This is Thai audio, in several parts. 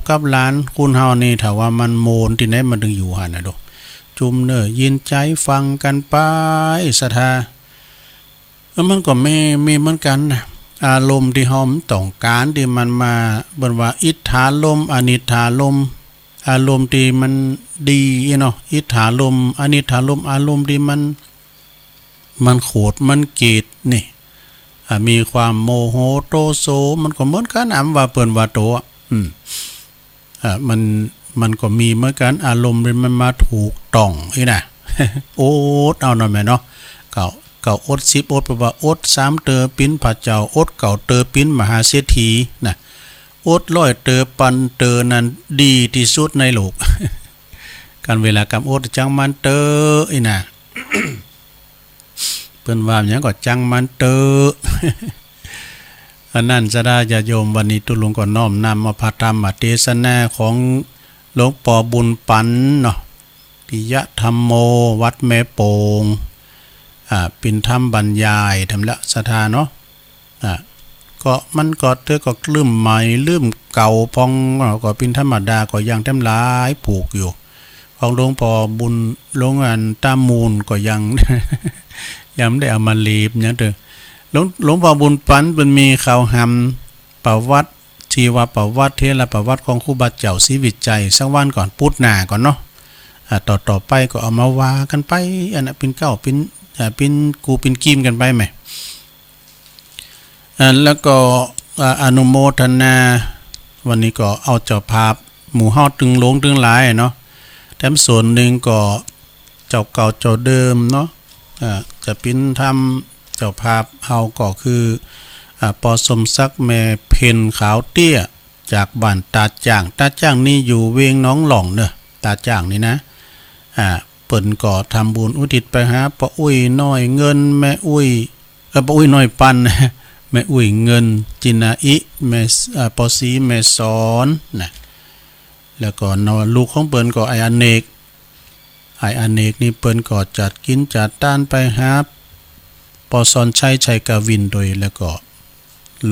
กับหลานคุณเฮานี่ถ้าว่ามันโมนที่ไหนมันถึงอยู่หั่นน่ะดอกจุมเน้อยินใจฟังกันไปศรัทธามันก็มีเหมือนกันนะอารมณ์ที่เฮาต้องการที่มันมาเบิ่นว่าอิทธาลมอนิธาลมอารมณ์ที่มันดีเนาะอิทธาลมอนิธาลมอารมณ์ที่มันโขดมันเกลียดนี่มีความโมโหโตโสมันก็เหมือนกันว่าเปิ้นว่าโตมันก็มีเหมือนกันอารมณ์มันมาถูกต้องนี่นะ โอ๊ตเอาหน่อยแม่เนาะเก่าอด10อดแปลว่าอด3เตอปิ้นพระเจ้าอดเก่าเตอปิ้นมหาเศรษฐีนะอดร้อยเตอปันเตอนั้นดีที่สุดในโลก การเวลากำอดจังมันเตออีน่ะ เปิ้นว่าหยังก็จังมันเตอ อันนั้นสดาญาโยมวันนี้ตุลุงก็น้อมนำมาพระธรรมเทศนาของหลวงปู่บุญปันเนาะปิยธรรมโมวัดแม่โป่งเป็นธรรมบรรยายธรรมละสถานเนาะก็มันก็เธอก็ลืมใหม่ลืมเก่าพองก็เป็นธรรมดาก็ยังเต็มหลายผูกอยู่ของหลวงพ่อบุญหลวงอันตามูลก็ยัง ยังไม่ได้เอามาลีบอย่างเด้อหลวงพ่อบุญปันเป็นมีข่าวหำประวัติชีวประวัติเทระประวัติของครูบาเจ้าศรีวิจัยสักวันก่อนพุทธหน้าก่อนเนาะต่อไปก็เอามาว่ากันไปอันนั้นเป็นเก้าเป็นกูเป็นกีมกันไปไหมแล้วก็อนุโมทนาวันนี้ก็เอาเจ้าภาพหมู่เฮาตึงหลงตึงหลายเนาะแถมส่วนหนึ่งก็เจ้าเก่าเจ้าเดิมเนาะจะเป็นทำเจ้าภาพเฮาก็คือปอสมศักดิ์แม่เพนขาวเตี้ยจากบ้านตาจ่างนี่อยู่เวียงน้องหล่องเนอะตาจ่างนี่นะเปิ่นก็ทำบุญอุทิศไปหาป้าอุ้ยน้อยเงินแม่อุ้ยป้าอุ้ยน้อยปัน แม่อุ้ยเงินจินาอิแม่ปอสีแม่สอนนะแล้วก็ลูกของเปิ่นก็ไออเนกนี่เปิ่นก็จัดกินจัดต้านไปหาปอซอนชัยกวินโดยแล้วก็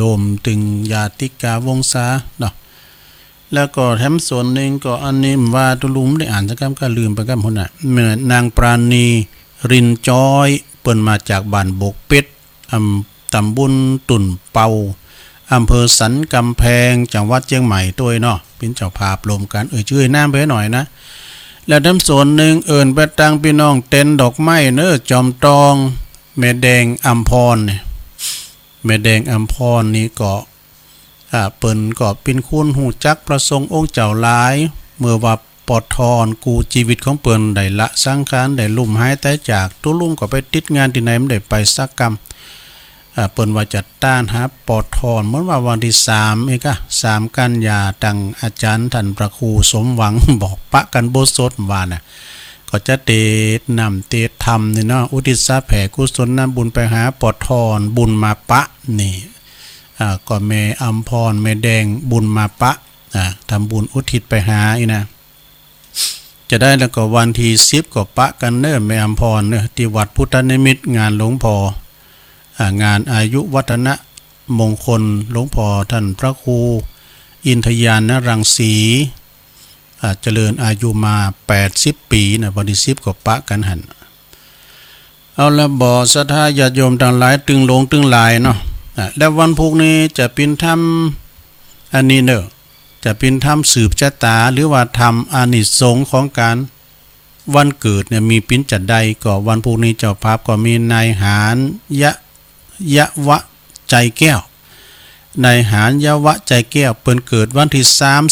รวมถึงญาติกาวงศาเนาะแล้วก็แถมส่วนหนึ่งก็อันนี้ว่าตุลุมได้อ่านสักคำก็ลืมไปกันพุ่นน่ะแม่นางปราณีรินจอยเปิ้นมาจากบ้านบกเป็ดตำบลตุ่นเปาอำเภอสันกำแพงจังหวัดเชียงใหม่ตัวเนาะเป็นเจ้าภาพรวมกันชื่อน้ำไปหน่อยนะแล้วแถมส่วนหนึ่งไปตั้งพี่น้องเต็นดอกไม้เน้อจอมตองแม่แดงอัมพรเนี่ยแม่แดงอัมพรนี่ก็เปิ้นก็เป็นคุณหูจักประสงค์องค์เจ้าหลายเมื่อว่าปอดทอนกูชีวิตของเปิ้นได้ละสังขารได้ลุ่มหายแต่จากตุลุ่มก็ไปติดงานที่ไหนไม่ได้ไปสักกรรมเปิ้นว่าจัดต้านหาปอดทอนเหมือนว่าวันที่3เองก็3กันยาดังอาจารย์ท่านพระครูสมหวัง บอกปะกันโบสถว่าน่ะก็จะเตดนำเตดธรรมนี่เนาะอุทิศแผ่กุศลนำบุญไปหาปอดทอนบุญมาปะนี่ก็แม่อัมพรแม่แดงบุญมาปะทำบุญอุทิศไปหาอีนะจะได้แล้วก็วันที่10ก็ปะกันเน้อแม่อัมพรเน้อที่วัดพุทธนิมิตงานหลวงพ่องานอายุวัฒนะมงคลหลวงพ่อท่านพระครูอินทยานรังสีเจริญอายุมา80ปีนะวันที่10ก็ปะกันหันเอาละบ่ศรัทธาญาติโยมทั้งหลายตึงหลงตึงหลายเนาะแล้ววันพุธนี้จะเป็นธรรมอันนี้เนอะจะเป็นธรรมสืบชะตาหรือว่าธรรมอานิสงส์ของการวันเกิดเนี่ยมีปิ้นจัดใดก็วันพุธนี้เจ้าภาพก็มีนายหารยะวะใจแก้วนายหารยะวะใจแก้วเปิ้นเกิดวันที่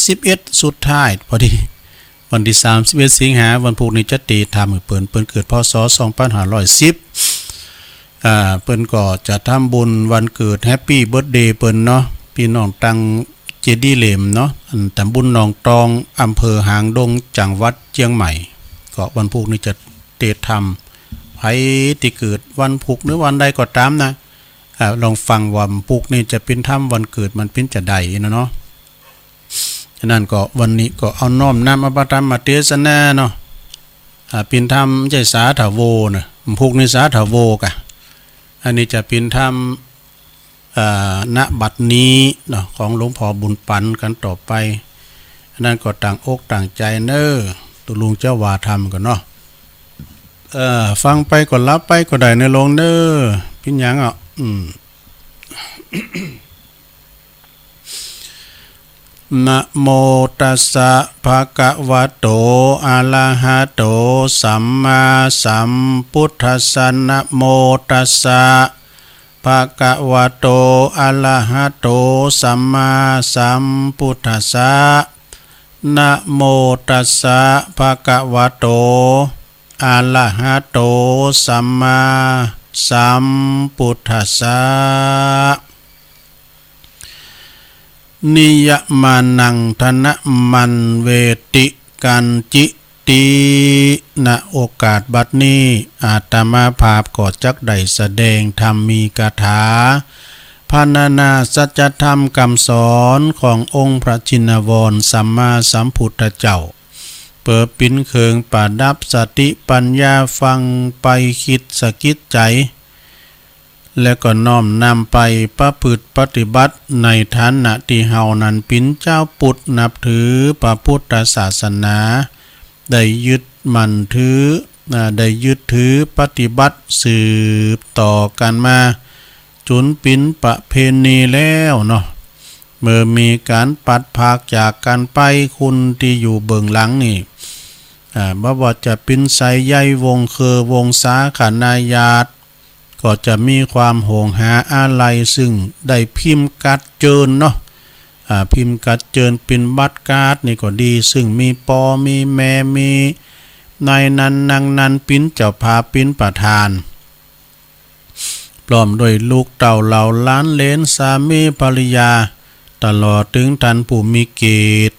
31สุดท้ายพอดีวันที่31สิงหาวันพุธนี้จะตีธรรมเปิ้นเกิดพศ2510เปิ้นก็จะทำบุญวันเกิดแฮปปี้เบิร์ธเดย์เปิ้นเนาะพี่น้องตังเจดีเหลมเนาะตำบลหนองตองอำเภอหางดงจังหวัดเชียงใหม่ก็วันพุธนี้จะเตธรรมไผที่เกิดวันพุธหรือวันใดก็ตามนะลองฟังวันพุธนี่จะเป็นธรรมวันเกิดมันเป็นจะใดนะเนาะฉะนั้นก็วันนี้ก็เอาน้อมนำมาประธรรมเทศนาเนาะเป็นธรรมใจสาถาโวนะพุธนี้สาถาโวกะอันนี้จะเป็นธรรมณบัดนี้เนาะของหลวงพ่อบุญปันกันต่อไป นั่นก็ต่างอกต่างใจเนอตุลุงเจ้าว่าทำกันเนาะฟังไปก็รับไปก็ได้ในลงเนอพิญญังอ่ะนะโมตัสสะภะคะวะโตอะระหะโตสัมมาสัมพุทธัสสะนะโมตัสสะภะคะวะโตอะระหะโตสัมมาสัมพุทธัสสะนะโมตัสสะภะคะวะโตอะระหะโตสัมมาสัมพุทธัสสะนิยมานังธนะมันเวติกันจิตีณโอกาสบัดนี้อาตมาภาพก็จักได้แสดงธรรมมีคาถาพรรณนาสัจธรรมคำสอนขององค์พระชินวรสัมมาสัมพุทธเจ้าเปิดปิ้นเคืองประดับสติปัญญาฟังไปคิดสะกิดใจและก็น้อมนำไปประพฤติปฏิบัติในฐานะที่เฮานั้นเป็นเจ้าปุตนับถือพระพุทธศาสนาได้ยึดมั่นถือปฏิบัติสืบต่อกันมาจนเป็นประเพณีแล้วเนาะเมื่อมีการปัดภาคจากกันไปคุณที่อยู่เบื้องหลังนี่บ่ว่าจะเป็นไสใหญ่วงเคอวงสาขานายาตก็จะมีความโหงหาอาลัยซึ่งได้พิมพ์กัดเจิญเนาะพิมพ์กัดเจิญเป็นบัตรการ์ดนี่ก็ดีซึ่งมีปอมีแม่มีนายนันนางนันปิ้นเจ้าพาปิ้นประธานพร้อมด้วยลูกเต่าเหล่าล้านเลนสามีภริยาตลอดถึงท่านผู้มีเกียรติ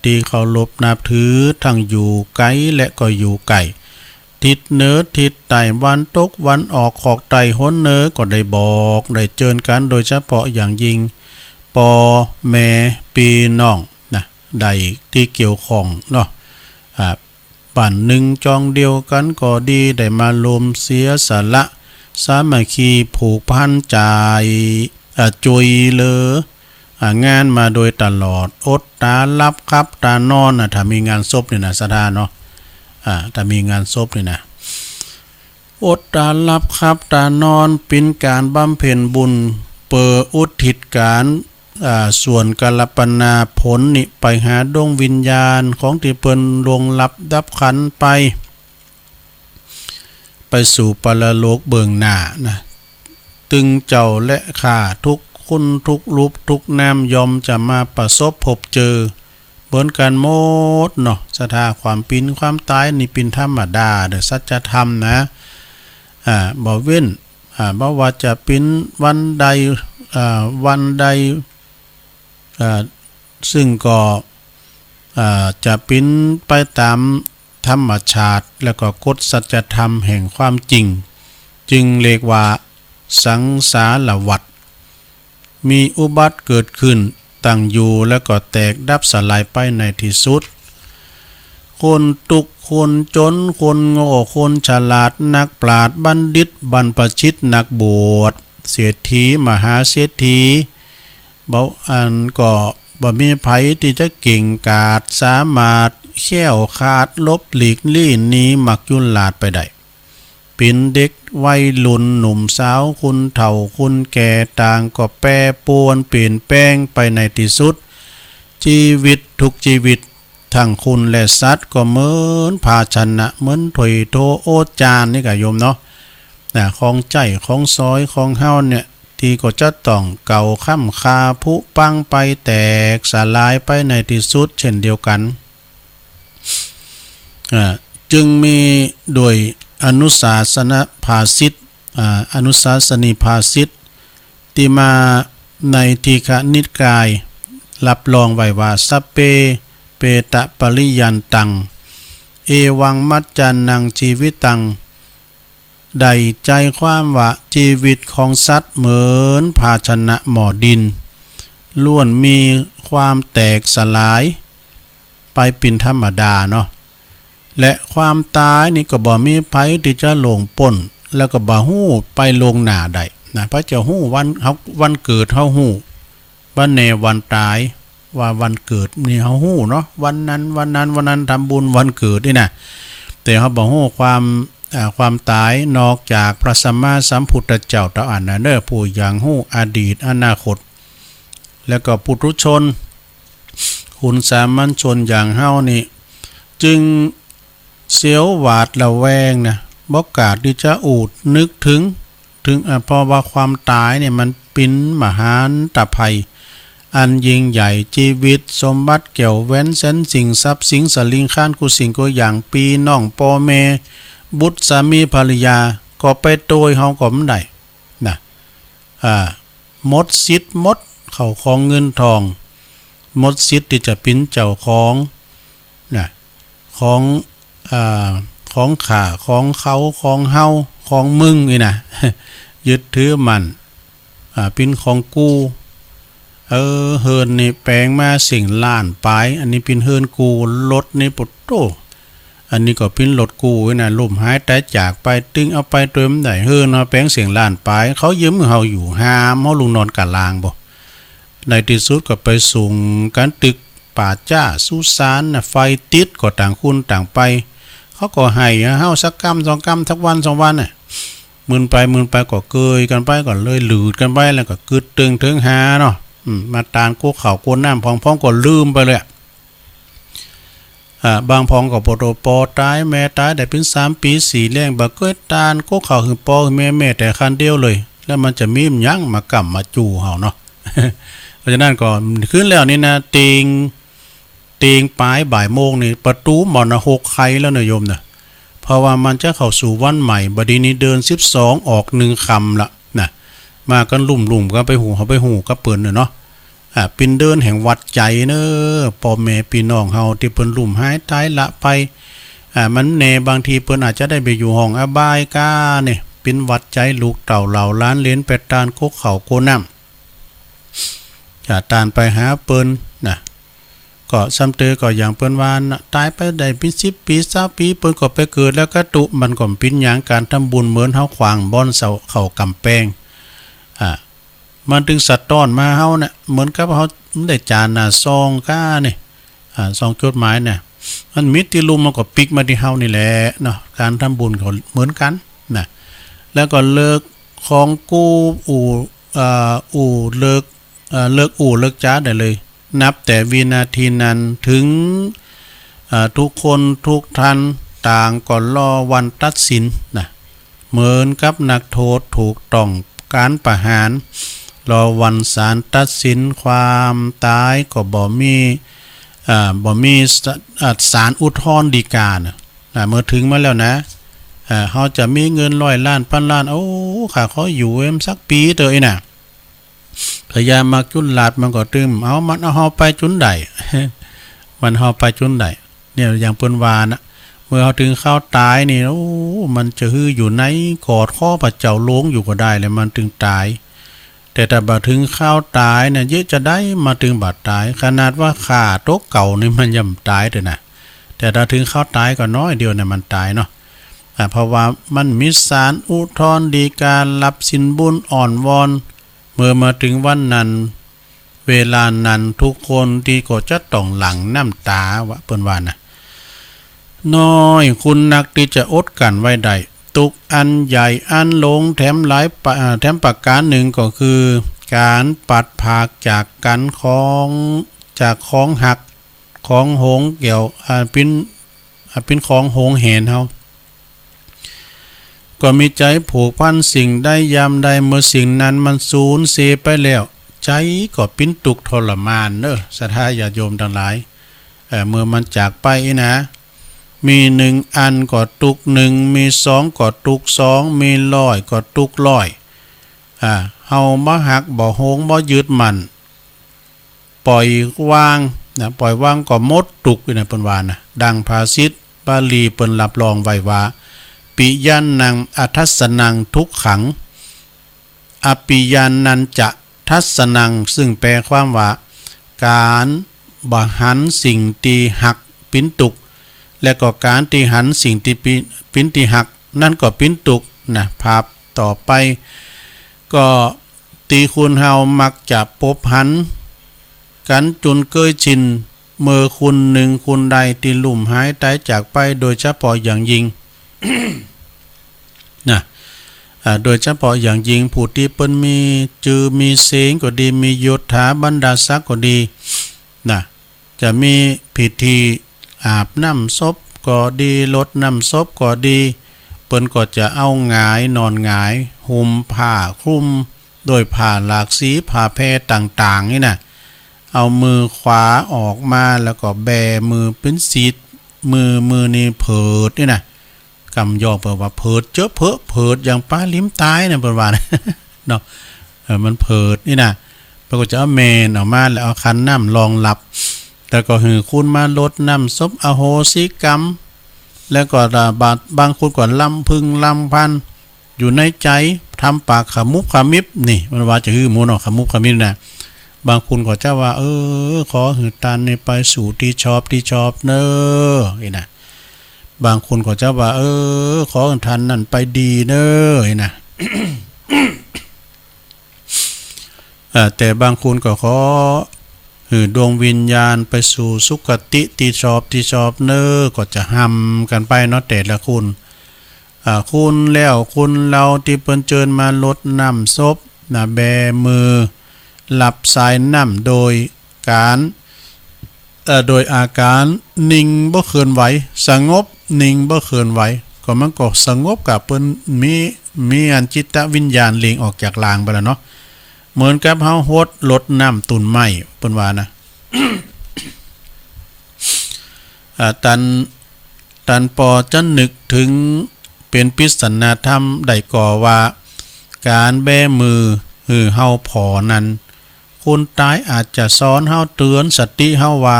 ที่เคารพนับถือทั้งอยู่ไกลและก็อยู่ไกลทิศเหนือทิศใต้วันตกวันออกขอกไต่ห้นเหนือก็ได้บอกได้เจิญกันโดยเฉพาะอย่างยิ่งปอแม่ปีน้องนะได้ที่เกี่ยวข้องเนาะบ้านหนึ่งจองเดียวกันก็ดีได้มารวมเสียสละสามัคคีผูกพันใจจุยเลองานมาโดยตลอดอดตาลับครับตานอนถ้ามีงานศพนี่นะสถานเนาะถ้ามีงานศพนี่นะอดตาลับครับตานอนเป็นการบำเพ็ญบุญเปิดอุทิศการส่วนกัลปนาผลนี่ไปหาดวงวิญญาณของที่เปิ้นลวงลับดับขันไปสู่ปรโลกเบื้องหน้านะตึงเจ้าและข้าทุกคุณทุกรูปทุกนามยอมจะมาประสบพบเจอเบิ้นกันหมดเนาะสถาความปินความตายนี่เป็นธรรมดาเด้อสัจธรรมนะบ่เว้นบ่ว่าจะเป็นวันใดซึ่งก็จะเป็นไปตามธรรมชาติแล้วก็กฎสัจธรรมแห่งความจริงจึงเรียกว่าสังสารวัฏมีอุบัติเกิดขึ้นตั้งอยู่แล้วก็แตกดับสลายไปในที่สุดคนตุกคนจนคนโง่คนฉลาดนักปราชญ์บัณฑิตบรรพชิตนักบวชเศรษฐีมหาเศรษฐีก็บ่มีไผที่จะเก่งกาจสามารถแค้วคาดลบหลีกลี่หนีมักยุ่นลาดไปได้เป็นเด็กวัยรุ่นหนุ่มสาวคุณเฒ่าคุณแก่ต่างก็แปรปรวนเปลี่ยนแปลงไปในที่สุดชีวิตทุกชีวิตทั้งคุณและสัตว์ก็เหมือนภาชนะเหมือนถ้วยโถโอจานนี่ก็โยมเนาะของใจของซอยของเฮาเนี่ยที่ก็จะต้องเก่าค่ำคาผุปังไปแตกสลายไปในที่สุดเช่นเดียวกันจึงมีโดยอนุสาสนภาษิตอนุสาสนีภาษิตที่มาในทีฆนิกายรับรองไว้ว่าสัพเพเปตะปริยันตังเอวังมัจจานังชีวิตังได้ใจความว่าชีวิตของสัตว์เหมือนภาชนะหม้อดินล้วนมีความแตกสลายไปเป็นธรรมดาเนาะและความตายนี่ก็บ่มีไผที่จะลงป่นแล้วก็บ่ฮู้ไปลงหน้าได้นะพระเจ้าฮู้วันเกิดเฮาฮู้วันแน่วันตาย ว่าวันเกิดนี่เฮาฮู้เนาะวันนั้นทำบุญวันเกิดนี่นะแต่เฮาบ่ฮู้ความตายนอกจากพระสัมมาสัมพุทธเจ้าเท่านั้นนะเด้อผู้อย่างฮู้อดีตอนาคตแล้วก็ปุถุชนคุณสามัญชนอย่างเฮานี่จึงเสียวหวาดระแวงนะบ่กล้าที่จะอูดนึกถึงเพราะว่าความตายเนี่ยมันเป็นมหันตภัยอันยิ่งใหญ่ชีวิตสมบัติเกี่ยวแว้นเส้นสิ่งทรัพย์สิงสลิงข้านกูสิ่งกูอย่างปีน้องพ่อแม่บุตรสามีภรรยาก็ไปโดยเฮาก็บ่ได้นะหมดสิทธิ์หมดเข้าของเงินทองหมดสิทธิ์ที่จะเป็นเจ้าของนะของข้าของเขาของเฮาของมึงนี่นะยึดถือมันเป็นของกูเฮินนี่แปลงมาสิ่งล้านปลายอันนี้เป็นเฮินกูรถนี่ปุตโตอันนี้ก็เป็นรถกูนะล่มหายแต่จากไปตึงเอาไปเติมได้เฮินเอาแปลงสิ่งล้านปลายเขายืมเฮาอยู่หามเฮาลุงนอนกะลางบ่ในที่สุดก็ไปสูงกันตึกป่าจ้าสุสานนะไฟติดก็ต่างคุณต่างไปเขาก็ให้เฮาสักกำ2กำทักวัน2วันน่ะมึนไปก็เกยกันไปก็เลยหลืดกันไปแล้วก็กึดตึงถึงหาเนาะมาตานกูเขากูน้ำพองก็ลืมไปเลยบางพองก็ปอตายแม่ตายได้เป็น3ปี4แรงบ่เกิดตานกูเขาคือปอแม่แต่คันเดียวเลยแล้วมันจะมีมยั้งมากำมาจู่เฮาเนาะ เพราะฉะนั้นก็ขึ้นแล้วนี่นะเตีงปลายบ่ายโมงนี่ประตูหมอน6ไขแล้วนะโยมนะเพราะว่ามันจะเข้าสู่วันใหม่บัดนี้เดิน12ออก1คำละนะมากันลุ่มๆก็ไปหูเขาไปหูก็เปิ้นเนาะเป็นเดินแห่งวัดใจเน้อพ่อแม่พี่น้องเฮาที่เปิ้นลุ่มหายตายละไปมันแน่บางทีเปิ้นอาจจะได้ไปอยู่ห้องอบายกาเนี่ยเป็นวัดใจลูกเต่าเหล่าล้านเลนเป็ดตานโคกเขาโกน้ำจะตานไปหาเปิ้นนะก็ซ้ำเตอก็อย่างเปิ้นว่านะตายไปได้เป็น10ปี20ปีเปิ้นก็ไปเกิดแล้วก็ตุมันก็เป็นหยังการทำบุญเหมือนเฮาขวางบ่อนเสาเข้ากำแพงมันถึงสัตว์ต้อนมาเฮาเนี่ยเหมือนกับเฮาได้จานซองก้านี่ซองจดหมายเนี่ยมันมิตรที่ลุมมันก็ปิกมาที่เฮานี่แหละเนาะการทำบุญก็เหมือนกันนะแล้วก็เลิกของกู้เลิกเลิกจ้าได้เลยนับแต่วินาทีนั้นถึงทุกคนทุกท่านต่างก็รอวันตัดสินนะเหมือนกับนักโทษถูกต้องการประหารรอวันศาลตัดสินความตายก็บ่มีศาลอุทธรณ์ฎีกานะเมื่อถึงมาแล้วนะเขาจะมีเงิน100 ล้านพันล้านโอ้ข้าขออยู่สักปีเถอะนะพยายามมาจุนลาดมันก็ตึมมันเอาเฮาไปจุนใด มันเฮาไปจุนใดเนี่ยอย่างเปิ้นว่านะเมื่อเฮาถึงเข้าตายนี่โอ้มันจะฮืออยู่ในกอดข้อพระเจ้าโลงอยู่ก็ได้เลยมันถึงตายแต่ถ้าบ่ถึงเข้าตายเนี่ยเยอะจะได้มาถึงบาดตายขนาดว่าฆ่าโต๊ะเก่านี่มันย่ำตายเด้อนะแต่ถ้าถึงเข้าตายก็น้อยเดียวเนี่ยมันตายเนาะเพราะว่ามันมีศาลอุทธรณ์ฎีการับสินบุญอ่อนวอนเมื่อมาถึงวันนั้นเวลานั้นทุกคนที่ก็จะต้องหลั่งน้ำตาวะเปิ้นว่านะน้อยคุณนักที่จะอดกันไว้ได้ตุกอันใหญ่อันลงแถมประการหนึ่งก็คือการปัดผากจากกันของหักของหงเกี่ยวเป็นของหงเห็นเฮาก็มีใจผูกพันสิ่งได้ยามใดเมื่อสิ่งนั้นมันสูญเสียไปแล้วใจก็ปิ้นตุกทรมานเด้อศรัทธาญาติโยมทั้งหลายเมื่อมันจากไปนะมี1อันก็ตุก1มี2ก็ตุก2มี100ก็ตุก100เฮาบ่หักบ่โหงบ่ยึดมันปล่อยวางนะปล่อยวางก็หมดตุกนะเปิ้นว่านะดังภาษิตบาลีเปิ้นรับรองไว้ว่าปิยันนังอัทัสสนังทุกขังอปิยันนันจะทัสสนังซึ่งแปลความว่าการบ่หันสิ่งที่หักปิ้นตุกและก็การที่หันสิ่งที่ปิ้นที่หักนั่นก็ปิ้นตุกนะภาพต่อไปก็ตีคุณเฮามักจะพบหัน กันจุนเกยชินเมื่อคุณหนึ่งคุณใดที่ลุ่มหายตายจากไปโดยเฉพาะอย่างยิ่ง นะโดยเฉพาะอย่างยิ่งผู้ที่เปิ้นมีจือมีเสียงก็ดีมียศถาบรรดาศักดิ์ก็ดีนะจะมีพิธีอาบน้ำศพก็ดีลดน้ำศพก็ดีเปิ้นก็จะเอาหงายนอนหงายห่มผ้าคลุมโดยผ้าหลากสีผ้าแพรต่างๆนี่นะเอามือขวาออกมาแล้วก็แบมือเป็นสีมือนี่เผิดนี่นะกำย่อเปิดว่าเผิดเจอเผิดอย่างป้าลิ้มตายเนี่ยเปิดว่าเนาะมันเผิดนี่นะปรากฏจะเอาเมนออกมาแล้วเอาคันน้ำรองหลับแต่ก็หือคุณมาลดน้ำซบอโหสิกรรมแล้วก็บางคนก็ลำพึงลำพันอยู่ในใจทำปากขมุบขมิบนี่มันว่าจะหือมูนอขมุบขมิบนะบางคนก็จะว่าขอหือตันในไปสู่ที่ชอบเนอนี่นะบางคนก็จะว่าขอหือทันนั่นไปดีเนอนี่นะ แต่บางคนก็ขอหือดวงวิญญาณไปสู่สุคติที่ชอบเนอก็จะหำกันไปเนาะแต่ละคุณคุณแล้วคุณเราที่เปิ้นเจิญมาลดน้ำศพนะแบมือหลับสายน้ำโดยอาการนิ่งบ่เคลื่อนไหวสงบนิ่งบ่เคลื่อนไหวก็มันก็สงบกับเปิ้นมีอันจิตวิญญาณเลีงออกจากลางไปแล้วเนาะเหมือนกับเฮาโฮดลดน้ำตุ่นไม้เปิ้นว่านะ ตันปอจะนึกถึงเป็นปริศนาธรรมได้ก่อว่าการแบมือเฮาพอนั้นคนตายอาจจะสอนเฮาเตือนสติเฮาว่า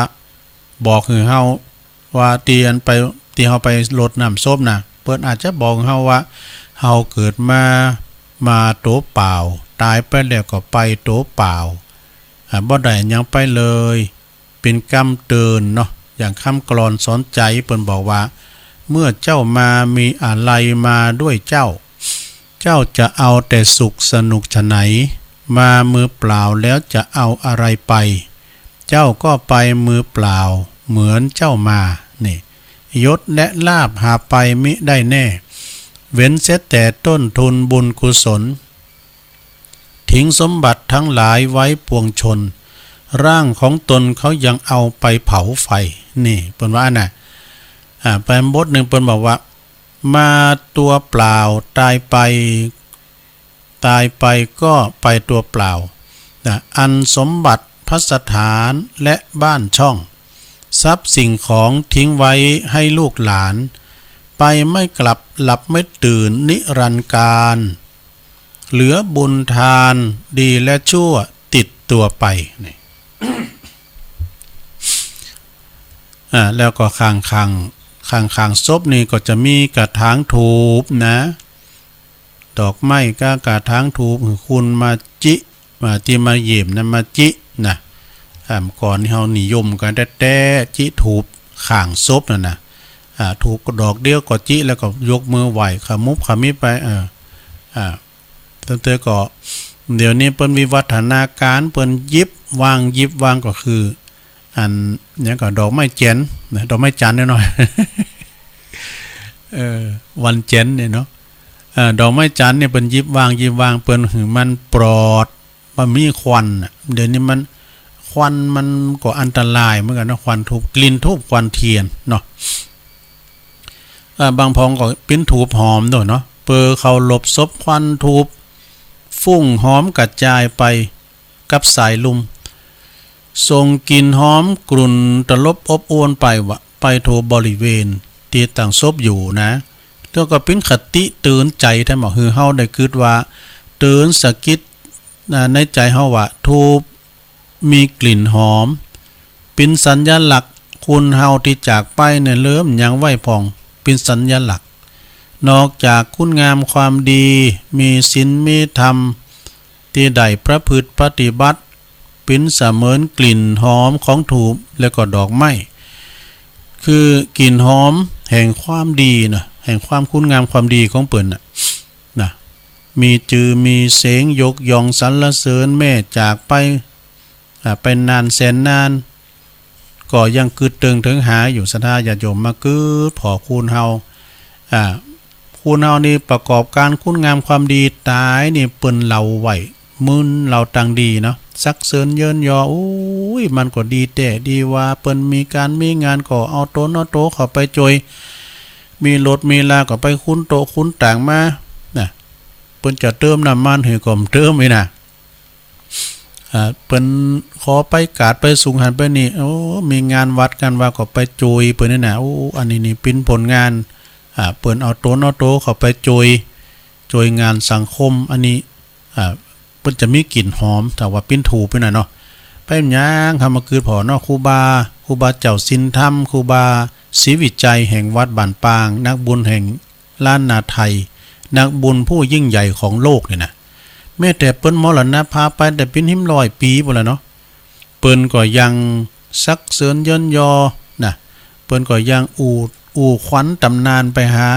บอกเฮาว่าเตียนไปที่เฮาไปลดน้ำศพนะเพิ่นอาจจะบอกเฮาว่าเฮาเกิดมาโตเปล่าตายไปแล้วก็ไปโตเปล่าบ่ได้ยังไปเลยเป็นกรรมเตือนเนาะอย่างคำกลอนสอนใจเพิ่นบอกว่าเมื่อเจ้ามามีอะไรมาด้วยเจ้าจะเอาแต่สุขสนุกฉะไหนมามือเปล่าแล้วจะเอาอะไรไปเจ้าก็ไปมือเปล่าเหมือนเจ้ามานี่ยศและลาภหาไปมิได้แน่เว้นเสียแต่ต้นทุนบุญกุศลทิ้งสมบัติทั้งหลายไว้ปวงชนร่างของตนเขายังเอาไปเผาไฟนี่เปิ้นว่าน่ะไปบทหนึ่งเปิ้นบอกว่ามาตัวเปล่าตายไปก็ไปตัวเปล่าอันสมบัติพัสถานและบ้านช่องทรัพย์สิ่งของทิ้งไว้ให้ลูกหลานไปไม่กลับหลับไม่ตื่นนิรันดร์การเหลือบุญทานดีและชั่วติดตัวไปนี่ แล้วก็ข้างศพนี่ก็จะมีกระถางถูปนะดอกไม้ก็กระถางถูปคุณมาจิมาที่มาเยี่ยมนะมาจินะก่อนที่เฮานิยมกันแต่จิถูปข้างศพนะถูกดอกเดียวก็จิแล้วก็ยกมือไหว้ขมุบขมิบไปตั้งแต่ก็เดี๋ยวนี้เปิ้นวิวัฒนาการเปิ้นยิบวางก็คืออันนี้ก็ดอกไม้แจนนะดอกไม้จันทร์หน่อย วันแจนเนี่ยเนาะดอกไม้จันทร์เนี่ยเป็นยิบวางเปิ้นหือมันปลอดมันมีควันเดี๋ยวนี้มันควันมันก็อันตรายเหมือนกันนะควันทูบกลิ่นทูบควันเทียนเนาะบางพองก็เป็นทูบหอมด้วยเนาะเปอเขาหลบซบควันทูบฟุ้งหอมกระจายไปกับสายลมส่งกลิ่นหอมกลุ่นตลบอบอวนไปทั่วบริเวณที่ต่างศพอยู่นะแล้วก็เป็นคติเตือนใจท่านบอกคือเฮาได้คิดว่าเตือนสะกิดในใจเฮาว่าทูบมีกลิ่นหอมเป็นสัญลักษณ์คุณเฮาที่จากไปเนี่ยเริ่มยังไหวพองเป็นสัญลักษณ์นอกจากคุณงามความดีมีศีลมีธรรมที่ได้ประพฤติปฏิบัติเป็นเสมือนกลิ่นหอมของถูปและก็ดอกไม้คือกลิ่นหอมแห่งความดีนะแห่งความคุณงามความดีของเปิ้นนะมีจือมีเสียงยกย่องสรรเสริญแม่จากไป เป็นนานแสนนานก็ยังกึดตึงถึงหาอยู่ศรัทธาญาติโยมมากึดพอคูณเฮาคูณเฮานี่ประกอบการคุณงามความดีตายนี่เปิ้นเราไหวมึนเราตังดีเนาะสักเสริญเยินยออุ้ยมันก็ดีแต่ดีว่าเปิ้นมีการมีงานก็เอาโตเนาะโตเข้าไปจอยมีรถมีลาก็ไปคุ้นโตคุ้นต่างมาน่ะเปิ้นจะเติมน้ำมันให้ก็เติมอีน่ะเปิ้นขอไปกาดไปสูงหันไปนี่โอ้มีงานวัดกันว่าก็ไปจอยเปิ้นนี่น่ะโอ้อันนี้นี่เป็นผลงานเปิ้นเอาโตเนาะโตเข้าไปจอยงานสังคมอันนี้เปิ้นจะมีกลิ่นหอมแต่ว่าปิ้นถูไปหน่อยเนาะไปย่างทำมาคือพอเนาะครูบาเจ้าสินธรรมครูบาศรีวิจัยแห่งวัดบ้านปางนักบุญแห่งล้านนาไทยนักบุญผู้ยิ่งใหญ่ของโลกนี่นะแม้แต่เปิ้นมรณภาพไปแต่เป็นหิม100 ปีพุ่นแล้วเนาะเปิ้นก็ยังซักเสริญเยินยอนะเปิ้นก็ยังอู่ขวัญตำนานไปหา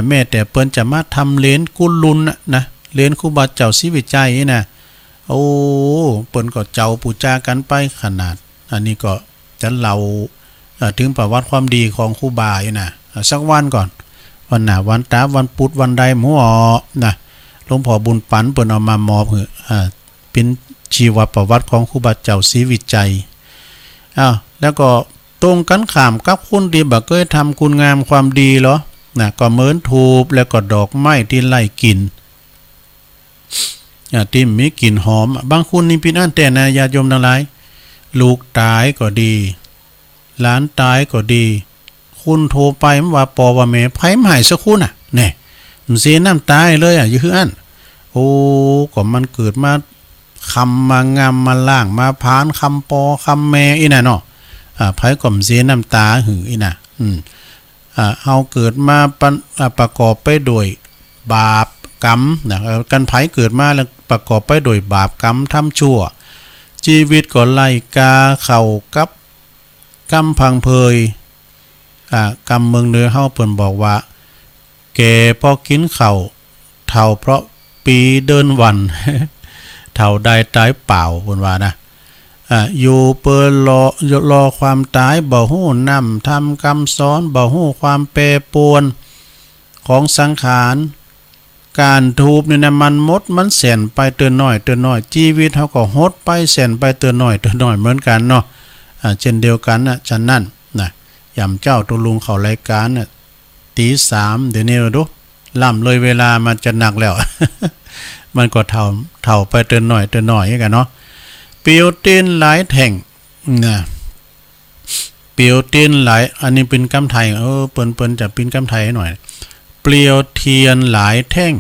แม้แต่เปิ้นจะมาทำเลนกุลุนนะเลนครูบาเจ้าศรีวิจัยนี่นะโอ้เปิ้นก็เจ้าปูจากันไปขนาดอันนี้ก็จะเล่าถึงประวัติความดีของครูบาอยู่นะสักวันก่อนวันหน้าวันตาวันพุธวันใดหมู่นะหลวงพ่อบุญปันเปิ้นเอามามอบเป็นชีวประวัติของครูบาเจ้าศรีวิจัยแล้วก็ตรงกันข้ามกับคุณที่บ่เคยทำคุณงามความดีเหรอนะก็เหมือนทูบแล้วก็ดอกไม้ที่ไล่กลิ่นที่มีกลิ่นหอมบางคนนี่เป็นอันแต่นะญาติโยมทั้งหลายลูกตายก็ดีหลานตายก็ดีคุณโทรไปว่าปอว่าแม่ไผมาให้สักคุณน่ะแน่มันเสียน้ำตายเลยอยู่คืออันโอ้ก็มันเกิดมาคำมางามมาล่างมาพานคำปอคำแม่อีน่ะเนาะไผก็เสียน้ำตาหืออีน่ะเฮาเกิดมาประกอบไปโดยบาปกรรมนะกันไผเกิดมาแล้วประกอบไปโดยบาปกรรมทำชั่วชีวิตก็ไล่กาเข้ากับกรรมพังเพยกรรมเมืองเหนือเฮาเพิ่นบอกว่าแก่พอกินข้าวเฒ่าเพราะปีเดินวัน เฒ่าใดตายเปล่าเพิ่นว่านะอยู่เปิ้นรอความตายบ่ฮู้นำทำกรรมซ้อนบ่ฮู้ความแปรปรวนของสังขารการทูบนี่นะมันแสนไปเตือนน้อยชีวิตเฮาก็ฮดไปแสนไปเตือนน้อยเหมือนกันเนาะเช่นเดียวกันน่ะฉะนั้นนะยามเจ้าตุลุงเข้ารายการน่ะตี 3เดี๋ยวนี้ดูล่ำเลยเวลามันจะหนักแล้ว มันก็เท่าไปเตือนน้อยกันเนาะเปียวตีนหลายแท่งนะเปียวตีนหลายอันนี้เป็นกำไทยเปิ้นจะเป็นกำไทยให้หน่อยเปลียวเทียนหลายแท่ง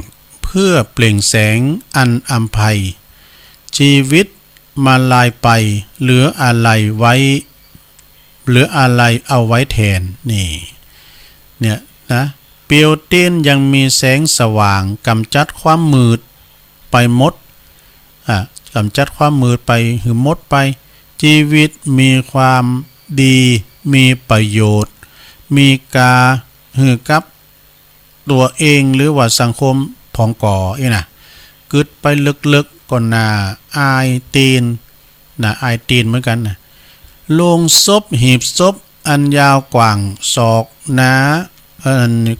เพื่อเปล่งแสงอันอำไพชีวิตมาลายไปเหลืออะไรเอาไว้แทนนี่เนี่ยนะเปียวเตียนยังมีแสงสว่างกำจัดความมืดไปหมดกำจัดความมืดไปหือหมดไปชีวิตมีความดีมีประโยชน์มีกาหือกับตัวเองหรือว่าสังคมผองก่อนะกึดไปลึกๆก่อนอายตีนเหมือนกันนะโลงศพหีบศพอันยาวกว่างศอกหนา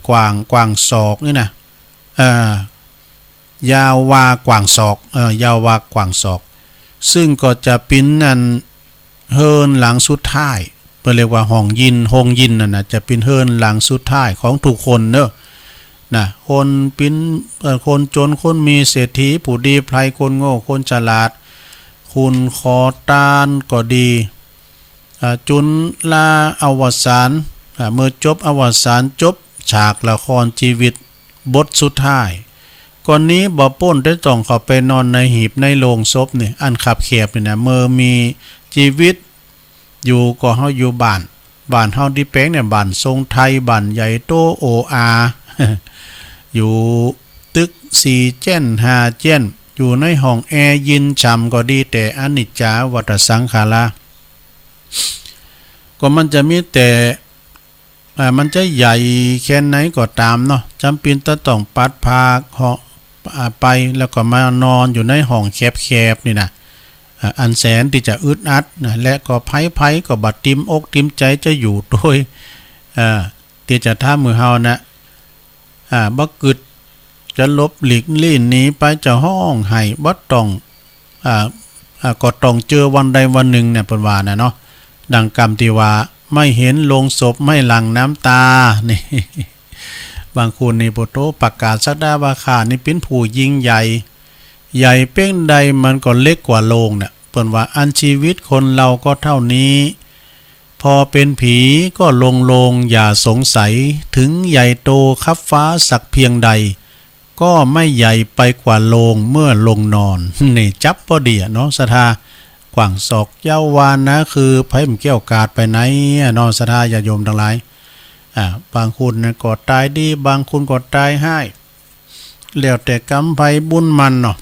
กว่างศอกนี่นะยาววากว่างศอกยาววากว่างศอกซึ่งก็จะปิ้นนั่นเฮินหลังสุดท้ายเรียกว่าห้องยินนั่นนะจะเป็นเฮินหลังสุดท้ายของทุกคนเนอะนะคนปิ้นคนจนคนมีเศรษฐีผู้ดีไพรคนโง่คนฉลาดคุณขอตานก็ดีจุนลาอวสานเมื่อจบอวสานจบฉากละครชีวิตบทสุดท้ายก่อนนี้บ่ป้นได้จ่องเข้าไปนอนในหีบในโลงศพนี่อันขับแคบนี่นะเมื่อมีชีวิตอยู่ก็เฮาอยู่บ้านเฮาดิแป้งเนี่ยบ้านทรงไทยบ้านใหญ่โตโออา อยู่ตึก4 เจ้น 5 เจ้นอยู่ในห้องแอร์ยินช่ำก็ดีแต่อนิจจาวัฏสังขาราก็มันจะมีแต่มันจะใหญ่แค่ไหนก็ตามเนาะจำเป็นต้องปัดพาไปแล้วก็มานอนอยู่ในห้องแคบๆนี่นะ อันแสนที่จะอึดอัดนะและก็ไพ่ก็บัดติมอกติมใจจะอยู่โดยที่จะท่ามือเฮานะบ่กึดจะลบหลีกลี่หนีไปจะห้องให้บ่ต้องก็ต้องเจอวันใดวันหนึ่งเนี่ยเพิ่นว่านะเนาะดังกรรมที่ว่าไม่เห็นโลงศพไม่หลั่งน้ำตานี่บางคนนี่โปโตประกาศสักดาว่าข้านี่เป็นผู้ยิ่งใหญ่ใหญ่เป้งใดมันก็เล็กกว่าโลงเนี่ยเพิ่นว่าอันชีวิตคนเราก็เท่านี้พอเป็นผีก็ลงอย่าสงสัยถึงใหญ่โตคับฟ้าสักเพียงใดก็ไม่ใหญ่ไปกว่าโลงเมื่อลงนอนนี่จับพอดีเนาะศรัทธากว่างศอกเย้าวานนะคือไผมเกี่ยวกาดไปไหนเนาะศรัทธาญาโยมทั้งหลายบางคนนะก็ตายดีบางคนก็ตายให้แล้วแต่กรรมไผบุญมันเนาะ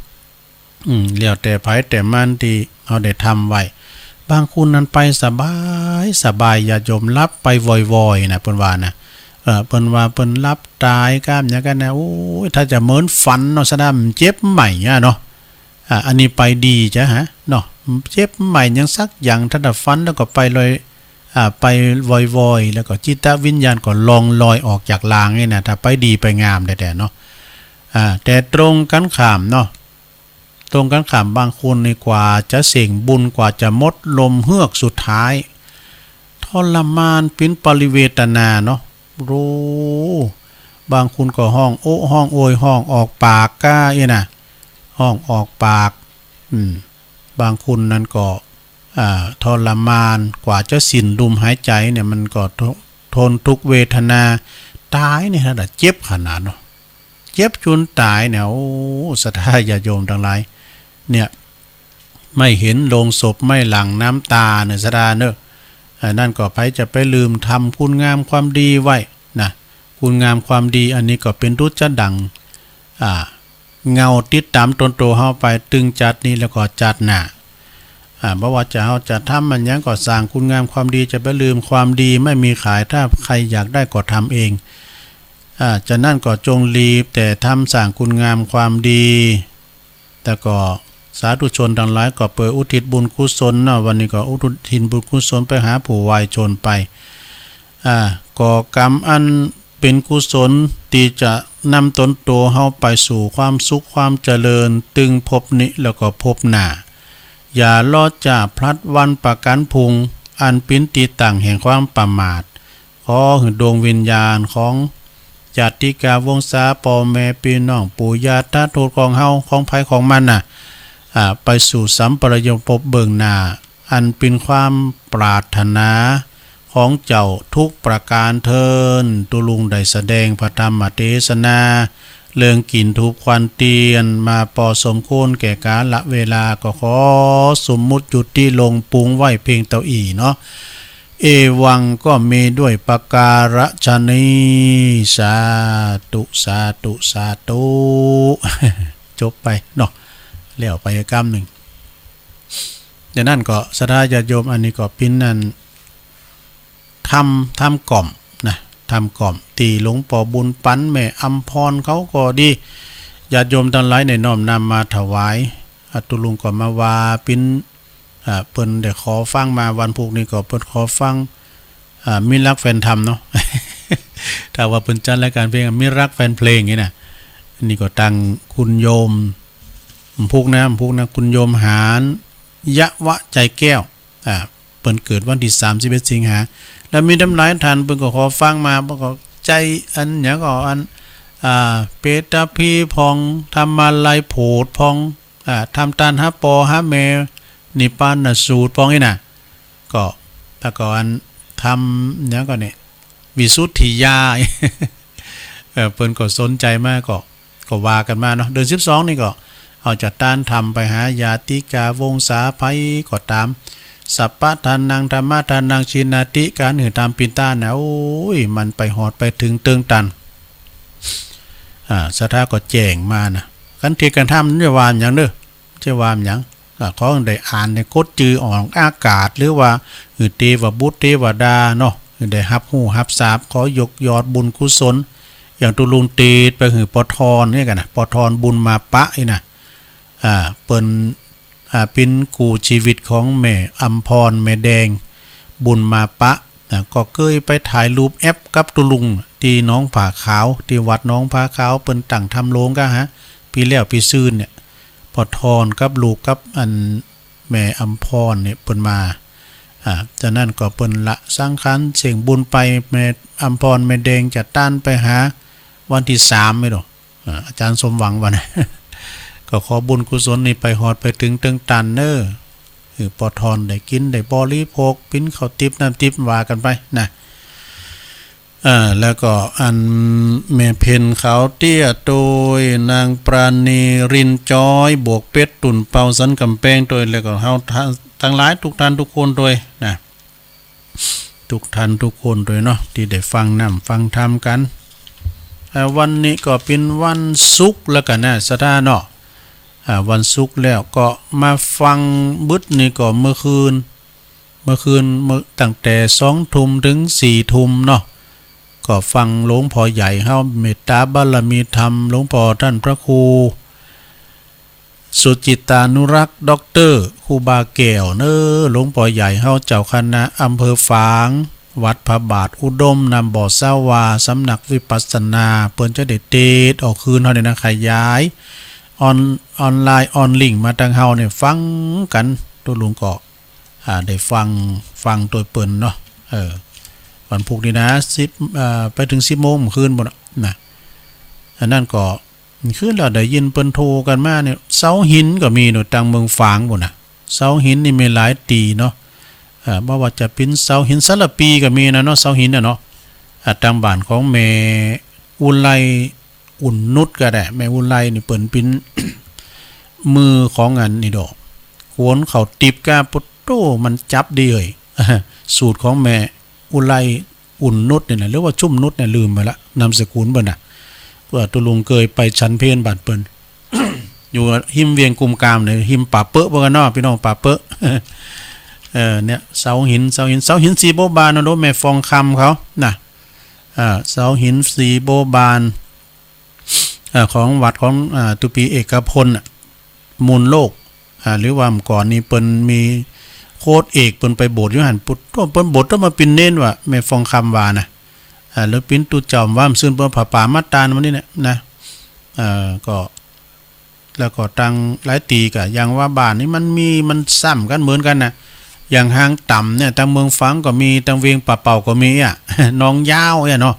แล้วแต่ไผแต่มันที่เอาได้ทำไว้บางคนนั้นไปสบายญาโยมรับไปวอยๆนะเพิ่นว่านะเพิ่นว่าเพิ่นรับตายกล้ามอย่างกันนะโอ้ยถ้าจะเหมือนฝันเนาะซะนะเจ็บใหม่เนาะอันนี้ไปดีจ้ะฮะเนาะเจ็บใหม่ยังสักอย่างถ้าดับฟันแล้วก็ไปลอยไปวอยๆแล้วก็จิตวิญญาณก็ลองลอยออกจากลางนี่นะถ้าไปดีไปงามแต่เนาะแต่ตรงกันข้ามเนาะตรงกันข้ามบางคนนี่กว่าจะเสี่งบุญกว่าจะมดลมเฮือกสุดท้ายทรมานเป็นปริเวทนาเนาะรู้บางคนก็ห้องโอ้ห้องโอยห้องออกปากก้านะห้องออกปากบางคนนั้นก็ทรมานกว่าจะสิ้นลมหายใจเนี่ยมันก็ทนทุกเวทนาตายเนี่ยนะเจ็บขนาดเนาะเจ็บจนตายเนี่ยโอ้ศรัทธาญาโยมทั้งหลายเนี่ยไม่เห็นโลงศพไม่หลั่งน้ำตาเนี่ยศรัทธาเนอะนั่นก็ไผจะไปลืมทำคุณงามความดีไว้นะคุณงามความดีอันนี้ก็เป็นรุจดังเงาติดตามตนโตเฮาไปตึงจัดนี้แล้วก็จัดหน้าบ่ว่าจะเฮาจะทำมันยังก็สร้างคุณงามความดีจะไปลืมความดีไม่มีขายถ้าใครอยากได้ก็ทำเองจะนั่นก็จงรีบแต่ทำสร้างคุณงามความดีแต่ก็สาธุชนทั้งหลายก็เปิดอุทิศบุญกุศลเนาะวันนี้ก็อุทิศบุญกุศลไปหาผู้วายชนไปก่อกรรมอันเป็นกุศลที่จะนำตนโตเฮาไปสู่ความสุขความเจริญตึงพบนี้แล้วก็พบหน้าอย่าลอดจ่าพลัดวันประกันพุงอันเป็นตีต่างแห่งความประมาทขอให้ดวงวิญญาณของญาติกาวงศาพ่อแม่พี่น้องปู่ย่าตาทวดของเฮาของไผของมันไปสู่สัมปรายภพเบื้องหน้าอันเป็นความปรารถนาของเจ้าทุกประการเทินตุลุงได้แสดงพระธรรมเทศนาเรื่องกินทุกควันเตียนมาพอสมควรแก่กาลเวลาก็ขอสมมุติจุดที่ลงปุงไว้เพียงเต้าอีเนาะเอวังก็มีด้วยประการฉนี้สาธุสาธุสาธุจบไปเนาะแล้วไปกรรมหนึ่งดังนั้นก็ศรัทธาญาติโยมอันนี้ก็เป็นนั่นทำกล่อมนะทำกล่อมตีหลวงปู่บุญปันแม่อัมพรเขาก็ดีญาติโยมทั้งหลายในน้อมนำมาถวายตุลุงก็มาว่าเป็นเปิ้นได้ขอฟังมาวันพุกนี้ก็เปิ้นขอฟังมิรักแฟนธรรมเนาะ ถ้าว่าเปิ้นจัดรายการเพลงมิรักแฟนเพลงนี่นะนี่ก็ตั้งคุณโยมพุกนะคุณโยมหารยะวะใจแก้วเปิ้นเกิดวันที่31สิงหาแล้วมีน้ำลายทานเปิ้นก็ขอฟังมาเปิ้นก็ใจอันหยังก็อันเปตาพีพองธรรมาลัยโพดพองทำตานหาปอหาแมนิปานสูตรพองนี่น่ะก็แต่ก่อนทำหยังก็เนี่ยวิสุทธิยา เปิ้นก็สนใจมากก็ว่ากันมาเนาะเดือน12นี่ก็เอาจัดต้านทำไปหาญาติกาวงศาไผก็ตามสัพพะทานังธรรมะทานังชินาติการหือตามปินต้านะโอ้ยมันไปหอดไปถึงเติงตันศรัทธาก็แจ้งมานะกันที่กันทำนี่วามอย่างเด้อใช่วามอย่างเขาได้อ่านในกฎจือออกอากาศหรือว่าหือเทวบุตรเทวดาเนาะได้รับหูรับทราบขอยกยอดบุญกุศลอย่างตุลุงตีไปหือปทรนี่กันนะปทรบุญมาปะนี่นะเปิ้น เป็นกูชีวิตของแม่อัมพรแม่แดงบุญมาปะก็เคยไปถ่ายรูปแอปกับตุลุงที่น้องผาขาวที่วัดน้องผาขาวเปิ้นตั้งทำโรงก็ฮะปีแล้วปีซื่นเนี่ยพอทอนกับลูกกับอันแม่อัมพรเนี่ยเปิ้นมาจากนั้นก็เปิ้นละสร้างคันเสียงบุญไปแม่อัมพรแม่แดงจะต้านไปหาวันที่3ไม่หรออาจารย์สมหวังวัน ก็ขอบุญกุศลนี่ไปฮอดไปถึงตึงตันเนอร์ปอทอนได้กินได้บริโภคปิ้นข้าวติบน้ำติบว่ากันไปนะแล้วก็อันแม่เพนเขาเตี้ยโดยนางปราณีรินจอยบวกเป็ดตุ่นเป่าสันกำแพงโดยแล้วก็เฮาทั้งหลายทุกท่านทุกคนโดยนะทุกท่านทุกคนโดยเนาะที่ได้ฟังนำฟังธรรมกันวันนี้ก็เป็นวันศุกร์แล้วกันนะสถานเนาะวันศุกร์แล้วก็มาฟังบึดนี่ก็เมื่อคืนตั้งแต่2 ทุ่มถึง4 ทุ่มเนาะก็ฟังหลวงพ่อใหญ่เฮาเมตตาบารมีธรรมหลวงพ่อท่านพระครูสุจิตานุรักษ์ด็อกเตอร์ครูบาแก้วเนอหลวงพ่อใหญ่เฮาเจ้าคณะอำเภอฝางวัดพระบาทอุดมนำบ่อสาวาสำนักวิปัสสนาเปิ้นจะได้เตดออกคืนเฮาเนี่ยนะขยายออนไลน์ออนลิงก์มาทางเฮาเนี่ยฟังกันตัวลุงก็ได้ฟังตัวเปิ้นเนาะวันพุธนี้นะไปถึง10 โมงคืนบ่นะอันนั้นก็คืนแล้วได้ยินเปิ้นโทรกันมาเนี่ยเสาหินก็มีเนาะทางเมืองฝางบ่น่ะเสาหินนี่มีหลายตีเนาะบ่ว่าจะเป็นเสาหินสารปีก็มีนะเนาะเสาหินน่ะเนาะทางบ้านของแม่อุไลอุ่นนุชก็ได้แม่อุไลนี่เปิ้นเป็น มือของอันนี่ดอกโขนเขาติบกาปุตโตมันจับดีเลย สูตรของแม่อุไลอุ่นนุชเนี่ยนะหรือว่าชุ่มนุชเนี่ยลืมไปละนามสกุลเบิ่นน่ะเพื่อตุลุงเคยไปชั้นเพลบ้านเปิ้น อยู่หิมเวียงกุมกามเนี่ยหิมป่าเปอะบ่กันเนาะพี่น้องป่าเปอะ เนี่ยเสาหินสีโบบานนะโดแม่ฟองคำเขาน่ะเสาหินสีโบบานของวัดของตุปีเอกพลมูลโลกหรือว่าก่อนนี้เปิ้นมีโคดเอกเปิ้นไปโบสถ์อยู่หั่นปุตโตเปิ้นโบสถ์ต้องมาเป็นเน้นว่าแม่ฟองคำว่านะแล้วปิ้นตุจอมว่ามซื่นเปิ้นผาป่ามาตานวันนี้เนี่ยนะก็แล้วก็ตั้งหลายตีก็อย่างว่าบ้านนี้มันซ้ำกันเหมือนกันนะอย่างหางต่ำเนี่ยทางเมืองฝางก็มีทางเวียงป่าเป่าก็มีน้องยาวเนาะ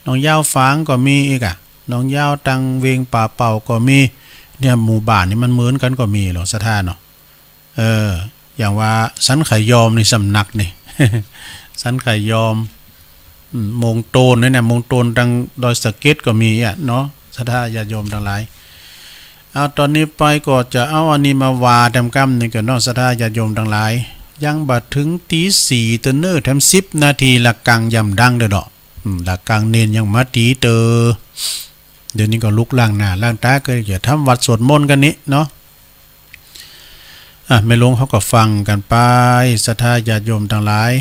น้องยาวฝางก็มีอีกน้องยาวทางเวียงป่าเป่าก็มีเนี่ยหมู่บ้านนี่มันเหมือนกันก็มีหรอสถานเนาะอย่างว่าสันไขยอมในสำนักนี่ สันไขยอมมงโตนเนี่ยมงโตนทางดอยสะเก็ดก็มีเนาะสถานญาติโยมทั้งหลายเอาตอนนี้ไปก็จะเอาอันนี้มาว่าแถมกำนี่ก็เนาะสถานญาติโยมทั้งหลายยังบัดถึงตี 4ตะเนอแถม10 นาทีละกังยำดังเด้อเนาะละกังเน้นยังมาตีเตอเดี๋ยวนี้ก็ลุกล้างหน้าล้างตาก็จะทำวัดสวดมนต์กันนี้เนาะแม่หลวงเขาก็ฟังกันไปศรัทธาญาติโยมทั้งหลาย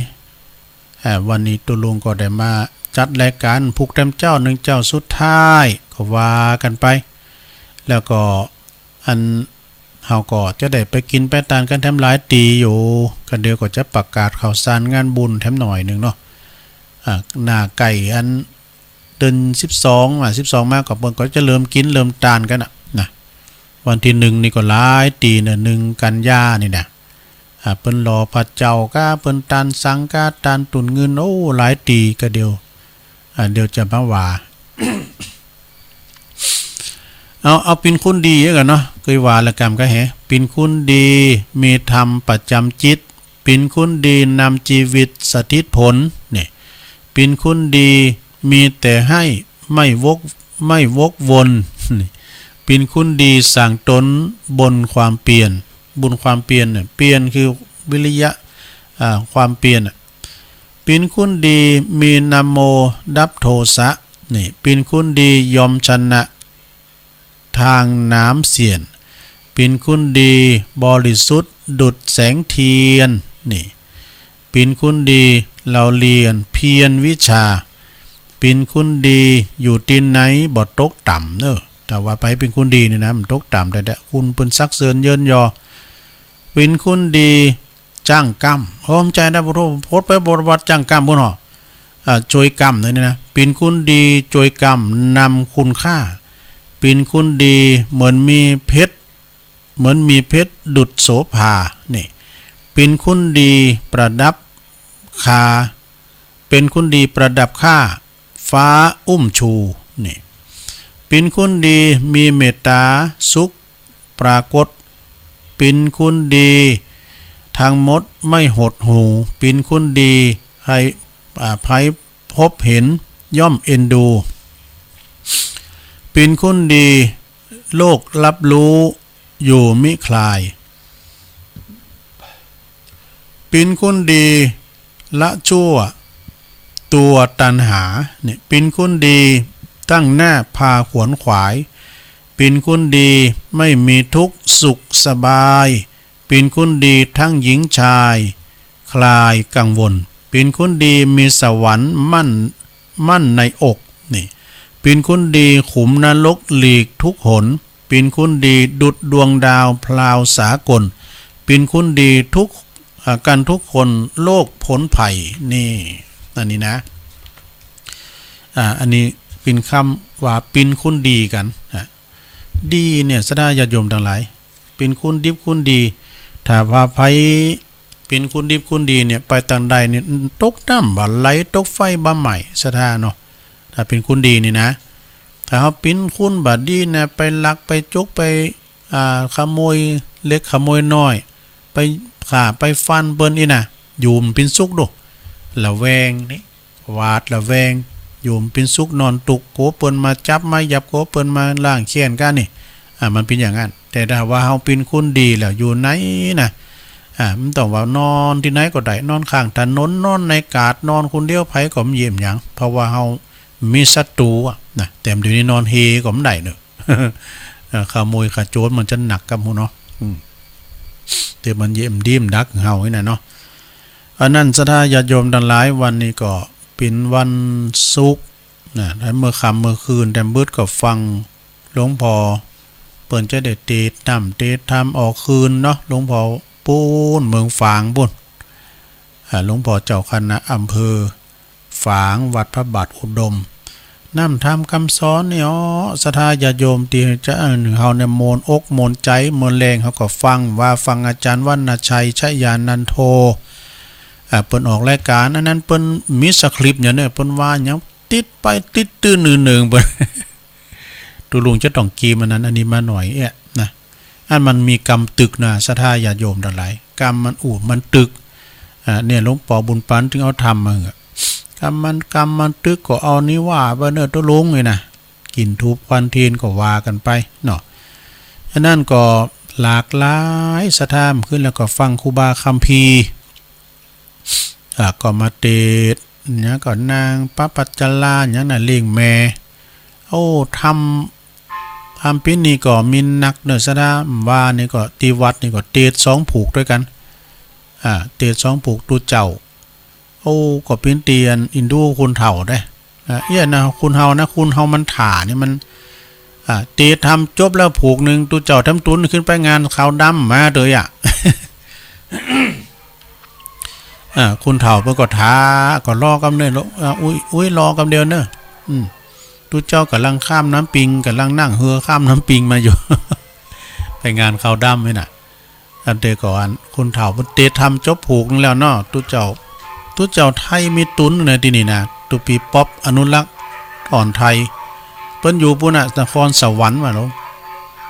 วันนี้ตุลุงก็ได้มาจัดรายการผูกแต้มเจ้า1เจ้าสุดท้ายก็ว่ากันไปแล้วก็อันเฮาก็จะได้ไปกินไปทานกันแถมหลายตีอยู่กันเดียวก็จะประกาศข่าวสารงานบุญแถมหน่อยนึงเนาะหน้าไก่อันเดือน12มาก็เพิ่นก็จะเริ่มกินเริ่มทานกันนะวันที่1นี่ก็หลายตีเนี่ย1 กันยานี่นะเพิ่นรอพระเจ้าก็เพิ่นทานสังกาทานตุนเงินโอ้หลายตีก็เดียวเดี๋ยวจะมาว่า เอาเป็นคนดีกันเนาะเคยว่าละกรรมก็แฮเป็นคนดีมีธรรมประจำจิตเป็นคนดีนำชีวิตสถิตผลนี่เป็นคนดีมีแต่ให้ไม่วกวนนี่เป็นคนดีสั่งตนบนความเปลี่ยนบุญความเปลี่ยนเนี่ยเปลี่ยนคือวิริยะความเปลี่ยนเป็นคนดีมีนะโมดับโทสะนี่เป็นคนดียอมชนะทางน้ำเสียนเป็นคนดีบริสุทธิ์ดุจแสงเทียนนี่เป็นคนดีเราเรียนเพียรวิชาเป็นคนดีอยู่ที่ไหนบ่ตกต่ำเนอะแต่ว่าไปเป็นคนดีนี่นะมันตกต่ำแต่คุณเปิ้นซักเซินเยินยอ เป็นคนดีจ้างกรรมโฮมใจได้บ่รู้โพสต์ไปบทวัดจ้างกรรมพุ่นเนาะช่วยกรรมนี่นะเป็นคนดีช่วยกรรมนำคุณค่าเป็นคนดีเหมือนมีเพชรดุจโสภานี่เป็นคนดีประดับคาเป็นคนดีประดับค่าฟ้าอุ้มชูนี่เป็นคนดีมีเมตตาสุขปรากฏเป็นคนดีทางมดไม่หดหูเป็นคนดีให้ภัยพบเห็นย่อมเอ็นดูเป็นคนดีโลกรับรู้อยู่มิคลายเป็นคนดีละชั่วตัวตันหาเนี่ยเป็นคนดีตั้งหน้าพาขวนขวายเป็นคนดีไม่มีทุกข์สุขสบายเป็นคนดีทั้งหญิงชายคลายกังวลเป็นคนดีมีสวรรค์มั่นในอกนี่เป็นคนดีขุมนรกหลีกทุกหนเป็นคนดีดุจดวงดาวพลาวสากลเป็นคนดีทุกกันทุกคนโลกพ้นภัยนี่อันนี้นะอันนี้เป็นคำว่าเป็นคนดีกันดีเนี่ยสดาญาติโยมทั้งหลายเป็นคนดิบคนดีถ้าว่าไผเป็นคนดิบคนดีเนี่ยไปทางใดเนี่ยตกน้ำบ่ไหลตกไฟบ่ไหม้สดาเนาะถ้าเป็นคนดีนี่นะถ้าเขาเป็นคนบ่ดีนะไปลักไปจกไปขโมยเล็กขโมยน้อยไปฆ่าไปฟันเปิ้นอีน่ะอยู่มันเป็นสุขดูละแวงนี่วาดละแวงอยู่มันเป็นสุขนอนตุกโกเปิ้นมาจับมายับโกเปิ้นมาล้างแค้นกันนี่มันเป็นอย่างนั้นแต่ถ้าว่าเฮาเป็นคนดีแล้วอยู่ไหนนะมันต้องว่านอนที่ไหนก็ได้นอนข้างถนนนอนในกาดนอนคนเดียวไผก็บ่เยี่ยมหยังเพราะว่าเฮามีศัตรูนะแต่เดี๋ยวนี้นอนเฮก็บ่ได้เด้อขโมยขโจรมันจะหนักกับฮู้เนาะแต่มันเยี่ยมดีมดักเฮานี่น่ะเนาะอันนั้นสถาญาติโยมทั้งหลายวันนี้ก็เป็นวันศุกร์นะเมื่อค่ำเมื่อคืนแต่มืดก็ฟังหลวงพ่อเปิ้นจะได้เทศน์น้ำเทศน์ธรรมออกคืนเนาะหลวงพ่อปูนเมืองฝางปุ่นหลวงพ่อเจ้าคณะอำเภอฝางวัดพระบาทอุดมน้ำธรรมคำสอนเนี่ยศรัทธาญาติโยมที่จะเฮาเนี่ยโมนอกโมนใจโมนแรงเขาก็ฟังอาจารย์วรรณชัยชยานันโทเปิ้นออกรายการอันนั้นเปิ้นมีสคริปต์เนี่ยเปิ้นว่าหยังติดไปติดตื้อหนึ่งเปิ้นตุลุงจะต้องกีมันนั้นอันนี้มาหน่อยนะอันมันมีกรรมตึกนะศรัทธาญาติโยมทั้งหลายกรรมมันมันตึกเนี่ยหลวงปู่บุญปันถึงเอาทำมากรรมมันตึกก็เอานี้ว่าบ่เด้อตุลุงเลยนะกินทูบควันเทียนก็ว่ากันไปเนาะอันนั้นก็หลากหลายศรัทธาขึ้นแล้วก็ฟังครูบาคัมภีร์ก็มาเตดเนี่ยก็นางปปัจจลาเนี่ยน่ะเลี้ยงแม่ทำปีนี้ก็มีนักเนสดาว่านี่ก็ที่วัดนี่ก็เตด2ผูกด้วยกันเตด2ผูกตูเจ้าก็เป็นเตียนอินดูคุณเฒ่าได้นะคุณเฮานะคุณเฮามันถ่านี่มันเตดทำจบแล้วผูกนึงตูเจ้าทำตุนขึ้นไปงานขาวดำมาเด้อคุณเฒ่าเพิ่นก็ท้าก็รอกำเนิดอุ้ยรอกำเดียวเนอะทุเจ้ากำลังข้ามน้ำปิงกำลังนั่งเรือข้ามน้ำปิงมาอยู่ ไปงานข้าวดำไหมน่ะอันเดก่อนคุณเฒ่าเพิ่นเตทำจบผูกแล้วเนาะทุเจ้าไทยมีตุนในที่นี่นะตุปีป๊อปอนุรักษ์อ่อนไทยเพิ่นอยู่ปุ่นน่ะนครสวรรค์ว่าเนาะ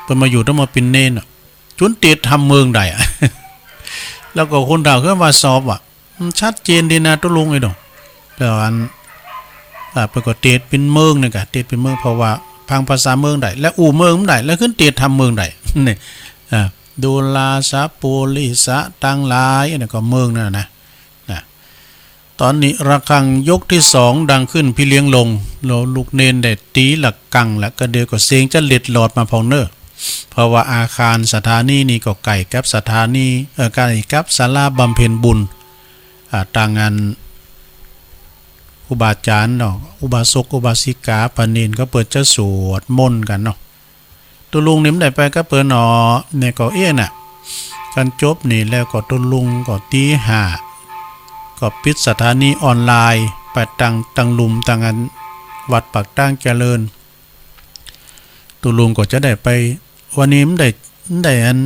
เพิ่นมาอยู่ต้องมาเป็นเนนจุนเตทำเมืองใดแล้วก็คุณเฒ่าคือว่าสอบมันชัดเจนดีนะตุลุงไอ้ดอกแล้วอันปกติเป็นเมืองนี่กะเตเป็นเมืองเพราะว่าพังภาษาเมืองใดและเมืองใดแล้วขึ้นเตทำเมืองใดนี่ดูลาสะโปลิสะตังหลายอันนี้ก็เมืองนั่นนะตอนนี้ระฆังยกที่2ดังขึ้นพี่เลี้ยงลงลูกเนนได้ตีหลักกังและก็เดียวก็เสียงจะเล็ดหลอดมาพองเนอเพราะว่าอาคารสถานีนี่ก็ไก่กับสถานีไก่กับศาลาบำเพ็ญบุญต่างงานอุบาจารย์เนาะอุบาสกอุบาสิกาปนินก็เปิดจะสวดมนต์กันเนาะตัวลุงนี่มันได้ไปก็เปิดเนาะเนี่ยก็น่ะ กันจบนี่แล้วก็ตุลุงก็ตีห้าก็ปิดสถานีออนไลน์ไปตังลุมตังอันวัดปากตั้งเจริญตุลุงก็จะได้ไปวันนี้มันได้อัน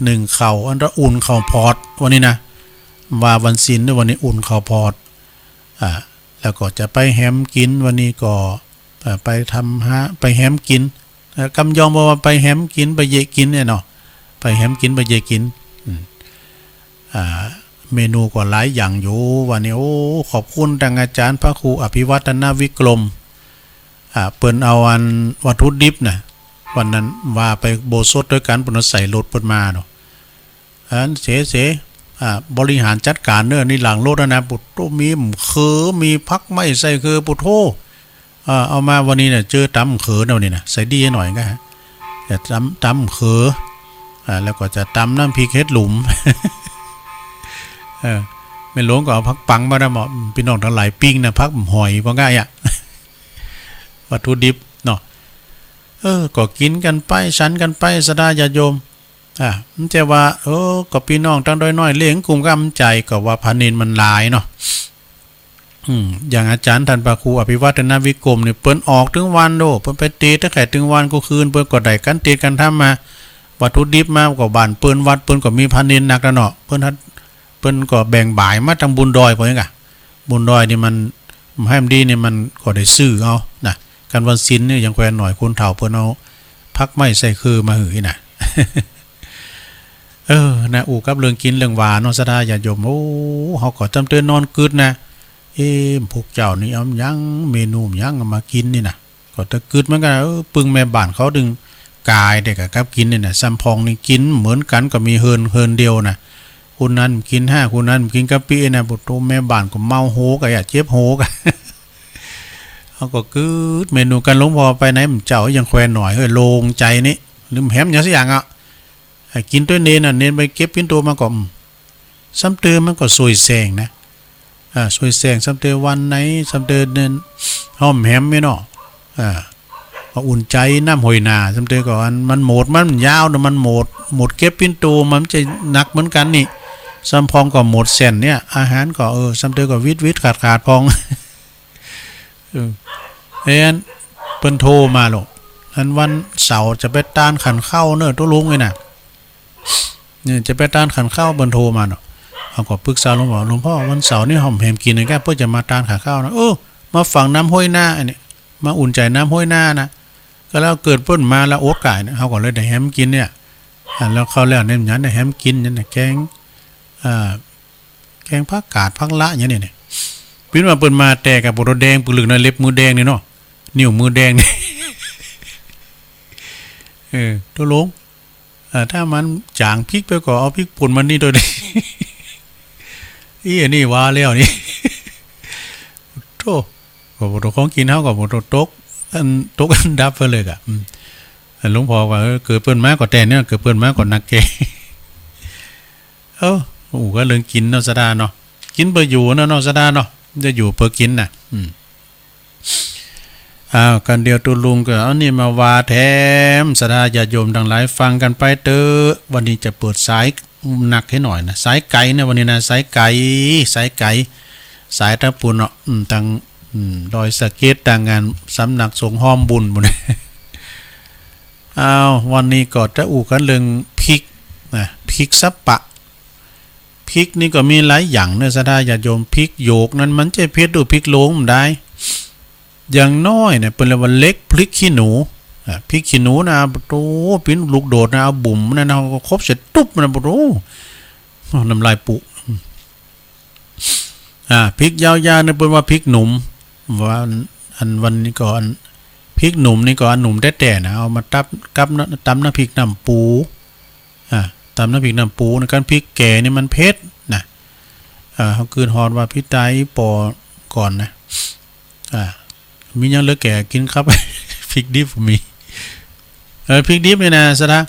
หนึ่งเข่าอันละอุ่นเข่าพอดวันนี้นะว่าวันศิลป์ด้วยวันนี้อุ่นเข่าพอดแล้วก็จะไปแฮมกินวันนี้ก็ไปทำไปแฮมกินกำยองบอกว่าไปแฮมกินไปเยกินเนี่ยเนาะไปแฮมกินไปเยกินเมนูก็หลายอย่างอยู่วันนี้โอ้ขอบคุณทางอาจารย์พระครูอภิวัฒนวิกรมเปิ้นเอาอันวัตถุดิบนะวันนั้นว่าไปโบสถด้วยกันเปิ้นใส่รถเปิ้นมาเนาะอันเสบริหารจัดการเนื้อนี่หลังรถนะปุโตมีมีพักไม่ใส่คือปุโตเอามาวันนี้เนี่ยเจอตำเขือเนาะนี่นะใส่ดีหน่อยก็ฮะจะตำเขือแล้วก็จะตำน้ำพริกเฮ็ดหลุมไม่หลงก็เอาพักปังมาได้หมดพี่น้องทั้งหลายปิ้งนะพักหอยว่าง่ายวัตถุดิบเนาะก็กินกันไปฉันกันไปสดาญาโยมมันจะว่าก็พี่น้องตั้งน้อยๆเลี้ยงกลุ่มกำใจก็ว่าพานินมันหลายเนาะอย่างอาจารย์ท่านพระครูอภิวัฒนวิกรมเนี่ยเปิ้นออกถึงวันโดเปิ้นไปตีตั้งแต่ถึงวันก็คืนเปิ้นก็ได้กันตีกันทำมาวัตถุดิบมาก็บ้านเปิ้นวัดเปิ้นก็มีพานินหนักแล้วเนาะเปิ้นก็แบ่งบ่ายมาทางบุญดอยพอยังกะบุญดอยนี่มันให้มันดีนี่มันก็ได้ซื้อเอานะกันวันศิลป์เนี่ยยังแควนหน่อยคนเฒ่าเปิ้นเอาพักไม้ใส่คือมาหือน่ะ นะอู่กับเรื่องกินเรื่องหวานเนาะสดาญาติโยมโอ้เฮาก็จำเตือนนอนกึดนะพวกเจ้านี่เอายังเมนูยังมากินนี่นะก็ตะกึดเหมือนกันปึงแม่บ้านเขาดึงกายเด็กกับกินนี่นะซัมพองนี่กินเหมือนกันก็มีเฮินเดียวนะคนนั้นกิน5คนนั้นกินกะปินะปุโตแม่บ้านก็เมาโหกะอย่าเจ็บโหกะเขาก็กึดเมนูกันหลวงพ่อไปไหนเจ้ายังแควนหน่อยโล่งใจนี่ลืมแหมอย่างสักอย่างกินตัวเนนเนนไปเก็บปินตัวมาก่อนซ้ำเติมมันก็สวยแสงนะสวยแสงซ้ำเติมวันไหนซ้ำเติมเดินหอมแหมไม่เนาะก็อุ่นใจน้ำหอยนาซ้ำเติมก่อนมันหมดมันยาวนะมันหมดเก็บปินตัวมันจะหนักเหมือนกันนี่ซ้ำพองก็หมดเส้นเนี่ยอาหารก็ซ้ำเติมก็วิดขาดพองเปิ้นโทรมาหรอกอันวันเสาร์จะไปต้านขันเข้าเนอะตัวลุงเลยนะเนี่ยจะไปต้านขันข้าวบนโทรมาเนาะเขาก็ปรึกษาหลวงพ่อวันเสาร์นี่หอมแหมกินกันเพื่อจะมาต้านขันข้าวนะมาฝังน้ำห้อยหน้าอันนี้มาอุ่นใจน้ำห้อยหน้านะก็แล้วเกิดเพิ่นมาแล้วโอ๊ตไก่เนี่ยเขาก็เลยได้แฮมกินเนี่ยแล้วเขาแล้วเนี่ยยันได้แฮมกินยันได้แกงผักกาดผักละอย่างนี้เนี่ยปิ้นมาเปิดมาแต่กับปุโรแดงปุลึกนะเล็บมือแดงนี่เนาะนิ้วมือแดงนี่ตัวลงถ้ามันจางพริกไปก็เอาพริกป่นมันนี่ตัวนี้อันนี้ว่าแล้วนี่โธ่ก็บ่ต้องของกินเฮาก็บ่ต้องตกอันดับไปเลยอ่ะหลวงพ่อว่าเกิดเปิ้นมาก็แต่เนี่ยเกิดเปิ้นมาก็นักเกก็เรื่องกินเนาะสดาเนาะกินเพื่ออยู่เนาะสดาเนาะจะอยู่เพื่อกินน่ะกันเดียวตุลุงก็เอานี่มาว่าแถมสดาญาโยมทั้งหลายฟังกันไปเตอวันนี้จะเปิดสายหนักให้หน่อยนะสายไก่นะวันนี้นะสายไก่สายตะปูนเนาะทางดอยสะเก็ดต่างงานสำนักสงฆ์ห้อมบุญหมดวันนี้ก็จะอู่กันเรื่องพริกนะพริกซับปะพริกนี่ก็มีหลายอย่างเนื้อสดาญาโยมพริกโยกนั้นมันจะเผ็ดดูพริกโลงมันได้อย่างน้อยเนี่ยเป็นเรียกว่าเล็กพริกขี้หนูพริกขี้หนูนะโอ้ปิ้นลูกโดดนะเอาบุ๋มนะเราก็ครบเสร็จตุ๊บนะโอ้น้ำลายปุพริกยาวๆเนี่ยเป็นว่าพริกหนุ่มว่าวันนี้ก่อนพริกหนุ่มนี่ก่อนหนุ่มแต่นะเอามาตำน้ำพริกน้ำปูตำน้ำพริกน้ำปูในการพริกแก่นี่มันเผ็ดนะเขาคืนฮอดว่าพี่ตายปอก่อนนะมียังเหลือแก่กินครับ พริกดิบมีพริกดิบเนี่ยนะสดา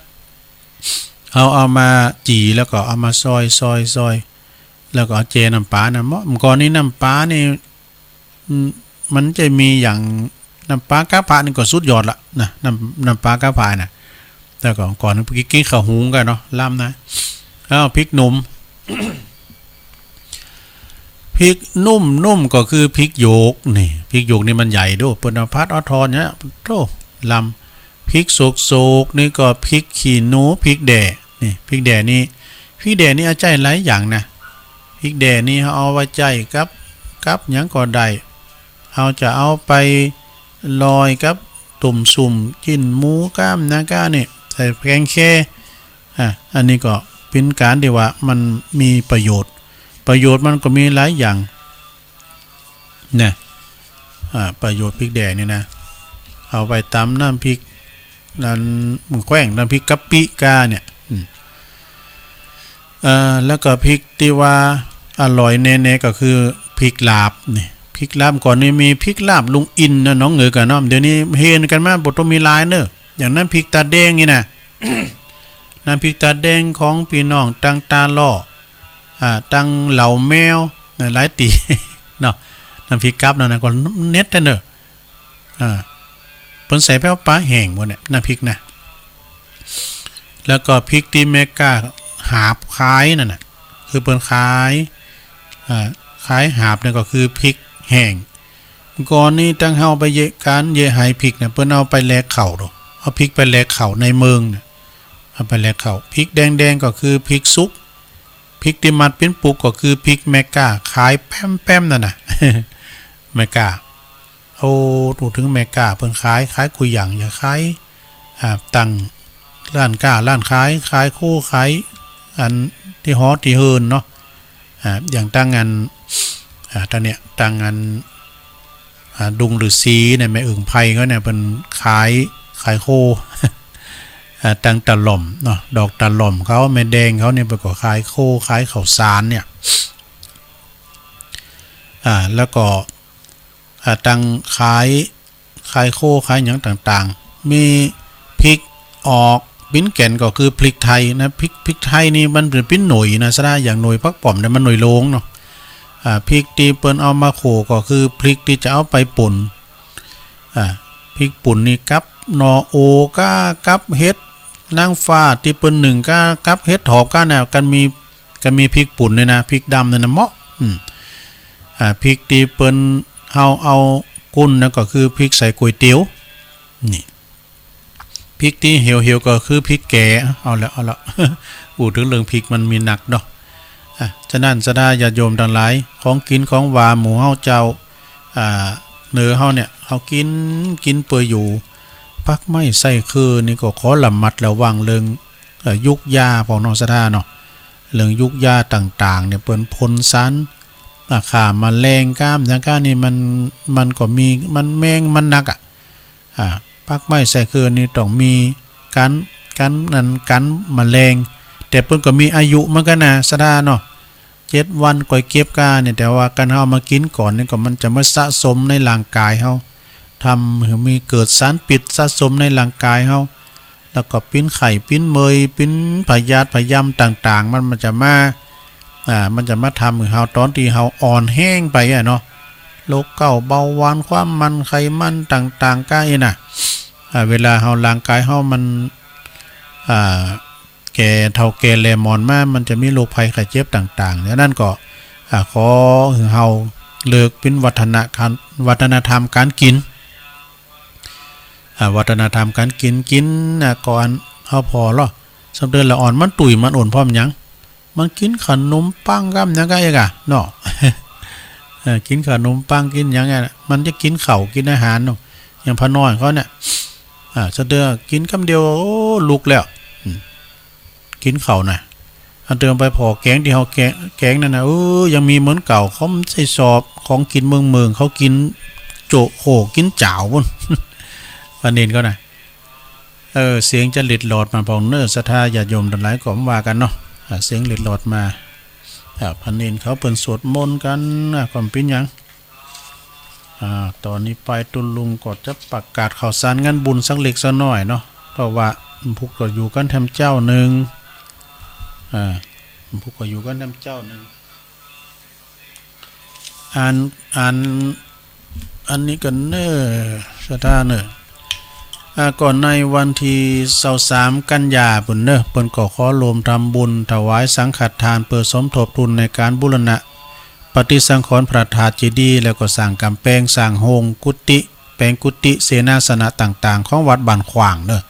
เอามาจี่แล้วก็เอามาซอยแล้วก็เอาเจน้ำปลานะเมื่อก่อนนี้น้ำปลานี่มันจะมีอย่างน้ำปลากะพะนี่ก็สุดยอดละนะน้ำปลากะพะนะ แต่ก่อนกินข้าวหุงกันเนาะล่ำนะแล้วพริกหนุ่ม พริกนุ่มก็คือพริกโยกนี่พริกโยกนี่มันใหญ่ด้วยเปิ้นเอาพัดเอาทอนเนี่ยโตลำพริกโศกนี่ก็พริกขี้หนูพริกแด่นี่พริกแด่นี่เอาใจหลายอย่างนะพริกแด่นี่เอาไว้ใจกับหยังก็ได้จะเอาไปลอยกับตุ่มสุ่มกินหมูก้ามนาก้าเนี่ยใส่แกงแค่อันนี้ก็เป็นการที่ว่ามันมีประโยชน์มันก็มีหลายอย่างเนี่ยประโยชน์พริกแดงนี่นะเอาไปตำน้ำพริกนั่นแขว้งน้ำพริกกะปิกาเนี่ยแล้วก็พริกที่ว่าอร่อยแน่ๆก็คือพริกลาบนี่พริกลาบก่อนนี่มีพริกลาบลุงอินนะน้องเหงือกันเนาะเดี๋ยวนี้เฮนกันมาบทต้องมีลายเนอะอย่างนั้นพริกตาแดงนี่นะ น้ำพริกตาแดงของพี่น้องตังตาล่อตังเหล่าแมวหลายตี เนาะน้ำพริกกับนั่นนะก็เน็ตเนอะเปิ้นใส่แป้วปลาแห้งหมดเนี่ยน้ำพริกนะแล้วก็พริกที่เมกาหาบขายนั่นน่ะคือเปิ้นขายหาบเนี่ยก็คือพริกแห้งก่อนนี้ตั้งเฮาไปเยการเยหายพริกเนี่ยเปิ้นเอาไปแลกเข่าดอกเอาพริกไปแลกเข่าในเมืองเนี่ยเอาไปแลกเข่าพริกแดงๆก็คือพริกซุกพริกที่มัดเป็นปุกก็คือพริกเมกาขายแป้มๆนั่นน่ะ เมกาโอ้ถูกถึงเมกาเพิ่นขายคุยอย่างอย่าขายตั้งร้านร้านขายคู่ขายอันที่ฮอตที่เฮินเนาะอย่างตั้งงานตอนเนี้ยตั้งงานดุงหรือซีเนี่ยแม่อึ่งไผ่ก็เนี่ยเป็นขายโค ตั้งตะหล่อมเนาะดอกตะหล่อมเขาแม่แดงเขาเนี่ยเป็นก็ขายโคขายข้าวสารเนี่ยแล้วก็ตั้งขายโคขายอย่างต่างๆมีพริกออกปิ้นแก่นก็คือพริกไทยนะพริกไทยนี่มันเป็นปิ้นหน่วยนะซะได้อย่างหน่วยพักป่อมเนี่ยมันหน่วยโลงเนาะพริกที่เปิ้นเอามาโขก็คือพริกที่จะเอาไปป่นพริกป่นนี่กับนอโอก้ากับเฮ็ดนางฟ้าที่เปิ้นหนึ่งก้ากับเฮ็ดหอบก้าเนี่ยกันมีพริกป่นเลยนะพริกดำเนี่ยนะเหมาะพริกที่เปิ้นเอากุ้นนั่นก็คือพริกใส่ก๋วยเตี๋ยวนี่พริกที่เหี่ยวๆก็คือพริกแก่เอาละ พูดถึงเรื่องพริกมันมีหนักเนาะฉะนั้นจะได้ญาติโยมทั้งหลายของกินของหวานหมูเฮาเจ้าเนื้อเฮาเนี่ยเฮากินเปื่อยอยู่พักไม่ใส่คือนี่ก็ขอระมัดระวังเรื่องยุกยาของน้องสะดาเนาะเรื่องยุกยาต่างๆเนี่ยเปิ้นพ่นสารขาแมลงก้ามจังก้านี่มันก็มีมันแมงมันหนักพักไม่ใส่คือนี่ต้องมีกันแมลงแต่เปิ้นก็มีอายุมันก็นะสะดาเนาะ7 วันก่อยเก็บกาเนี่ยแต่ว่าการเฮามากินก่อนนี่ก็มันจะมาสะสมในร่างกายเฮาทำให้มีเกิดสารพิษสะสมในร่างกายเฮาแล้วก็ปิ้นไข่ปิ้นเมยปิ้นพยาธิพยามต่างๆมันจะมาทำให้เฮาตอนที่เฮาอ่อนแห้งไปเนาะโรคเก่าเบาหวานความมันไขมันต่างๆก้าน่ะเวลาเฮาร่างกายเฮามันแก่เท่าแก่แลมอนมามันจะมีโรคภัยไข้เจ็บต่างๆดังนั้นก็ขอเฮาเลิกเป็นวัฒนธรรมการกินวัฒนธรรมการกินก่อนเฮาพอหรอสำเดือนละอ่อนมันตุ๋ยมันอ่อนพร้อมหยังมันกินขนมปังกับหยังไงอ่ะเนาะ กินขนมปังกินหยังไงมันจะกินข้าวกินอาหารเนาะอย่างพะน้อยเขาเนี่ยสะเดือกินคำเดียวลุกแล้วกินข้าวน่ะอันเดิมไปพอแกงที่เฮาแกงนั่นน่ะยังมีเหมือนเก่าเขาใส่สอบของกินเมืองเขากินโจโหกินจ่าวพุ่น ปานนี้ก็น่ะเสียงจะหลิดหลอดมาพองเนอศรัทธาญาติโยมทั้งหลายก็ว่ากันเนาะเสียงหลิดหลอดมาพันเนนเขาเปิ้นสวดมนต์กันความเป็นหยังตอนนี้ไปตุลุงก็จะประกาศข่าวสารงานบุญสักเล็กสักน้อยเนาะเพราะว่าพวกก็อยู่กันทำเจ้าหนึ่งพวกก็อยู่กันทำเจ้าหนึ่งอันนี้กันเนอศรัทธาเนอ ก่อนในวันที่23กันยาปุ่นเนอะเปิ้นก็ขอรวมทำบุญถวายสังฆทานเพื่อสมทบทุนในการบูรณะปฏิสังขรณ์พระธาตุเจดีย์แล้วก็สร้างกำแพงสร้างโฮงกุฏิแปลงกุฏิเสนาสนะต่างๆของวัดบ้านขวางเนอะ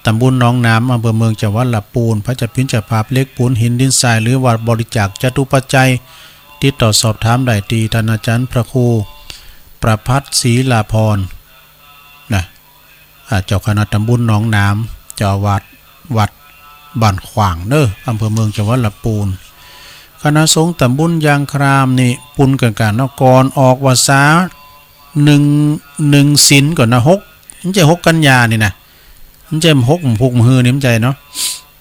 ตำบลหนองน้ำอำเภอเมืองจังหวัดลำพูนพระเจ้าพิณเจ้าภาพเล็กปูนหินดินทรายหรือวัดบริจาคจตุปัจจัยติดต่อสอบถามได้ที่ท่านอาจารย์พระครูประภัสศรีลาภรณ์นะเจ้าคณะตำบลหนองน้ำเจ้าวัดบ้านขวางเนอะอำเภอเมืองจังหวัดลำพูนคณะสงฆ์ตำบลยางครามนี่ปุนกันนกรออกวาษาหนึ่งสินก่อนนะ6มันจะ6กันยานี่นะมันจะ6มือนี่มันใจเนาะ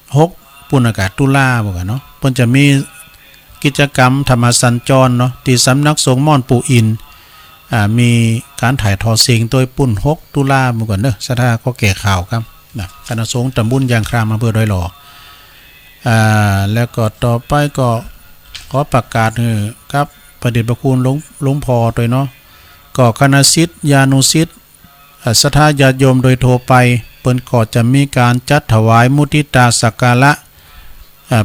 6ปุนอากาศตุลาบ่กันเนาะเพิ่นจะมีกิจกรรมธรรมสัญจรเนาะที่สำนักสงฆ์ม่อนปู่อินมีการถ่ายทอดเสียงโดยปุ่น6ตุลาบ่กันเด้อสถาก็แก่ข่าวครับนะคณะสงฆ์ตำบลยางครามอำเภอดอยหล่อแล้วก็ต่อไปก็ขอประกาศครับประเดชพระคุณหลวงพ่อโดยเนาะก็คณะศิษยานุศิษย์ศรัทธาญาติโยมโดยทั่วไปเปิ้นก็จะมีการจัดถวายมุทิตาสักการะ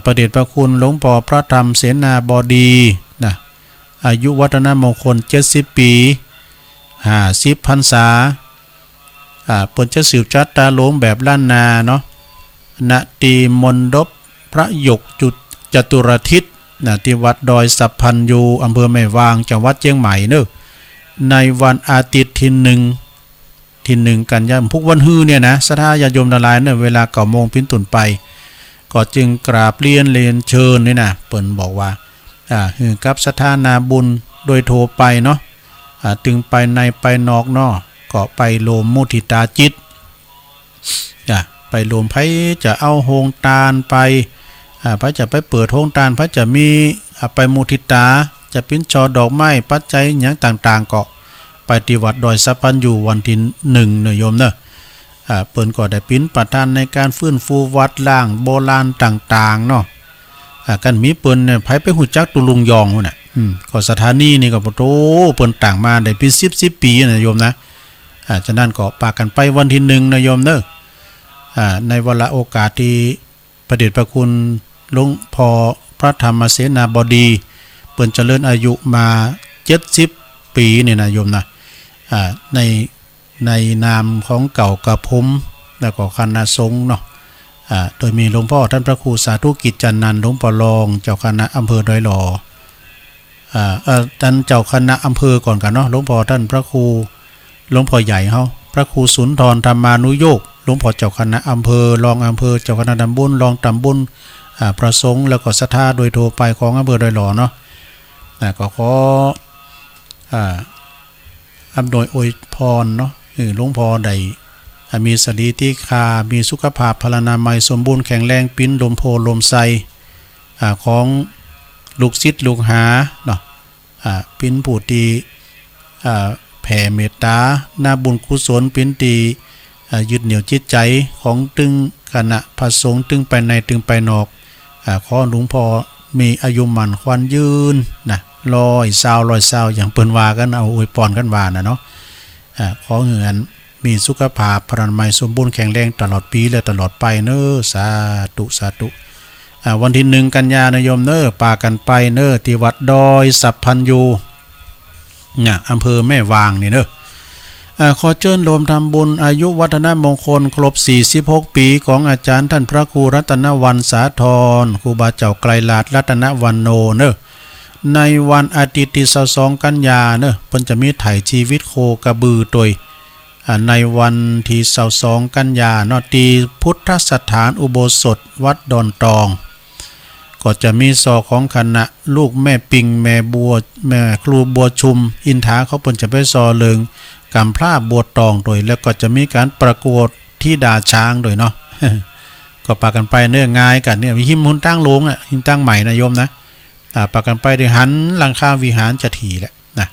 ประเดชพระคุณหลวงพ่อพระธรรมเสนาบดีนะอายุวัฒนมงคล70ปี50พรรษาเปิ้นจะสืบจัดตาหลวงแบบล้านนาเนาะณตีมณฑปพระยกจุดจตุรทิศที่วัดดอยสัพพันยูอำเภอแม่วางจังหวัดเชียงใหม่เนอะในวันอาทิตย์ที่1กันยายนพุกวันฮือเนี่ยนะศรัทธาญาติโยมทั้งหลายเนี่ยเวลา9 โมงเป็นต้นไปก็จึงกราบเรียนเชิญนี่นะเปิ้นบอกว่ากับศรัทธานาบุญโดยโทรไปเนาะถึงไปในไปนอกเนาะก็ไปโลมมุทิตาจิตไปโลมไผจะเอาโฮงตาลไปพระจะไปเปิดโฮงตาลพระจะมีไปมุทิตาจะปิ้นชอดอกไม้ปัจจัยอย่างต่างๆก็ไปที่วัดดอยสัพพันยูวันที่1เนอะโยมเนอะเปิ้นก็ได้ปิ้นประทานในการฟื้นฟูวัดล่างโบราณต่างๆเนาะกันมีเปิ้นเนี่ยไผไปหูจักตุลุงยองน่ะก็สถานีนี่ก็โตเปิ้นต่างมาได้เป็น10 ปีนะโยมนะฉะนั้นก็ปากันไปวันที่1นะโยมเนอะในเวลาโอกาสที่ประเดชพระคุณหลวงพ่อพระธรรมเสนาบดีเปิ้นเจริญอายุมา70 ปีนี่นะโยมนะในนามของเก่ากับผมแล้วก็คณะสงฆ์เนาะโดยมีหลวงพ่อท่านพระครูสาธุกิจจันนันท์หลวงพ่อรองเจ้าคณะอำเภอดอยหล่อท่านเจ้าคณะอำเภอก่อนกันเนาะหลวงพ่อท่านพระครูหลวงพ่อใหญ่เฮาพระครูสุนทรธรรมานุโยกหลวงพ่อเจ้าคณะอำเภอรองอำเภอเจ้าคณะตำบลรองตำบลพระสงฆ์แล้วก็ศรัทธาโดยทั่วไปของอำเภอดอยหล่อเนาะก็ขออำนวยอวยพรเนาะหลวงพ่อได้มีสติที่มีสุขภาพพลานามัยสมบูรณ์แข็งแรงปิ้นลมโพลมไซของลูกศิษย์ลูกหาเนาะปิ้นผู้ที่แผ่เมตตาหน้าบุญกุศลปิ้นที่ยึดเหนี่ยวจิตใจของตึงคณะพระสงฆ์ตึงไปในตึงไปนอกขอหลวงพ่อมีอายุมั่นขวัญยืนนะ100 ซาวอย่างเปิ้นว่ากันเอาอวยพรกันว่านะเนาะขอเงินมีสุขภาพพลานามัยสมบูรณ์แข็งแรงตลอดปีและตลอดไปเนอะสาธุวันที่1กันยายนโยมเนอะปากันไปเนอะที่วัดดอยสัพพันยูเนี่ยอำเภอแม่วางนี่เนอะขอเชิญรวมทำบุญอายุวัฒนมงคลครบ46 ปีของอาจารย์ท่านพระครูรัตนวรรณสาธรครูบาเจ้าไกรลาภรัตนวรรณโนเนอะในวันอาทิตย์ที่22กันยาเนอะเพิ่นจะมีไถ่ชีวิตโคกระบือโดยในวันที่22กันยาเนาะที่พุทธสถานอุโบสถวัดดอนตองก็จะมีสอของคณะลูกแม่ปิงแม่บัวแม่ครูบัวชุมอินทาเขาเพิ่นจะไปซอเลิงกำพร้าบัวตองโดยแล้วก็จะมีการประกวดที่ดาช้างโดยเนาะ ก็ปากันไปเนื้อง่ายกันเนี่ยหิมหุ่นตั้งโลงหิมตั้งใหม่นะโยมนะปากันไปได้หันหลังคาวิหารจะถี่แหละนะ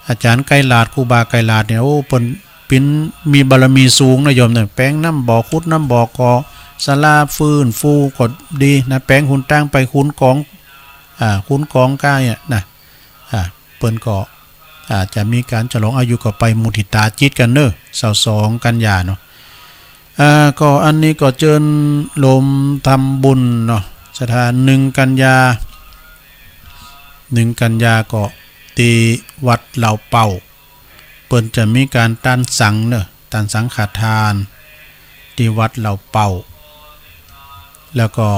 อาจารย์ไกรลาภครูบาไกรลาภเนี่ยโอ้เปิ้นปิ้นมีบารมีสูงนะโยมเนี่ยแป้งน้ำบ่อคุดน้ำบ่อกอสลาฟื้นฟูกดดีนะแป้งหุ่นตั้งไปคุ้นกองก้ายนะเปิ้นก็จะมีการฉลองอายุก็ไปมุทิตาจิตกันเนอะ22กันยาเนาะ ก็อันนี้ก็เจิญลมทำบุญเนาะสถาน1 กันยาก็ตีวัดเหล่าเป่าเปิ้นจะมีการตันสังเนอะตันสังฆทานที่วัดเหล่าเป่าแล้วก็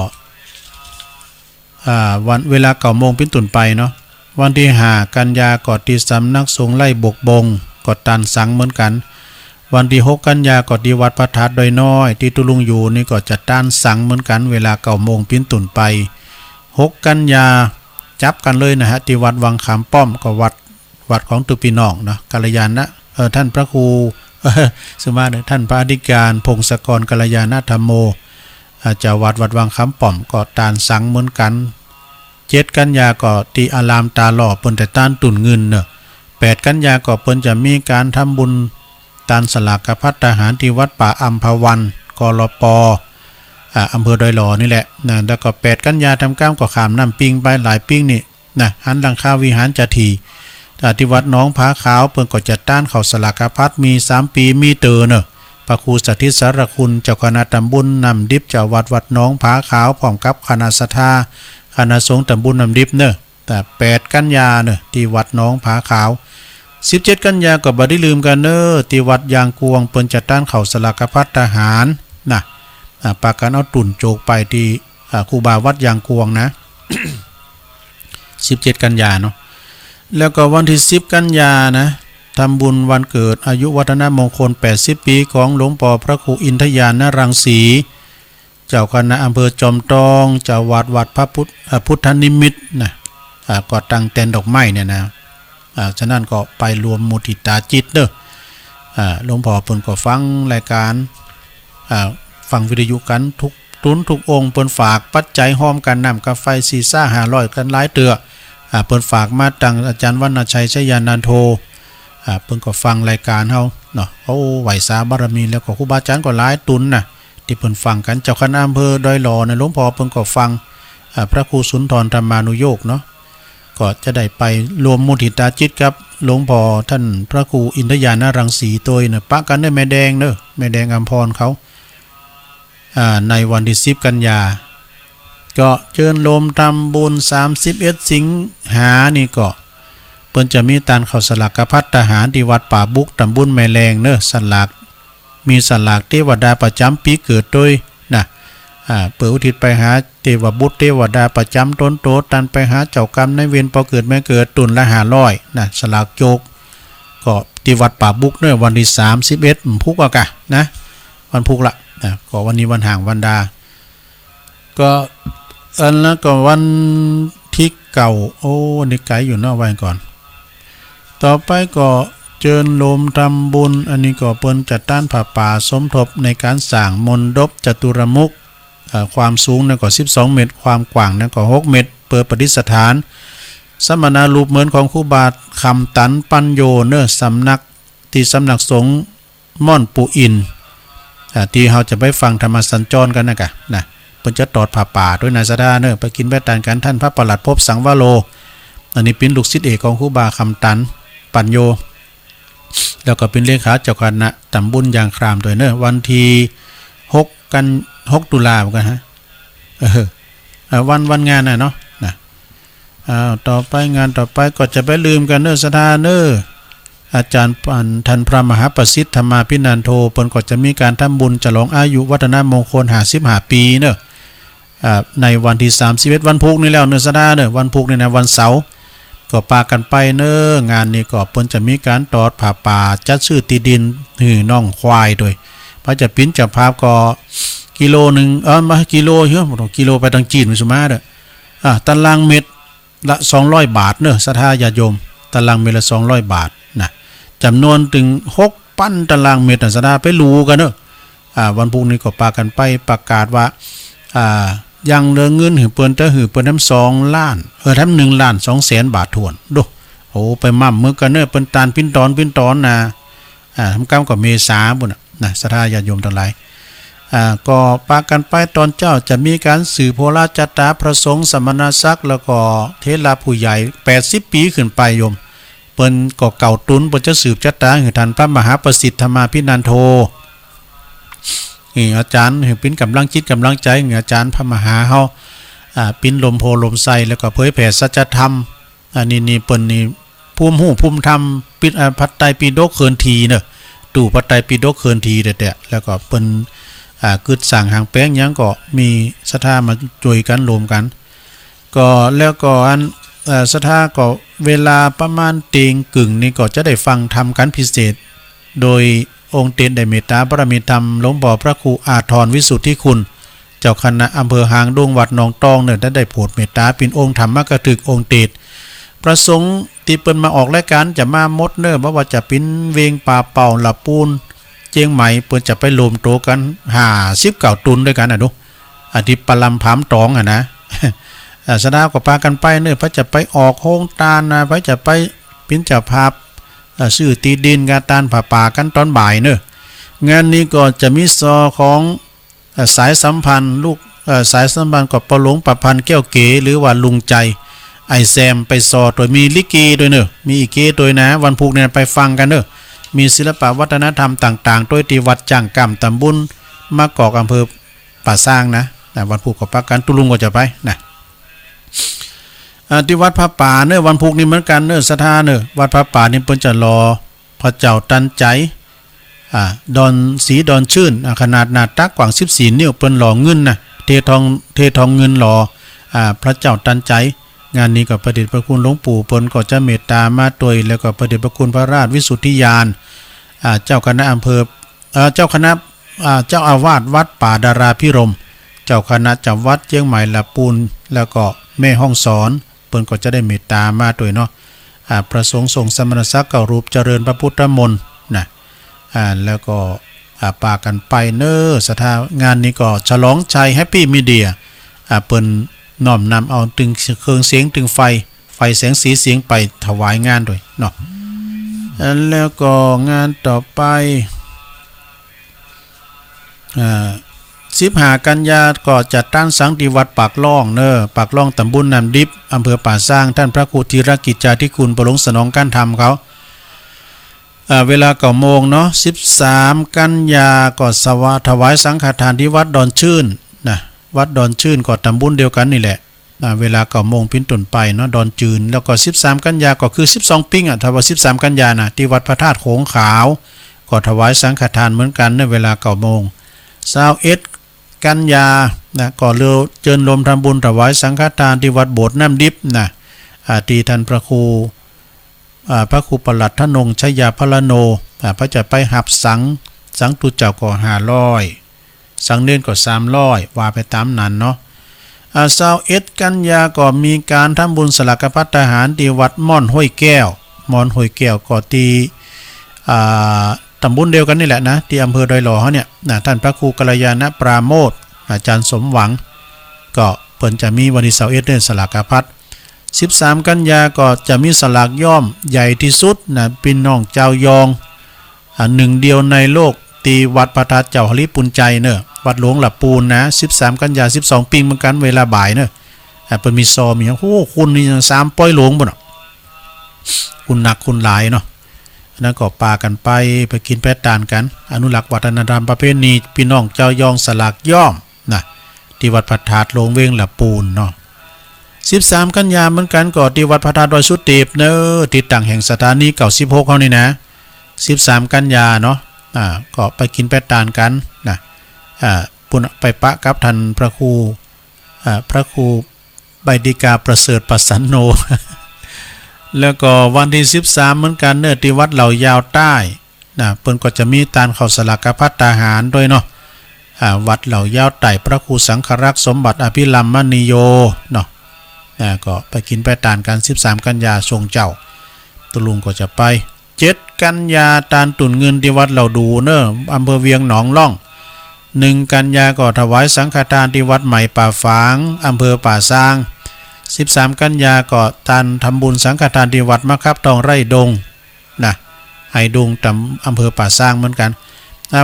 วันเวลา9 โมงเป็นต้นไปเนาะวันที่5 กันยาก็ที่สำนักสงฆ์ไร่บกบงก็ตันสังเหมือนกันวันที่6 กันยาก็ที่วัดพระธาตุดอยน้อยที่ตุลุงอยู่นี่ก็จะตันสังเหมือนกันเวลา9 โมงเป็นต้นไป6 กันยาจับกันเลยนะฮะที่วัดวังขามป้อมก็วัดของตุปีน้องเนาะกัลยาณะท่านพระครูสมาเนี่ยท่านพระอธิการพงศกรกัลยาณธรรมโมเจ้าวัดวังขามป้อมก็ตานสังเหมือนกัน7 กันยาก็ที่อารามตาหล่อเปิ้นแต่ต้านตุ่นเงินเนาะ8 กันยาก็เปิ้นจะมีการทำบุญตานสลากพัฒทหารที่วัดป่าอัมพวันกลปอำเภอดอยหล่อนี่แหละนะแล้วก็8 กันยาทำก้ามก็ขามน้ำปิงไปหลายปิงนี่นะหันหลังคาวิหารจะทีที่วัดน้องผาขาวเปิ้นก็จะต้านเขาสลากพัฒมี3 ปีมีเตอเนอะพระครูสถิตสารคุณเจ้าคณะตำบลนำดิบเจ้าวัดน้องผาขาวพร้อมกับคณะศรัทธาคณะสงฆ์ตำบลนำดิบเนอะแต่8 กันยาเนอะที่วัดน้องผาขาว17 กันยาก็บ่ได้ลืมกันเนอะที่วัดยางกวงเปิ้นจะต้านเขาสลากพัฒทหารนะปากันเอาตุ่นโจกไปที่ครูบาวัดยางกวงนะ 17 กันยาเนาะแล้วก็วันที่10 กันยานะทำบุญวันเกิดอายุวัฒนมงคล80 ปีของหลวงพ่อพระครูอินทยานรังสีเจ้าคณะอำเภอจอมทองเจ้าวัดพระพุทธนิมิตรนะก็ตั้งแตนดอกไม้เนี่ยนะฉะนั้นก็ไปรวมมุทิตาจิตเด้อหลวงพ่อเพิ่นก็ฟังรายการฟังวิทยุกันทุกองค์เปิ้นฝากปัจจัยหอมกันนำกาไฟ4-500กันหลายเตือเปิ้นฝากมาตั้งอาจารย์วรรณชัยชยานันโทเปิ้นก็ฟังรายการเฮาเนาะเขาไหวสาบารมีแล้วก็ครูบาอาจารย์ก็หลายตุนน่ะที่เปิ้นฟังกันเจ้าคณะอำเภอดอยหล่อนะหลวงพ่อเปิ้นก็ฟังพระครูสุนทรธรรมานุโยคเนาะก็จะได้ไปรวมมุทิตาจิตกับหลวงพ่อท่านพระครูอินทยานรังสีตัวน่ะปะกันได้แม่แดงเด้อแม่แดงอำพรเขาในวันที่10 กันยาก็เชิญลมทำบุญ31 สิงหานี่ก็เปิ้นจะมีตานเข้าสลากพัฒทหารที่วัดป่าบุกตำบลแม่แรงเนอะสลากมีสลากเทวดาประจำปีเกิดด้วยนะเปิดอุทิศไปหาเทวบุตรเทวดาประจำต้นโตตันไปหาเจ้ากรรมในเวรพอเกิดแม่เกิดตุนละ500นะสลากโจกก็ที่วัดป่าบุกเนอะวันที่31พุกอะกะนะวันพุกละนะก็วันนี้วันห่างวันดาก็แล้วก็วันที่เก่าโอ้นี่ไกลอยู่เนาะไว้ก่อนต่อไปก็เจิญโลมทำบุญอันนี้ก็เปิ้นจัดต้านผ้าป่าสมทบในการสร้างมณฑปจตุรมุขความสูงนั่นก็12 เมตรความกว้างนั่นก็6 เมตรเปิดประดิษฐานสมณรูปเหมือนของครูบาคำตันปัญโยเนอสำนักที่สำนักสงฆ์ม่อนปูอินที่เราจะไปฟังธรรมสัญจรกันนะกะนะเปิ้นจะตอดผ้าป่าด้วยนายสดาเนอะไปกินแวะตานกันท่านพระประหลัดภพสังวโรอันนี้เป็นลูกศิษย์เอกของครูบาคำตันปัญโยแล้วก็เป็นเลขาเจ้าคณะตำบลยางครามด้วยเนอะวันที่6 ตุลาเหมือนกันฮะวันงานน่ะเนาะนะต่อไปงานต่อไปก็จะไปลืมกันเนอะสดาเนอะอาจารย์ท่านพระมหาประสิทธิ์ธรรมาภินันโทเปิ้นก็จะมีการทำบุญฉลองอายุวัฒนมงคล55 ปีเนอะในวันที่31วันพุธนี่แล้วเนอะสดาเนอะวันพุธนี่นะวันเสาร์ก็ปากันไปเนอะงานนี้ก็เปิ้นจะมีการตอดผ้าป่าจัดซื้อที่ดินน้องควายโดยพระจะปิ้นจะภาพก็กิโลนึงมากิโลเฮ้ยกิโลไปทางจีนมิสุมาเด้อตารางเมตรละ200 บาทเนอะศรัทธาญาติโยมตารางเมตรละ200 บาทนะจำนวนถึง6,000 ตารางเมตรศรัทธาไปรู้กันเนอะวันพรุ่งนี้ก็ปากันไปประกาศว่ายังเหลือเงินหือเปิ้นน้ำ2 ล้านทำ1,200,000 บาทถ่วนดูโอ้ไปมั่มมือกันเนอะเปิ้นตานปิ้นตอนนะทำกรรมกับเมษาบุญนะศรัทธาญาติโยมทั้งหลายก็ปากันไปตอนเจ้าจะมีการสื่อโพราชตาพระสงฆ์สมณศักดิ์แล้วก็เทระผู้ใหญ่80 ปีขึ้นไปโยมเปิ้นก็เก่าตุนเปิ้นจะสืบจัตตาคือท่านพระมหาประสิทธิ์ธรรมาภินันโท อาจารย์เป็นกำลังจิตกำลังใจอาจารย์พระมหาเฮาปิ้นลมโพลมไส้แล้วก็เผยแผ่สัจธรรมนี่เปิ้นนี่ภูมิหูภูมิธรรมปิดพัตไตรปิฎกเคินทีเนอะตู่พัตไตรปิฎกเคินทีเด็ดๆแล้วก็เปิ้นกึดสั่งหางแป้งยังก็มีศรัทธามาช่วยกันรวมกันก็แล้วก็อันศรัทธาก็เวลาประมาณเตียงกึ่งนี่ก็จะได้ฟังธรรมกันพิเศษโดยองค์เต็นได้เมตตาบารมีธรรมหลวงพ่อพระครูอาทรวิสุทธิคุณเจ้าคณะอำเภอหางดงวัดหนองตองเนี่ยได้โปรดเมตตาเป็นองค์ธรรมกถึกองค์เตดประสงค์ที่เปิ้นมาออกรายการจะมามดเนอบ่ว่าจะเป็นเวงป่าเป่าหลับปูนเจียงใหม่เปิ้นจะไปรวมโตกัน59ตุนด้วยกันดูอาทิตย์ปลำผามตองนะสดาก็พากันไปเนอพระจะไปออกโฮงตาลนะพระจะไปปิ้นเจ้าภาพซื้อตีดินกาตานผ่าป่ากันตอนบ่ายเนองานนี้ก็จะมีซอของสายสัมพันธ์ลูกสายสัมพันธ์กับปหลวงประพันธ์แก้วเก๋หรือว่าลุงใจไอแซมไปซอโดยมีลิเกโดยเนอะมีอีเกโดยนะวันพุธเนี่ยไปฟังกันเนอะมีศิลปวัฒนธรรมต่างๆโดยที่วัดจ้างกำตำบุญมะกอกอำเภอป่าสร้างนะวันพุธก็ปักกันตุลุงก็จะไปนะที่วัดพระป่าเนอะวันพุธนี่เหมือนกันเนอะศรัทธาเนอะวัดพระป่านี่เพิ่นจะรอพระเจ้าตันใจดอนสีดอนชื่นขนาดหน้าตักกว้าง14 นิ้วเปิ้นหล่อเงินนะเททองเงินหล่อพระเจ้าตันใจงานนี้ก็ประเดชพระคุณหลวงปู่เปิ้นก็จะเมตตามาตวยแล้วก็ประเดชพระคุณพระราชวิสุทธิญาณเจ้าคณะอำเภอเจ้าคณะเจ้าอาวาสวัดป่าดาราพิรมเจ้าคณะจำวัดเจียงใหม่ละปูนแล้วก็แม่ห้องสอนเปิ้นก็จะได้เมตตามาตวยเนาะประสงค์ทรงสมณศักดิ์เก่ารูปเจริญพระพุทธมนต์นะแล้วก็ปากันไปเนอศรัทธางานนี้ก็ฉลองชัยแฮปปี้มีเดียเปิ้นน้อมนำเอาตึงเครื่องเสียงตึงไฟแสงสีเสียงไปถวายงานด้วยเนาะแล้วก็งานต่อไป15 กันยาก็จัดตั้งสังติวัดปากล่องเนอปากล่องตำบลน้ำดิบอำเภอป่าสร้างท่านพระครูธีรกิจจาธิคุณประหลงสนองการทำเขาเวลา9 โมงเนาะ13 กันยาก็ถวายสังฆทานที่วัดดอนชื่นนะวัดดอนชื่นก็ตำบลเดียวกันนี่แหละเวลา9 โมงเป็นต้นไปเนาะดอนจืนแล้วก็13 กันยาก็คือ12 ปิ้งถ้าว่า13 กันยานะที่วัดพระธาตุโขงขาวก็ถวายสังฆทานเหมือนกันในเวลา9 โมง21 กันยานะก็เรือเจิญลมทำบุญถวายสังฆทานที่วัดโบสถ์น้ำดิบนะที่ท่านพระครูประหลัดทนงชยาพลโนพระจะไปหับสังตุเจ้าก็500สังเน้นก็300ว่าไปตามนั้นเนาะ21 กันยาก็มีการทำบุญสลักภัตตาหารที่วัดม่อนห้วยแก้วก็ที่ตำบลเดียวกันนี่แหละนะที่อำเภอดอยหล่อเขาเนี่ยท่านพระครูกัลยาณปราโมทย์อาจารย์สมหวังก็เปิ้นจะมีวันที่21เดือนสลากภัต13 กันยาก็จะมีสลากย่อมใหญ่ที่สุดนะพี่น้องเจ้ายองหนึ่งเดียวในโลกตีวัดพระธาตุเจ้าหริปุญใจเนอะวัดหลวงหลับปูนนะ13 กันยา12 ปีเหมือนกันเวลาบ่ายเนอะเปิ้นมีซอมีโอ้คุณนี่3ป้อยหลวงบ่เนาะคุณหนักคุณหลายเนาะนั่นก็ปากันไปกินแปดตานกันอนุรักษ์วัฒนธรรมประเพณีพี่น้องเจ้ายองสลากย่อมนะที่วัดพระธาตุหลวงเวงหลับปูนเนาะ13 กันยาเหมือนกันก็ที่วัดพระธาตุดอยสุเทพเนอะที่ตั้งแห่งสถานี96เฮานี่นะ13 กันยาเนาะก็ไปกินแปดตานกันนะปุ่นไปปะกับท่านพระครูใบดิกาประเสริฐประสันโน แล้วก็วันที่13เหมือนกันเนอะที่วัดเหล่ายาวใต้นะเพิ่นก็จะมีตานเข้าสลากภัตตาหารด้วยเนาะวัดเหล่ายาวใต้พระครูสังฆรักษ์สมบัติอภิลัมมณีโยเนาะก็ไปกินไปตานกัน13 กันยาทรงเจ้าตุลุงก็จะไป7 กันยาตานตุ่นเงินที่วัดเหล่าดูเนอะอำเภอเวียงหนองล่อง1 กันยาก็ถวายสังฆทานที่วัดใหม่ป่าฝางอำเภอป่าซาง13 กันยาก็ตานทำบุญสังฆทานที่วัดมะครับตองไร่ดงนะไห้ดงตำอำเภอป่าซางเหมือนกัน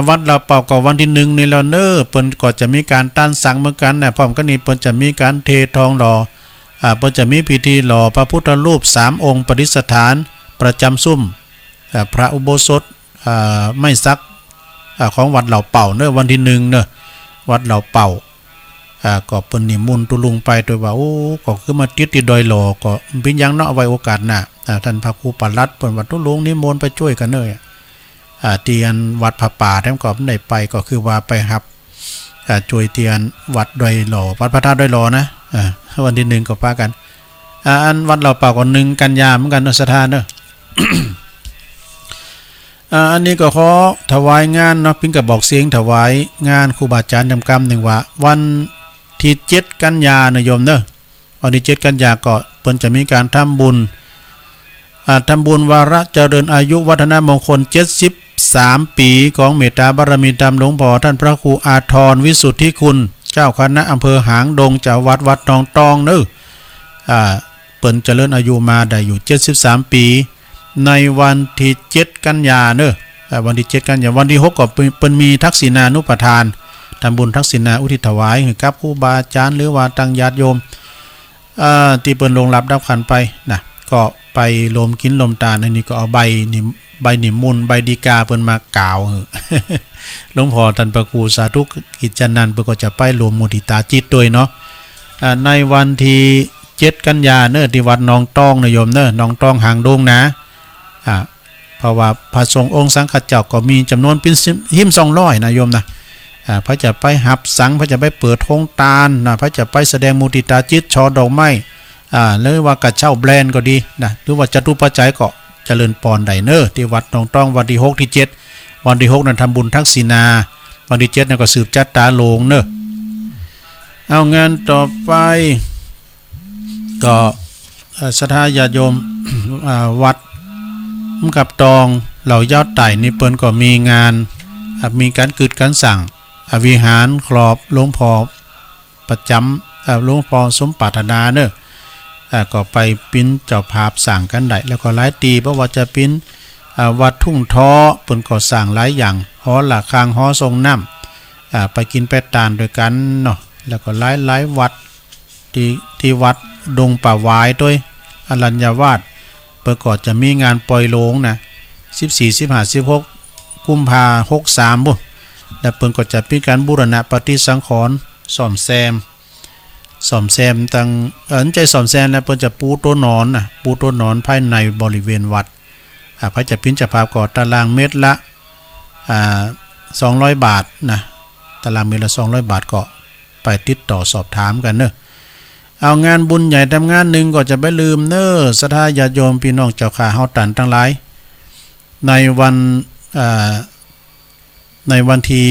วัดเราเป่าก็วันที่1นี่แล้วเนอะเปิ้นก็จะมีการตั้นสังเหมือนกันนะพร้อมกันนี้เปิ้นจะมีการเททองหล่อเปิ้นจะมีพิธีหล่อพระพุทธรูป3 องค์ประดิษฐานประจำซุ้มพระอุโบสถไม่ซัก ของวัดเหล่าเป่าเนอะวันที่1เนอะวัดเหล่าเป่าก็เปิ้นนิมนต์ตุลุงไปโดยว่าโอ้ก็คือมาติดที่ดอยหลอก็เป็นยังเนาะไว้โอกาสหน้าท่านพระครูปลัดเปิ้นว่าตุลุงนิมนต์ไปช่วยกันเนอะเตียนวัดผาป่าแถมก็ได้ไปก็คือว่าไปรับช่วยเตียนวัดดอยหลอวัดพระธาตุดอยหลอนะวันที่1ก็พากันอันวัดเหล่าเป่าก็1กันยาเหมือนกันเนอะสถานเนอะ อันนี้ก็ขอถวายงานเนาะพิงกับบอกเสียงถวายงานครูบาอาจารย์จำกรรมหนึ่งว่าวันที่7กันยายนโยมเนอะวันที่7กันยาก็เพิ่นจะมีการทำบุญวาระเจริญอายุวัฒนมงคล73ปีของเมตตาบารมีธรรมหลวงพ่อท่านพระครูอาทรวิสุทธิคุณเจ้าคณะอำเภอหางดงเจ้าวัดหนองตองเนอะเปิ้นเจริญอายุมาได้อยู่73ปีในวันที่7กันยาเนอะวันที่7กันยาวันที่6ก็เปิ้นมีทักษิณานุปทานทำบุญทักษิณาอุทิศถวายให้กับครูบาอาจารย์หรือว่าตั้งญาติโยมที่เปิ้นลงรับดับขันไปนะก็ไปลมกินลมตาลอันนี้ก็เอาใบนิมนต์ใบดีกาเปิ้นมากล่าวหลวงพ่อท่านพระครูสาธุกิจจนันท์เปิ้นก็จะไปรวมมุทิตาจิตด้วยเนาะในวันที่7กันยาเนอะที่วัดหนองตองนะโยมเนอะหนองตองหางดงนะเพราะว่าพระสงฆ์องค์สังฆเจ้าก็มีจำนวนเป็นหิ้ม200นะโยมนะพระจะไปหับสังพระจะไปเปิดธงตาลนะพระจะไปแสดงมุทิตาจิตช่อดอกไม้หรือว่ากระเช้าแบรนด์ก็ดีนะหรือว่าจตุปัจจัยก็เจริญปอนไดเนอร์ที่วัดหนองตองวันที่6ที่7วันที่6นั้นทำบุญทักษิณาวันที่7นั้นก็สืบจัดตาโลงเนอะเอางานต่อไปก็ศรัทธาญาติโยมวัดกับตองเหล่ายอดไต่นี่เปิ้นก็มีงานมีการกึดการสั่งวิหารครอบหลวงพ่อประจำหลวงพ่อสมปรารถนาเนอะก็ไปปิ้นเจ้าภาพสั่งกันได้แล้วก็หลายตีเพราะว่าจะปิ้นวัดทุ่งท้อเปิ้นก็สั่งหลายอย่างหอหลักคางหอทรงน้ำไปกินไปตานด้วยกันเนาะแล้วก็หลายวัดที่วัดดงป่าวายด้วยอรัญญาวาสเปิดก่อนจะมีงานปล่อยโลงนะ14 15 16กุมภา63บุและเปิดก็จะมีการบูรณะปฏิสังขรณ์ซ่อมแซมตั้งใจซ่อมแซมแล้วเปิดจะปูต้นนอนปูต้นนอนภายในบริเวณวัดพระจะพิ้นจะพาก่อตารางเมตรละ200 บาทนะตารางเมตรละ200 บาทก็ไปติดต่อสอบถามกันเนอะเอางานบุญใหญ่ทำงานหนึ่งก็จะไม่ลืมเนอะศรัทธาญาติโยมพี่น้องเจ้าข้าเฮาตันทั้งหลายในวันที่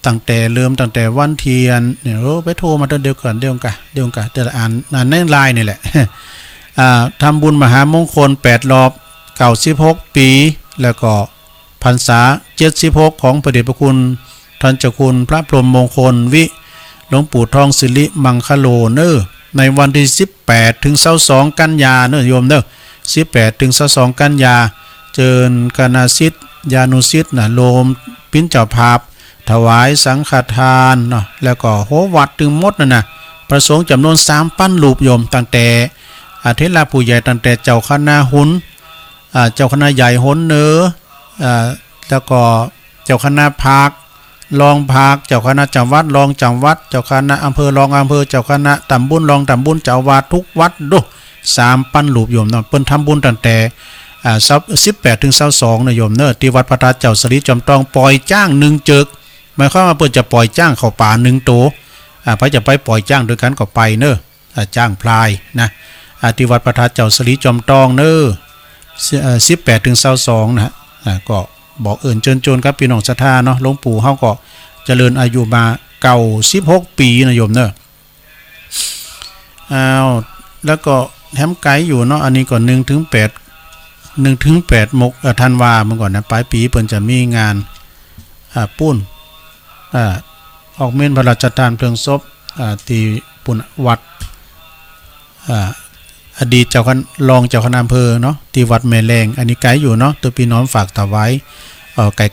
ตั้งแต่วันเทียนเนี่ยไปโทรมาเดียวกันเดี๋ยวอ่านในไลน์นี่แหละทำบุญมหามงคล8รอบ96ปีแล้วก็พรรษา76ของพระเดชพระคุณท่านเจ้าคุณพระพรหมมงคลหลวงปู่ทองสิริมังคโลเนอในวันที่18ถึง22กันยาเนอะโยมเนอะ18ถึง22กันยาเจิญคณะศิษยานุศิษย์นะโลมปิ้นเจ้าภาพถวายสังฆทานเนาะแล้วก็โหวัดถึงหมดนะประสงค์จำนวน3ปั้นรูปโยมตั้งแต่เทศผู้ใหญ่ตั้งแต่เจ้าคณะหุนเจ้าคณะใหญ่หุนเนอแล้วก็เจ้าคณะภาครองภาคเจ้าคณะจังหวัดรองจังหวัดเจ้าคณะอำเภอรองอำเภอเจ้าคณะตำบลรองตำบลเจ้าวาดทุกวัดดู3ปั้นรูปโยมเนาะเปิ้นทำบุญตั้งแต่18ถึง22นะโยมเนอะที่วัดพระธาตุเจ้าสริจอมทองปล่อยจ้าง1เจิกหมายความว่าเปิ้นจะปล่อยจ้างเข้าป่า1โตพระจะไปปล่อยจ้างด้วยกันก็ไปเนอะจ้างพลายนะที่วัดพระธาตุเจ้าสริจอมทองเนอะ18ถึง22นะก็บอกเชิญชวนครับพี่น้องศรัทธาเนาะหลวงปู่เฮาก็เจริญอายุมา96ปีนะโยมเนอะแล้วก็แถมไกลอยู่เนาะอันนี้ก็1ถึง8ธันวาเมื่อก่อนนะปลายปีเพิ่นจะมีงานปุ้นออกเม่นพระราชทานเพลิงศพที่ปุ้นวัดอดีตรองเจ้าคณะอำเภอเนาะที่วัดแม่แรงอันนี้ไกลอยู่เนาะตัวพี่น้องฝากถวาย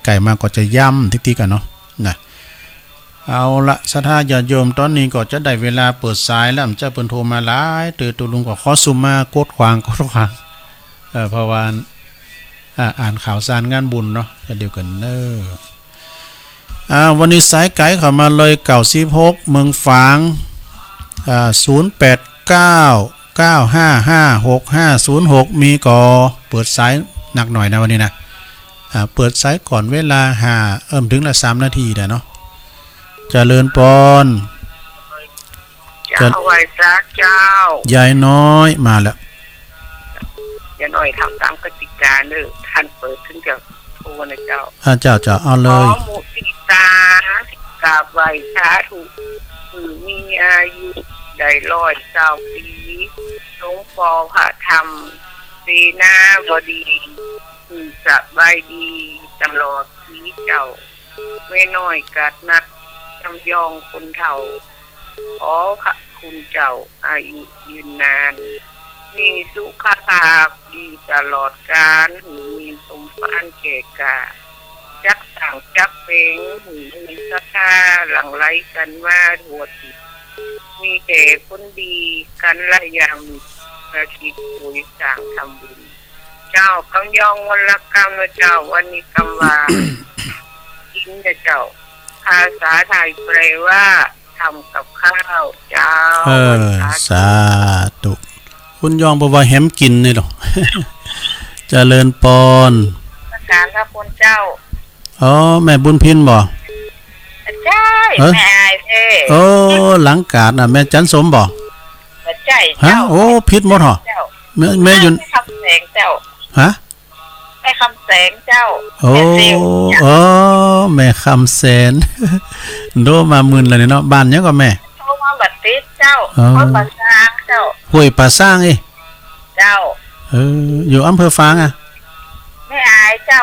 ไก่มาก็จะย่ำทิกๆกันเนาะนะเอาละศรัทธาญาติโยมตอนนี้ก็จะได้เวลาเปิดสายแล้วจะเปิ้นโทรมาหลายตื่นตุลุงก็ขอซุมมากดขวางเพราะว่า อ่านข่าวสารงานบุญเนาะเดียวกันเนอวันนี้สายไกด์เข้ามาเลย96เมืองฝาง0899556506มีก่อเปิดสายหนักหน่อยนะวันนี้นะเปิดสายก่อนเวลาถึงละ3 นาทีเนาะเจริญปอนเจ้าไว้ซักเจ้ายายน้อยมาแล้วยายน้อยทำตามกติกาเนอะท่านเปิดถึงจะโทรนะเจ้าเจ้าเอาเลยขอมุทิตากราบไหว้สาธุคือมีอายุได้100 ปีหลวงพ่อพระธรรมสีนาบดีคือสบายดีตลอดชีวิตเจ้าไม่น้อยกัดนัดจำยองคนเฒ่าขอพระคุณเจ้าอายุยืนนานมีสุขภาพดีตลอดกาลมีสมภารแก่กาจักสั่งจักเป็นมีศรัทธาหลั่งไหลกันมาทั่วทิศมีแต่คนดีกันละอย่างประคิดปุยสร้างทำบุญเจ้ากำยองวันละกรรมเจ้าวันนี้กำว่าจริงนะเจ้าภาษาไทยแปลว่าทำกับข้าวเจ้าสาธุคุณยองบอกว่าแหมกินนี่หรอเจริญปอนการพระคุณเจ้าแม่บุญพินบ่ใช่แม่โอ้หลังกาดน่ะแม่จันสมบ่ใช่เจ้าโอ้ผิดหมดเหรอแม่อยู่คำแสงเจ้าฮะแม่คำแสงเจ้าโอ้แม่คำแสนโดมามื่นเลยเนาะบ้านยังก็แม่โทรมาบัดติดเจ้าห้วยป่าสร้างเจ้าห้วยป่าสร้างเจ้าอยู่อำเภอฝางไม่อายเจ้า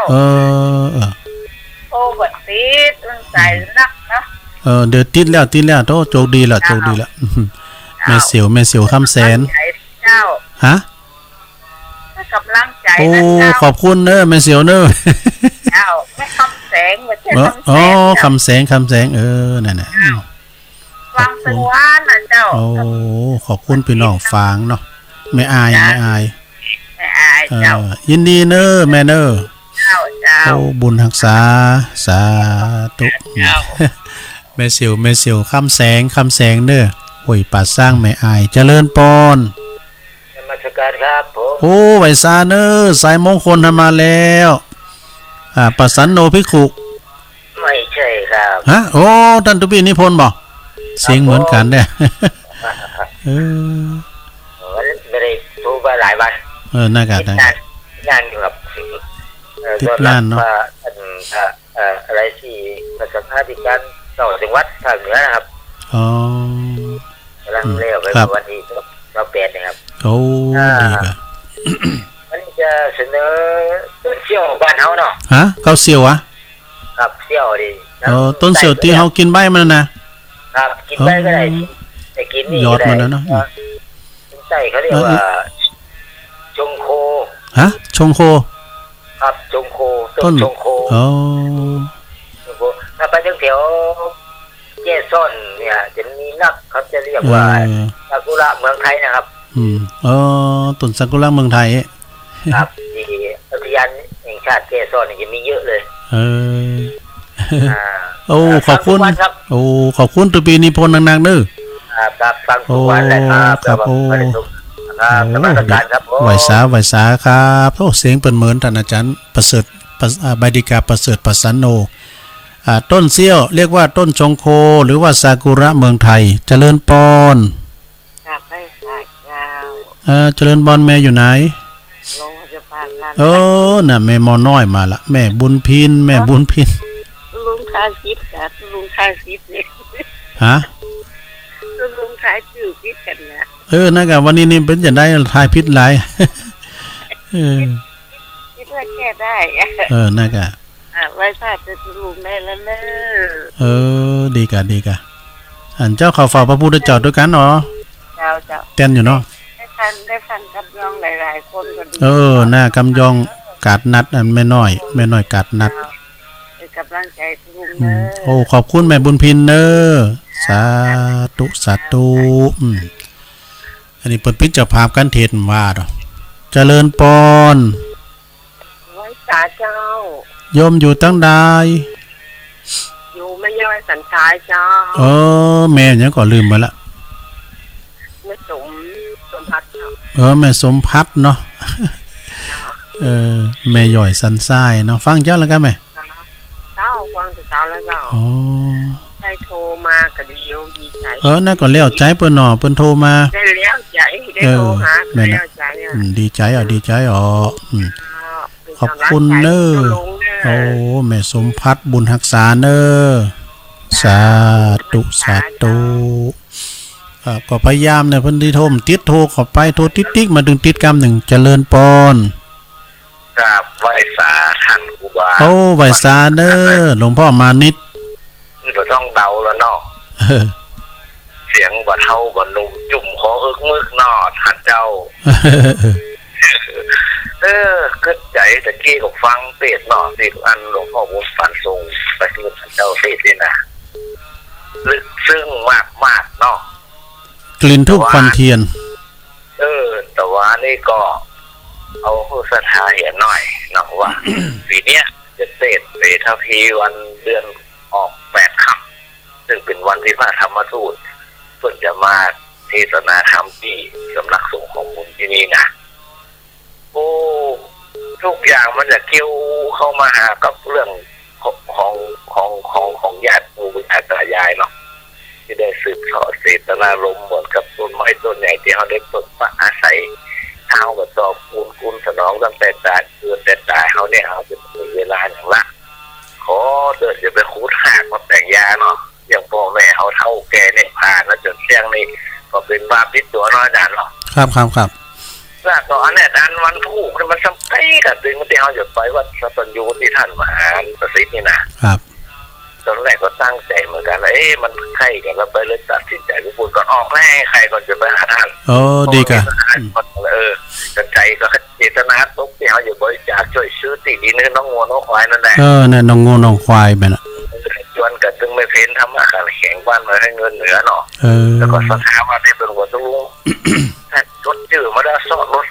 โทรบัดติดมันใส่นักเนาะเดี๋ยวติดแล้วโตโชคดีละแม่เสียวคำแสนเจ้าฮะกำลังใจโอ้ขอบคุณเนอะแม่เสียวเนอะเจ้าไม่คำแสงไม่ใช่คำแสงนั่นน่ะฟังสังวานน่ะเจ้าขอบคุณพี่น้องฟังเนาะไม่อายเจ้ายินดีเนอะแม่เนอะเจ้าบุญรักษาสาธุแม่เสียวคำแสงเนอะห้วยป่าสร้างไม่อายเจริญปอนมาสการครับผมโอ้ไหวซาเนอร์สายมงคลทำมาแล้วปัสสันโนภิกขุไม่ใช่ครับฮะโอ้ท่านตุบีนิพนธ์บอกเสียงเหมือนกันเนี่ยไม่ได้ทูบหลายวันน่ากาดงานอยู่กับติดงานเนาะอะไรที่ประสบการณ์ที่การต่อจังหวัดภาคเหนือนะครับกำลังเลี้ยวไปวันที่เราเปลี่ยนนะครับโอ้ดีป่ะมันจะเสนอต้นเสี่ยวบ้านเฮาเนาะฮะเขาเสี่ยวครับเสี่ยวดิต้นเสี่ยวที่เฮากินใบมันนะครับกินใบก็ได้แต่กินนี่ยอดมันเนาะใส่เขาเรียกว่าชงโคฮะชงโคครับชงโคต้นชงโคถ้าไปถึงแถวแย่ซ่อนเนี่ยจะมีนักเขาจะเรียกว่าซากุระเมืองไทยนะครับต้นซากุระเมืองไทยครับที่อุทยานแห่งชาติแย่ซ่อนเนี่ยจะมีเยอะเลยขอบคุณขอบคุณตุปีนิพนธ์นางๆเด้อครับฟังทุกวันเลยครับโอ้ครับไหวสาครับเสียงเปิ่นเหมือนท่านอาจารย์ประเสริฐใบดิกาประเสริฐประสันโนต้นเซี่ยวเรียกว่าต้นชงโคหรือว่าซากุระเมืองไทยเจริญปอนครับไม่ใช่เจริญปอนแม่อยู่ไหนโรงพยาบาลน่ะแม่มอน้อยมาละแม่บุญพินลุงทายคิดกันลุงทายคิดเนี่ยฮะลุงทายชื่อคิดกันนะนั่นก็วันนี้นี่เป็นจะได้ทายพิษหลายคิดว่าแก้ได้นั่นก็ไว้พาจะลุงได้แล้วเนอะดีกะอันเจ้าเขาฝ่าพระพุทธเจ้าด้วยกันเนาะเจ้าเต้นอยู่เนาะได้ฟังกำยองหลายๆคนก็ดีหน้ากำยองกาดนัดอันแม่น้อยกาดนัดกำลังใจลุงเนอะขอบคุณแม่บุญพินเนอะสาธุอันนี้เปิดพิจารณาภาพกันเทศว่าดอกเจริญปอนไว้ใจ ษาเจ้าโยมอยู่ตั้งใดอยู่ไม่ย่อยสันทายเจ้าแม่ยังก็ลืมไปละแม่สมพัดแม่สมพัดเนาะแม่ย่อยสันทรายเนาะฟังเจ้าแล้วกันไหมเจ้าฟังแต่เจ้าแล้วเจ้าได้โทรมาก็ดีโยมดีใจนั่นก็เลี้ยวใจเปิ้นหน่อเปิ้นโทรมาได้เลี้ยวใจได้โทรหาเลี้ยวใจดีใจดีใจขอบคุณเนอโอ้แม่สมพัดบุญรักษาเนอสาธุสาธุก็พยายามเนี่ยเพิ่นที่โทรติดโทรเข้าไปโทรติ๊กมาดึงติดกรรมหนึ่งเจริญปอนกับไหว้สาท่านครูบาไหว้สาเด้อหลวงพ่อมานิดก็ต้องเดาแล้วเนาะเสียงบ่เท่าบ่นุ่มจุ่มขออึกมึกเนาะท่านเจ้าขึ้นใจตะกี้ก็ฟังเทศเนาะที่อันหลวงพ่อบุญฝันทรงไปที่ท่านเจ้าเทศนี่นะลึกซึ้งมากเนาะกลิ่นทูบควันเทียนแต่ว่านี่ก็เอาผู้ศรัทธาเห็นหน่อยเนาะว่าปีเนี้ยจะเทศไปเท่าทีวันเดือนออก8 ค่ำซึ่งเป็นวันที่พระธรรมทูตเพิ่งจะมาเทศนาธรรมที่สำนักสงฆ์ของบุญที่นี่นะโอ้ทุกอย่างมันจะเกี่ยวเข้ามาหากับเรื่องของญาติปู่ย่าตายายเนาะที่ได้สืบทอดเจตนารมณ์เหมือนกับต้นไม้ต้นใหญ่ที่เขาได้ปลูกมาอาศัยเท้ากับตอบกุลสนองตั้งแต่ตายเกิดแต่ตายเขาเนี่ยเอาเป็นเวลาอย่างละขอเดินจะไปคูดหากมาแต่งยาเนาะอย่างพ่อแม่เขาเท่าแก่เนี่ยผ่านแล้วจนเสี่ยงนี่ก็เป็นบาปติดตัวน้อยดันเนาะครับแล้วตอนนี้ดันวันพูกมันสำคัญกับดึงที่เขาจะไปว่าสัญญูที่ท่านมหาประสิทธิ์นี่นะครับตอนแรกก็ตั้งใจเหมือนกันมันใครกันแล้วไปเลยตัดสินใจว่าพูดก่อนออกแน่ใครก่อนจะไปหาท่านดีกันกันใจก็เจตนาตุ๊กที่เขาอยู่บริจาคช่วยซื้อตีดินน้องงัวน้องควายนั่นแหละเนี่ยน้องงัวน้องควายแบบนั้นชวนกันจึงไม่เพ้นทำอาหารแข็งบ้านมาให้เงินเหนือเนาะแล้วก็สถาบันที่เป็นหัวตุ้งรถจืดมาได้ซ่อนรถ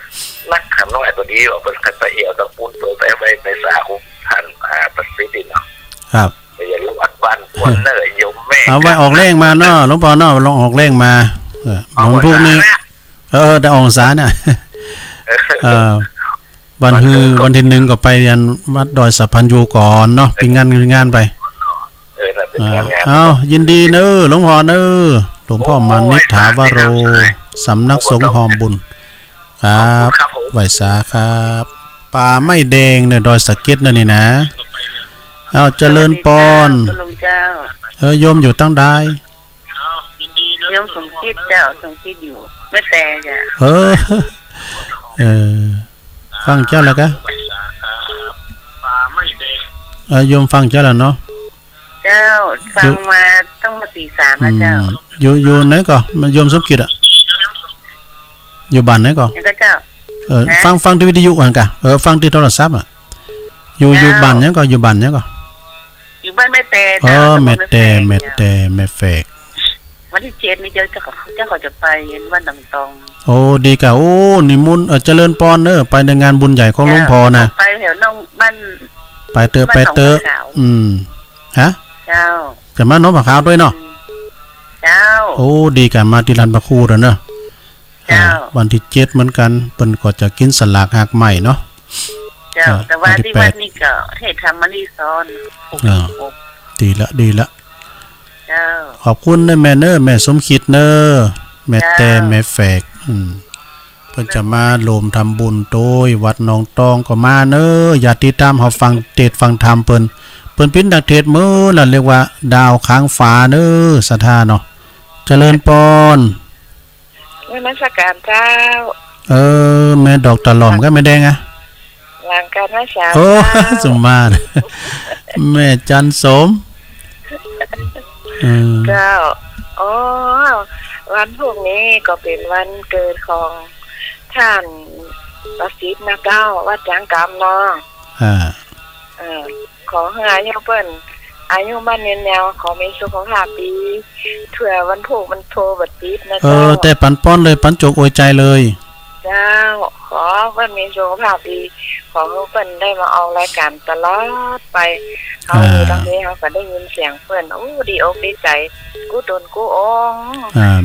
นักขับน้องไอ้ตัวนี้ว่าเป็นขันไปเอี่ยวตะปูนเปิดไปสาคุท่านประสิทธิ์เนาะครับไปอย่าลืมอัดบ้านคนเนยยมแม่เอาไว้ออกแรงมาเนาะหลวงพ่อเนาะลองออกแรงมาหลวงพ่อนี่ได้ออกสาเนี่ยวันที่1ก็ไปยันวัดดอยสัพพัญญูก่อนเนาะเป็นงานไปยินดีเนอหลวงพ่อเนอหลวงพ่อมานิษฐาวโรสำนักสงฆ์หอมบุญครับไหวสาครับป่าไม่แดงเนี่ยดอยสะเก็ดนี่นะเจริญปอนโยมอยู่ตั้งได้โยมสมคิดเจ้าสมคิดอยู่ไม่แต่จ้ะฟังเจ้าแล้วกะป่าไม่แดงโยมฟังเจ้าแล้วเนาะเจ้าฟังมาต้องมาตี3นะเจ้าอยู่ไหนก่อนมันโยมสมคิดอยู่บ้านไหนก่อนเจ้าฟังที่วิทยุกันกะฟังที่โทรศัพท์อยู่บ้านเนี้ยก็อยู่บ้านเนี้ยก็อยู่บ้านแม่แต่แม่แม่เฟกวันที่7นี่เจ้าเขาจะไปวัดตองโอ้ดีกะโอ้นิมนต์เจริญปอนไปในงานบุญใหญ่ของหลวงพ่อนะไปแถวน้องบ้านไปเตอฮะเจ้าจะมาน้องปะขาวด้วยเนาะเจ้าโอ้ดีกันมาที่รันปะคูแล้วเนาะวันที่7เหมือนกันเปิ้นก็จะกินสลากหักใหม่เนาะเจ้าแต่ว่าที่วัดนี่ก็เทศธรรมรีสอนดีละเจ้าขอบคุณนะแม่เนอแม่สมคิดเนอแม่แต่แม่แฝกเพิ่นจะมาโลมทำบุญโดยวัดหนองตองก็มาเนออย่าติดตามเฮาฟังเทศฟังธรรมเพิ่นเป็นนักเทศมื้อนั่นเรียกว่าดาวค้างฟ้าเนอศรัทธาเนาะเจริญปอนนมัสการเจ้าแม่ดอกตะหล่อมก็ไม่แดงอ่ะหลังการมาสาสมมาแม่จันสมเจ้าวันพวกนี้ก็เป็นวันเกิดของท่านประสิทธิ์นะเจ้าวัดจังกำเนาะขอให้อายุเปิ้นอายุบ้านเนียนแนวขอมีสุขภาพดีเผื่อวันพวกมันโทรบัดติดนะเจ้าแต่ปันป้อนเลยปันจกอวยใจเลย เจ้าขอเพิ่นมีสุขภาพดีขอให้เพิ่นได้มาออกรายการตลอดไปเขาอยู่ตรงนี้เขาก็ได้ยินเสียงเพิ่นโอ้ดีอกดีใจกูตนกูอง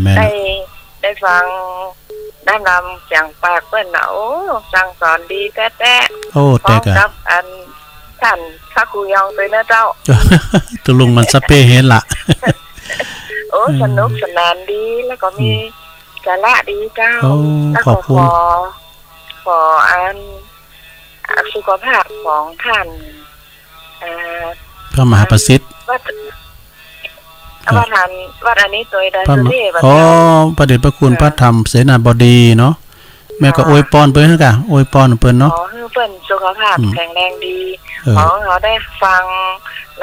แม่นได้ฟังได้นำเสียงปากเพิ่นน่ะโอ้สั่งสอนดีแท้ๆโอ้แต่ก็กับอันท่านพระครูยองตัวนะเจ้า ตุลุงมันสเปเห็นล่ะ โอ้สนุกสนานดีแล้วก็มีสาระดีเจ้าแล้วก็ขออันสุขภาพของท่านพระมหาประสิทธิ์วัดท่านวัดอันนี้ตัวใดสุเทพอ๋อประเดชพระคุณพระธรรมเสนาบดีเนาะแม่ก็อวยพรเพิ่นค่ะอวยพรเพิ่นเนาะขอให้เพิ่นสุขภาพแข็งแรงดีขอเขาได้ฟัง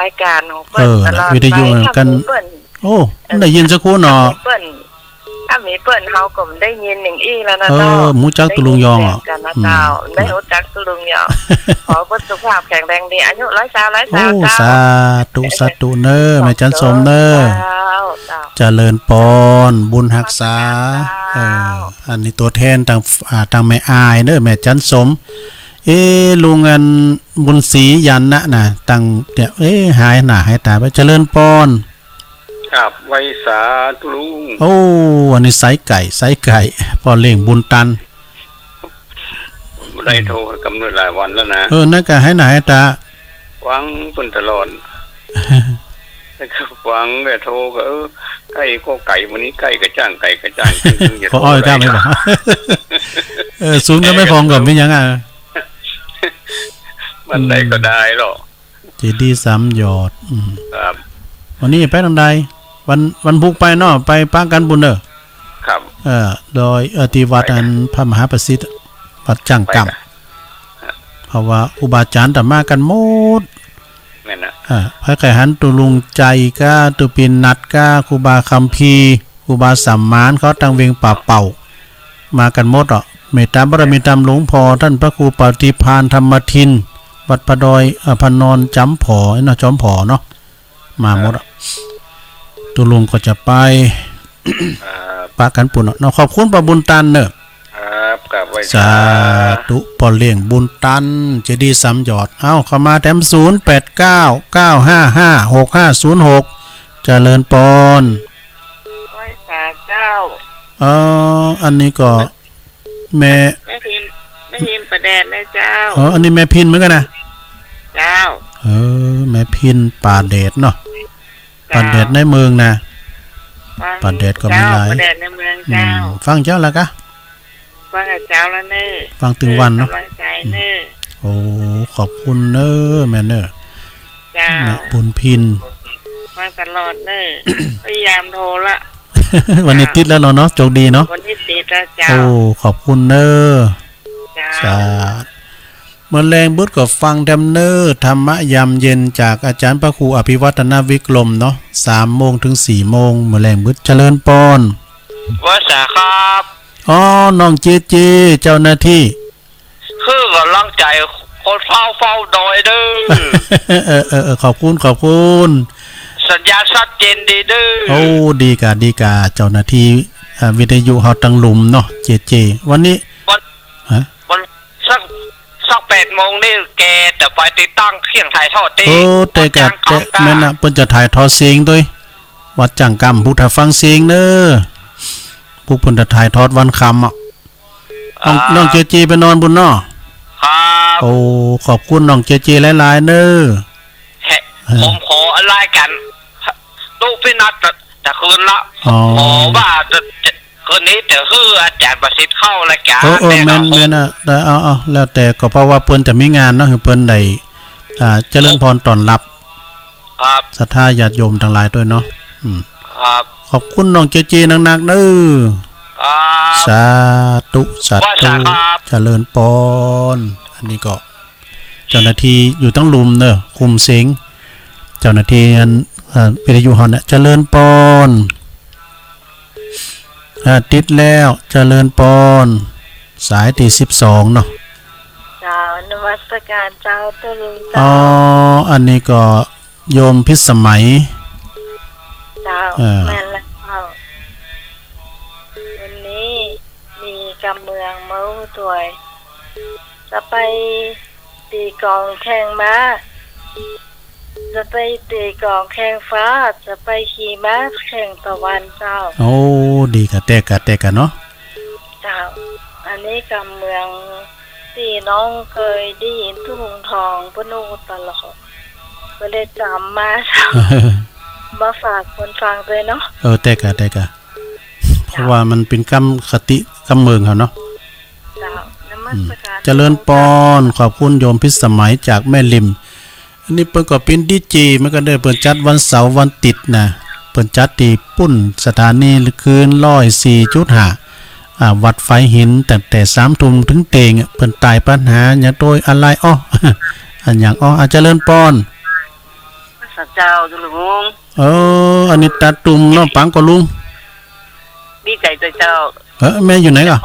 รายการของเพิ่นตลอดไปวิทยุกันโอ้ได้ยินสักคู่เนาะถ้ามีเปิ้นเฮาก็ได้ยินอย่างอี้แล้วนะเนาะหมูจักตุลุงยองอ่ะได้รู้จักตุลุงยองขอเพิ่นสุขภาพแข็งแรงดีอายุ100 เจ้าสาธุเน้อแม่จันสมเน้อเจริญปอนบุญรักษาอันนี้ตัวแทนทางแม่อายเด้อแม่จันสมลุงอันบุญศรียันน่ะตั้งเนี่ยหายหน้าหายตาไปเจริญปอนครับไว้สาธุลุงโอ้อันนี้ไสไก่พอเลี้ยงบุญตันได้โทรกำหนดหลายวันแล้วนะนั่นก็ให้หน้าให้ตาวังเพิ่นตลอดแล้วก็วังก็โทรก็ไก่ก็ไก่วันนี้ไก่กระจ้างพออ้อยกล้าไม่บอกศูนย์ก็ไม่พองก่อนเป็นยังไงมันได้ก็ได้หรอกจีดี3ยอดครับวันนี้ไปทางใดวันพุกไปเนาะไปปางกันบุญเด้อครับโดยที่วัดอันพระมหาประสิทธิ์วัดจังกำเพราะว่าอุบาจารย์ตมากันหมดแม่นนะพระไก่หันตุลุงใจก้าตุปินนัดก้าครูบาคัมภีร์ครูบาสัมมานเขาตั้งเวงป่าเป่ามากันหมดอ่ะเมตตาบารมีตามหลวงพ่อท่านพระครูปฏิภาณธรรมทินวัดพระดอยพนอนจำผอเนาะจอมผอเนาะมาหมดตุลุงก็จะไปปากันปุ่นเนาะขอบคุณป้าบุญตันเนอะครับกับไว้สาธุปอเลี้ยงบุญตันจะดี3ยอดเข้ามาแถม0899556506เจริญปอนไว้สาเจ้าอันนี้ก็แม่พิมพ์ประแดดนะเจ้าอันนี้แม่พินเหมือนกันนะเจ้าแม่พินป่าเดชเนาะป่าเดชในเมืองนะป่าเดชก็มีหลายป่าเดชในเมืองเจ้าฟังเจ้าแล้วกะฟังเจ้าแล้วเน้อฟังถึงวันเนาะโอ้ขอบคุณเน้อแม่เน้อเจ้าบุญพินฟังตลอดเน้อพยายามโทรละวันนี้ติดแล้วเนาะโชคดีเนาะวันนี้ติดแล้วเจ้าโอ้ขอบคุณเน้อสาธุเมื่อแรงบุตรก็ฟังดำเนินธรรมะยามเย็นจากอาจารย์พระครูอภิวัฒนวิกรมเนาะ3 โมงถึง 4 โมงเมื่อแรงบุตรเจริญปอนว่าสาครับน้องเจเจ้าหน้าที่คือกำลังใจคนเฝ้าดอยเด้อขอบคุณสัญญาชัดเจนดีเด้อโอ้ดีกาเจ้าหน้าที่วิทยุเฮาตังหลุมเนาะเจวันนี้สัก8 โมงนี่แกจะไปติดตั้งเครื่องถ่ายทอดตีแต่แม่น่ะเพิ่นจะถ่ายทอดเสียงด้วยวัดจังกำผู้ถ้าฟังเสียงเด้อผู้เพิ่นจะถ่ายทอดวันค่ำน้องเจไปนอนบุญเนาะครับโอ้ขอบคุณน้องเจหลายๆเด้อผมขออะไรกันตู้พี่นัดจะคืนละขอว่าคืนนี้เดี๋ยวคืออาจารย์ประสิทธิ์เข้ารายการแม่นน่ะได้เอาแล้วแต่ก็เพราะว่าเพิ่นจะมีงานเนาะคือเพิ่นได้เจริญพรต้อนรับครับศรัทธาญาติโยมทั้งหลายด้วยเนาะครับขอบคุณน้องเจหนักๆเด้อสาธุเจริญพรอันนี้ก็เจ้าหน้าที่อยู่ตั้งลุมเนอะคุมเสียงเจ้าหน้าที่วิทยุเฮาเนี่ยเจริญพรติดแล้วเจริญปอนสายที่12เนาะเจ้านวัตการเจ้าตุลุงเจ้าอันนี้ก็โยมพิสมัยเจ้าแม่นแล้ววันนี้มีกำเมืองเมา ตัวจะไปตีกองแข่งม้าจะไปตีกองแข่งฟ้าจะไปขี่ม้าแข่งตะวันเจ้าโอ้ดีกะแต่กะเนาะเจ้าอันนี้กำเมืองที่น้องเคยได้ยินทุ่งทองพนูตลอดก็เลยจำมาเจ้ามาฝากคนฟังเลยเนาะแต่กะเพราะว่ามันเป็นกำคติกำเมืองเขาเนาะเจ้านมัสการเจริญปอนขอบคุณโยมพิสมัยจากแม่ริมอันนี้เปิ้นก็เป็นดีเจมันก็ได้เปิ้นจัดวันเสาร์วันติดนะเปิ้นจัดที่ปุ้นสถานีคืน104.5วัดไฟหินตั้งแต่ 3 ทุ่มถึงเตงเปิ้นตายปัญหาหยังโดยอะไรอันหยังเจริญปอนสัจเจ้าจุลุงอันนี้ตาตุ่มเนาะปังก็ลุงดีใจตัวเจ้าแม่อยู่ไหนก่ะ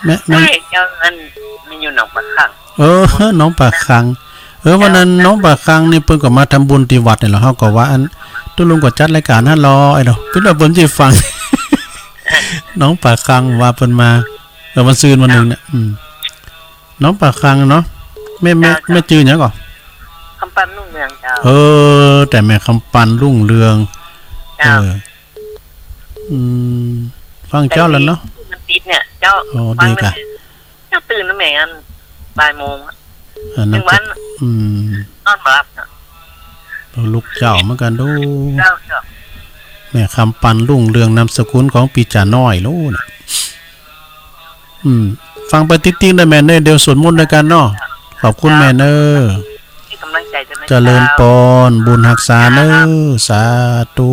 แม่เจ้าอันมันอยู่หนองปากคังหนองปากคังวันนั้นน้องปากคังนี่เพิ่นก็มาทำบุญที่วัดนี่แหละเฮาก็ว่าอันตุลุงก็จัดรายการ500เนาะเพิ่นว่าเพิ่นสิฟัง น้องปากคังว่าเพิ่นมาวันซืนวันนึงเนี่ยน้องปากคังเนาะแม่จื้อหยังก่อคำปันรุ่งเรืองเจ้าแต่แม่คำปันรุ่งเรืองฟังเจ้าแล้วเนาะมันติดเนี่ยเจ้าดีกะเจ้าตื่นแล้วแม่อันบ่ายโมงถึงวันนอนหลับลูกเจ้าเหมือนกันดูเจ้าแม่คำปันรุ่งเรืองนามสกุลของปีจ่าน้อยลูกน่ะฟังไปติ๊กๆได้แม่เนอเดี๋ยวสวดมนต์ด้วยกันเนาะขอบคุณแม่เนอที่กำลังใจเจริญปอนบุญรักษาเนอสาธุ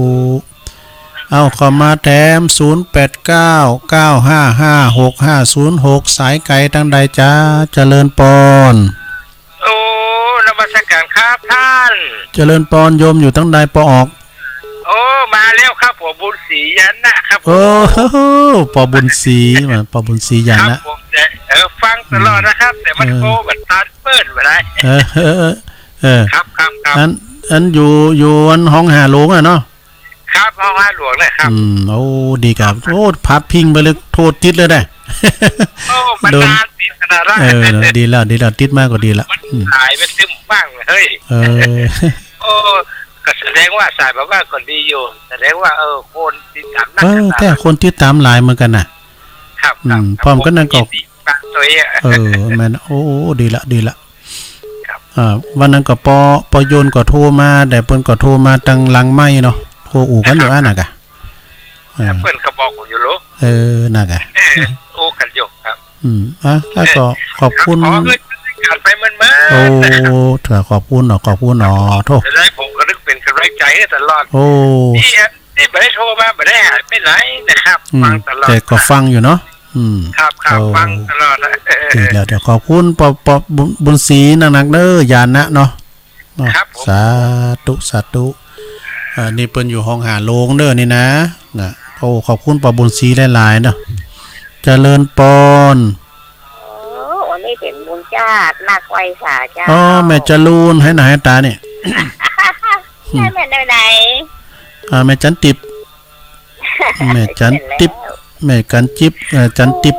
เอาเข้ามาแถม0899556506สายไกลตั้งใดจ้าเจริญปอนนมัสการครับท่านเจริญปอนโยมอยู่ตั้งใดปออกมาแล้วครับผมบุญศรียันนะครับปอบุญศรีมาปอบุญศรียันนะผมฟังตลอดนะครับแต่มันโกแบบตานเปิ้ลไม่ได้ครับอันอยู่อันห้องหาหลวงเนาะครับห้องหาหลวงเลยครับโอ้ดีครับพับพิงไปเลยโทษติดเลยได้มันนานติดขนาดนั้นดีแล้วติดมากกว่าดีละหายไปซึมบ้างเฮ้ยก็แสดงว่าสายแบบว่าคนดีอยู่แสดงว่าคนติดตามนักแต่คนติดตามหลายเหมือนกันน่ะครับพร้อมกันนั่นก็ตัวมันดีละวันนั้นก็ปโยนก็โทรมาแต่เพิ่นก็โทรมาตั้งหลังไม้เนาะโทรอู่กันอยู่น่ะกะเพิ่นก็บอกอยู่โลน่ะกะกันอยู่ครับแล้วก็ขอบคุณการไปมันมาเถอะขอบคุณเนาะโทษได้ผมก็นึกเป็นกำลังใจให้ตลอดนี่ไม่ได้โทรมาไม่ได้หายไปไหนนะครับฟังตลอดแต่ก็ฟังอยู่เนาะครับฟังตลอดดีแล้วเดี๋ยวขอบคุณปบุญศรีหนักๆเด้อยานนะเนาะสาธุนี่เปิ้นอยู่ห้องหาโลงเด้อนี่นะขอบคุณปบุญศรีหลายๆเนาะเจริญปอนวันนี้เป็นบุญญาตินักไว้สาเจ้าแม่จรูนให้หน้าให้ตาเนี่ยแม่ไหนแม่จันติบแม่จันติบแม่กันจิบจันติบ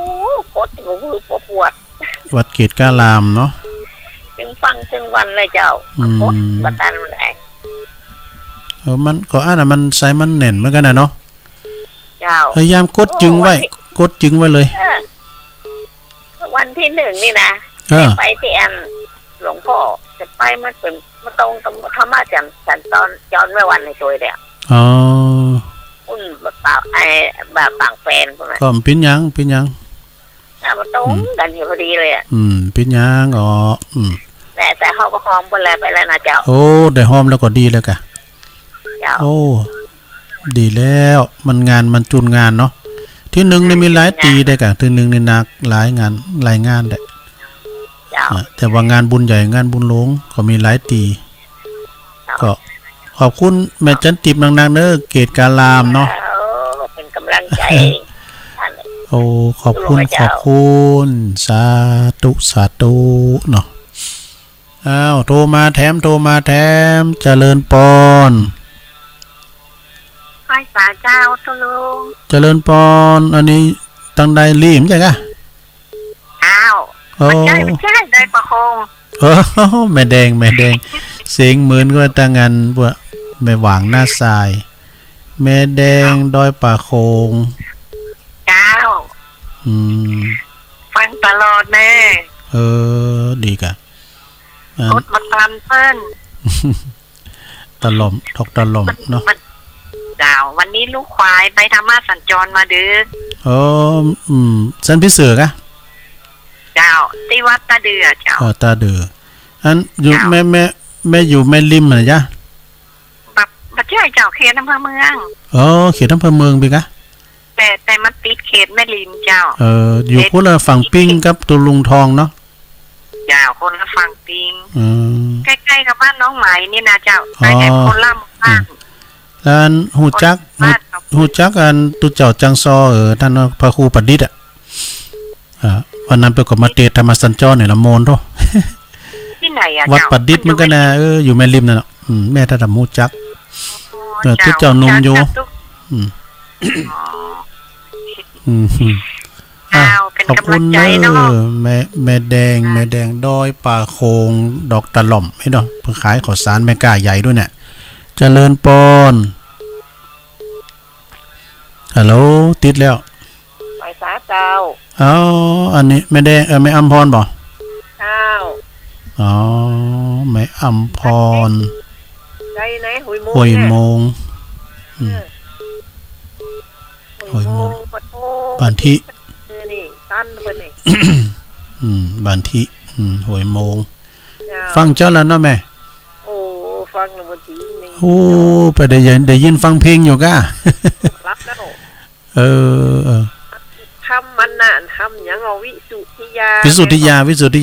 ปวดวัดเกตกาลามเนาะถึงฟังถึงวันเลยเจ้าบัตันไหนมันก็มันใส่มันแน่นเหมือนกันนะเนาะเจ้าพยายามกดจึงไว้เลยวันที่1นี่นะไปที่อันหลวงพ่อจะไปมันเป็นมาตรงกับธรรมะจันตอนย้อนเมื่อวันในตัวเดียวแบบแบบบางแฟนพวกนั้นก็ปิ้นยังมาตรงกันอยู่พอดีเลยปิ้นยังแต่เขาก็หอมไปแล้วนะเจ้าได้หอมแล้วก็ดีแล้วกะดีแล้วมันจุนงานเนาะที่1นี่มีหลายตีได้กะที่1นี่หนักหลายงานได้แต่ว่างานบุญใหญ่งานบุญหลวงก็มีหลายตีก็ขอบคุณแม่จันติบนางๆเด้อเกตกาลามเนาะเป็นกำลังใจขอบคุณสาธุเนาะโทรมาแถมเจริญปอนไฟสาเจ้าตุลุงเจริญปอนอันนี้ตั้งใดรีมใช่กะ โอ้ ไม่ใช่ได้ประคอง โอ้แม่แดงเสียงเหมือนก็ตั้งงานพวกแม่หวางหน้าทรายแม่แดงดอยป่าโคง เจ้า อืม ฟังตลอดแม่ ดีกะ กดมาตามเปิ้น ตลมทอกตลมเนาะ เจ้าวันนี้ลูกควายไปธรรมะสัญจรมาดึก สันพิเสือกะ เจ้าที่วัดตาเดือเจ้า ตาเดืออันอยู่ เจ้า แม่อยู่แม่ริมนะจ๊ะ แบบบัดเจ้าเจ้าเขตอำเภอเมือง เขตอำเภอเมืองไปกะ แต่มันติดเขตแม่ริมเจ้า อยู่คนละฝั่งปิ้งกับตุลุงทองเนาะ เจ้าคนละฝั่งปิง อ ใกล้ๆกับบ้านน้องไหมนี่นะเจ้าไปแต่คนละหมู่บ้าน แล้วอันหูจักอันตุเจ้าจังซอท่านพระครูประดิษฐ์วันนั้นไปกับมาเตธรรมสัญจรเนี่ยละโมนโต ที่ไหนอะ วัด เจ้า ประดิษฐ์มันก็น่ะอยู่แม่ริมนั่นน่ะแม่ท่านหูจัก ทุกเจ้านุ่มอยู่ อืม อ๋อ อืม อ้าวเป็น ขอบ กำ คุ ลั ณ ง เน ใจเนาะ แม่แดงดอยป่าโคงดอกตะหล่อมให้ดอกเพิ่งขายข้าวสารแม่กล้าใหญ่ด้วยเนี่ยเจริญปอนฮัลโหลติดแล้ว ไปสาเจ้า อันนี้แม่แดงแม่อัมพรบ่ เจ้า อ๋อแม่อัมพร ใจไหนหุยโมง ห้วยโมง หุยโมงปะโถ บ้านที่ นี่ตั้นเพิ่นนี่ บ้านที่ห้วยโมง เจ้า ฟังเจ้าแล้วเนาะแม่ โอ้ฟังแล้วบ่ดีนี่ โอ้ไปได้ยินฟังเพลงอยู่ก้า รับแล้ว เออ คำมันน่ะคำหยังเอาวิสุทธิยา วิสุทธิ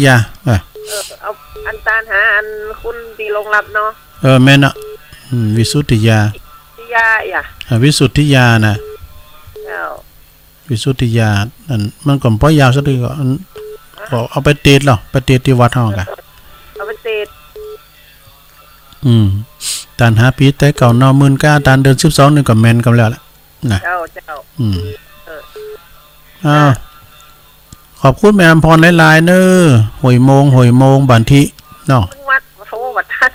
ยาเอาอันตานหาอันคุณตีลงรับเนาะ แม่นอ่ะวิสุทธิยา ทิยาอ่ะ วิสุทธิยานะ เจ้า วิสุทธิยาอันมันก็บ่ยาวซะดีก็เอาไปเตดเหรอไปเตดที่วัดเฮากะ เอาไปเตด ตานหาปีแต่เก่าเนาะ19,000ตานเดือน12นี่ก็แม่นกันแล้วล่ะนะ เจ้า ขอบคุณแม่อำพรหลายๆเน้อห้วยโมงบันทิเนาะ วัดโทวัดทัด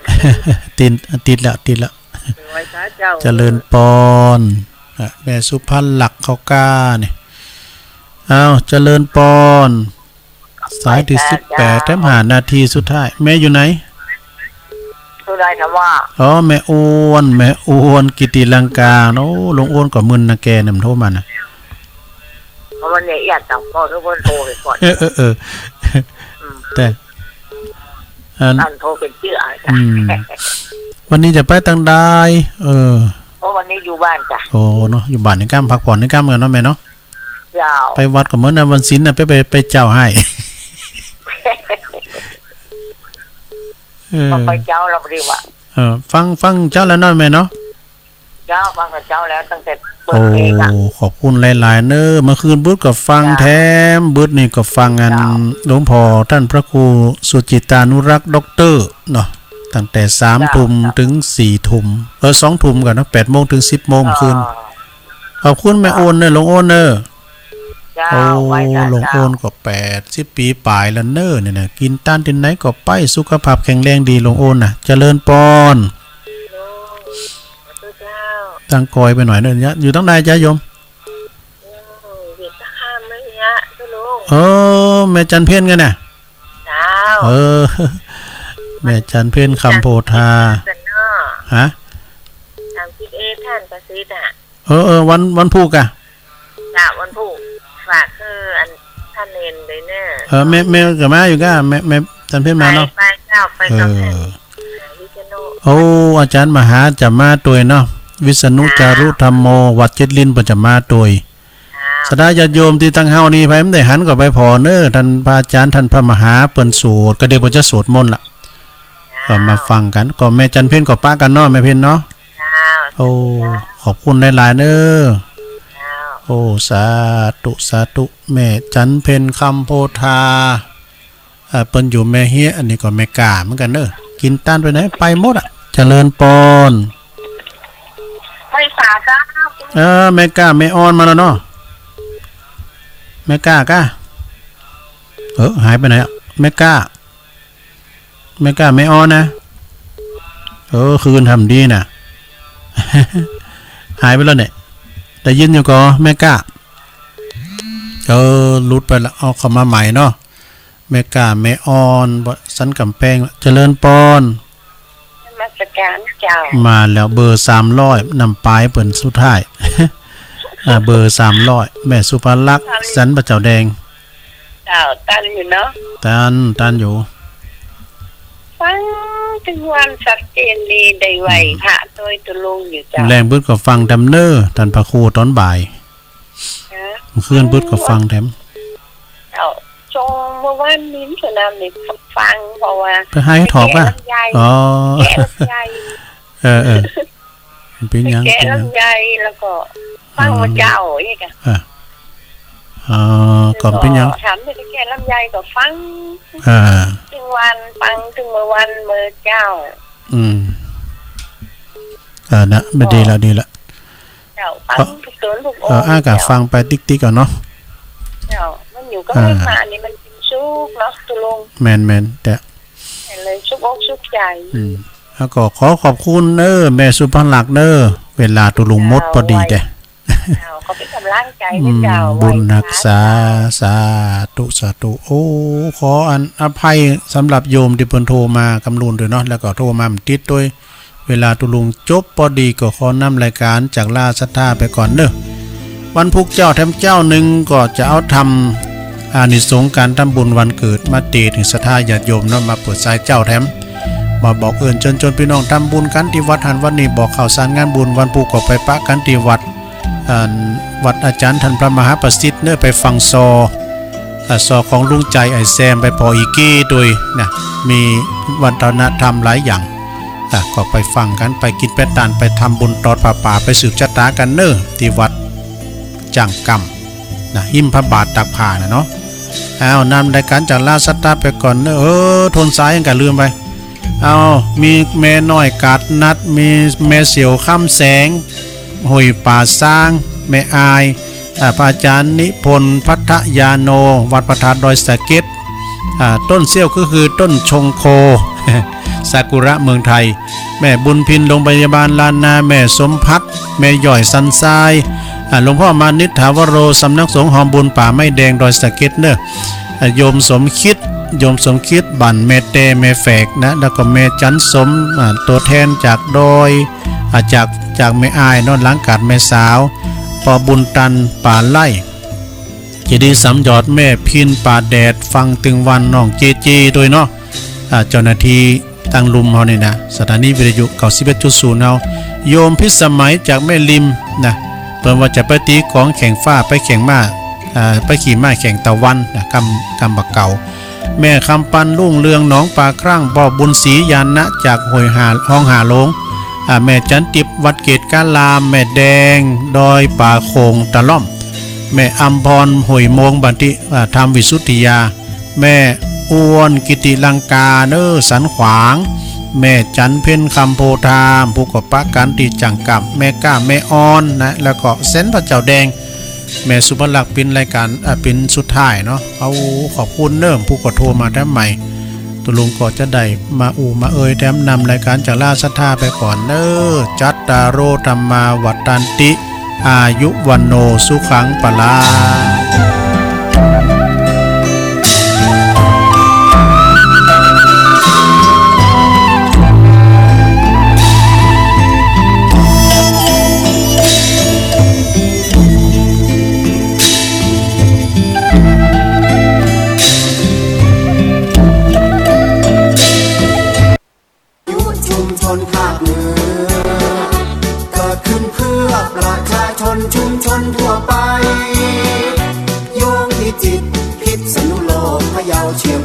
ติดแล้ว ไว้ซะเจ้า เจริญปอนแม่สุพรรณหลักเขาก้าเนี่ยเจริญปอนสายที่18แถม5นาทีสุดท้ายแม่อยู่ไหน ผู้ใดถามว่า แม่อ้วนกิติลังกาโอ้ลงอ้วนกว่ามึนนะแกนำโทรมานะ เพราะวันนี้อยากจังพ่อทุกคนโทรไปก่อน แต่อันโทรเป็นชื่ออะไร วันนี้จะไปตังใดเพราะวันนี้อยู่บ้านจ้ะ โอ้เนาะอยู่บ้านในก้ามพักผ่อนในก้ามกันเนาะแม่เนาะ เจ้า ไปวัดกับมื้อนะวันศีลน่ะไปเจ้าให้ไปเจ้าเราดีว่าฟังเจ้าแล้วเนาะแม่เนาะ เจ้าฟังกับเจ้าแล้วตั้งแต่เปิ โอ้ ดเพลงอ่ะ ขอบคุณหลายๆเน้อเมื่อคืนบึดก็ฟังแถมบึดนี่ก็ฟังอันหลวงพ่อท่านพระครูสุจิตานุรักษ์ด็อกเตอร์เนาะตั้งแต่3 ทุ่มถึง4 ทุ่ม2 ทุ่มกันเนาะ8 โมงถึง 10 โมงคืนขอบคุณแม่โอนเน้อหลวงโอนเน้อ เจ้าไว้จ้ะ หลวงโอนก็80 ปีปลายแล้วเน้อเนี่ยนะกินต้านที่ไหนก็ไปสุขภาพแข็งแรงดีหลวงโอนน่ะเจริญปอนตั้งกอยไปหน่อยเด้ออยู่ตั้งใดจ้ะโยม เวียนตะข้ามไม่เนี้ยตุลุง แม่จันเพ็ญกันน่ะ เจ้า แม่จันเพ็ญคำโพธาฮะ 31ท่านประสิทธิ์อ่ะวันพุธอ่ะ จ้าวันพุธฝากคืออันท่านเนนเลยเนอะ แม่ก็มาอยู่ก้าแม่จันเพ็ญมาเนาะ ไปเจ้าไปกับท่านวิษณุ อาจารย์มหาจะมาตัวเนาะวิษณุจารุธรรมโมวัดเจ็ดลินปัจจมาตัวสดาญาติโยมที่ตั้งเฮานี่ไปไม่ได้หันก็ไปพอเน้อท่านพระอาจารย์ท่านพระมหาเปิ้นสวดก็เดี๋ยวจะสวดมนต์ล่ะก็มาฟังกันก็แม่จันเพ็ญก็ป้ากันเนาะแม่เพ็ญเนาะขอบคุณหลายๆเด้อสาธุแม่จันเพ็ญคำโพธาเปิ้นอยู่แม่เฮียอันนี้ก็แม่กาเหมือนกันเด้อกินต้านไปไหนไปหมดอ่ะเจริญปอนไปสาจ้าแม่กาแม่ออนมาแล้วเนาะแม่กาหายไปไหนอ่ะ ไม่กล้าไม่อ้อนะคืนทำดีน่ะ หายไปแล้วเนี่ยแต่ยินอยู่ก็ไม่กล้าลุดไปแล้วเอาเข้ามาใหม่เนาะไม่กล้าไม่อ่อนสันกำแพงเจริญปอนมาสการเจ้ามาแล้วเบอร์300นำปลายเปิ่นสุดท้าย เบอร์300แม่สุภลักษณ์สันประเจ้าแดงเจ้าตันอยู่เนาะตันอยู่ฟังถึงวันชัดเจนดีได้ไหวพระโดยตุลงอยู่เจ้าแรงบึดก็ฟังดำเนอร์ท่านพระครูตอนบ่ายเคลื่อนบึดก็ฟังแถมเจ้าจงเมื่อวันนี้สนามนี่ฟังเพราะว่าเพื่อให้ถอกป่ะอ๋อเป็นยังแกลำไยแล้วก็ฟังว่าเจ้าอีกก่อนเป็นยังถามที่แกลำไยก็ฟังถึงวันฟังถึงเมื่อวันเมื่อเจ้านะไม่ดีแล้วเจ้าฟังทุกตัวทุกองค์อากาศฟังไปติ๊กก่อนเนาะเจ้ามันอยู่ก็ไม่มานี่มันเป็นชุกเนาะตุลงแมนแต่เลยชุกอกชุกใจแล้วก็ขอบคุณแม่สุภลักษณ์เวลาตุลุงมดพอดีแต่เขาเป็นกำลังใจให้เจ้าบุญรักษาสาธุโอ้ขออภัยสำหรับโยมที่เพิ่นโทรมากำลุนด้วยเนาะแล้วก็โทรมาติดด้วยเวลาตุลุงจบพอดีก็ขอนำรายการจากล่าศรัทธาไปก่อนวันพุกเจ้าแถมเจ้าหนึ่งก็จะเอาทำอานิสงส์การทำบุญวันเกิดมาตีถึงศรัทธาญาติโยมเนาะมาเปิดสายเจ้าแถมมาบอกจนพี่น้องทำบุญกันที่วัดหันวันนี้บอกข่าวสารงานบุญวันพุกก็ไปปะกันที่วัดอาจารย์ท่านพระมหาประสิทธิ์ไปฟังซอของลุงใจไอแซมไปพออีกี้ด้วยนะมีวัฒนธรรมหลายอย่างก็ไปฟังกันไปกินเป็ดตานไปทำบุญตอดป่าไปสืบชะตากันที่วัดจังกำนะหิมพระบาทตักผ่านะเนาะนำรายการจากล่าศรัทธาไปก่อนทนสายยังกันลืมไปมีแม่น้อยกาดนัดมีแม่เสียวค่ำแสงห้วยป่าสร้างแม่อายพระอาจารย์นิพนธ์พัทยาโนวัดประธานดอยสะเก็ดต้นเสี้ยวก็คือต้นชงโค ซากุระเมืองไทยแม่บุญพินโรงพยาบาลลานนาแม่สมพัฒน์แม่ย่อยสันทรายหลวงพ่อมานิษฐาวโรสำนักสงฆ์หอมบุญป่าไม้แดงดอยสะเก็ดโยมสมคิดบั่นเมเตเมแฝกนะแล้วก็เมจันสมตัวแทนจากดอยจากแม่อายนอนหลังกาดแม่สาวปอบุญตันป่าไล่จะดีสำยอดแม่พินป่าแดดฟังตึงวันน้องเจโดยเนาะเจ้าหน้าที่ตั้งลุมเฮานี่นะสถานีวิทยุ91.0เฮาโยมพิสมัยจากแม่ริมนะเพิ่นว่าจะไปตีของแข่งฟ้าไปแข่งม้าไปขี่ม้าแข่งตะวันนะกำบักเก่าแม่คำปันลุ่งเรืองหนองปลาครั่งบ่อบุญศรียานนะจากห้วยห้องหาลงแม่จันติบวัดเกตกาลามแม่แดงดอยป่าโคงตะล่อมแม่อัมพรห้วยโมงบันติธรรมวิสุทธิยาแม่อ้วนกิติลังกาสันขวางแม่จันเพ็ญคำโพธามผู้กปะกันติจังกับแม่ก้าแม่อ่อนนะแล้วก็เส้นพระเจ้าแดงแม่สุภลักษณ์เป็นรายการเป็นสุดท้ายเนาะเอาขอบคุณผู้กดโทรมาแทมใหม่ตุลุงก็จะได้มามาแถมนำรายการจากล่าศรัทธาไปก่อนจัตตาโรธรรมาวัฏันติอายุวันโนสุขังปลาชุมชนทั่วไปโยงพิจิตรพิษณุโลกพะเยาเชียง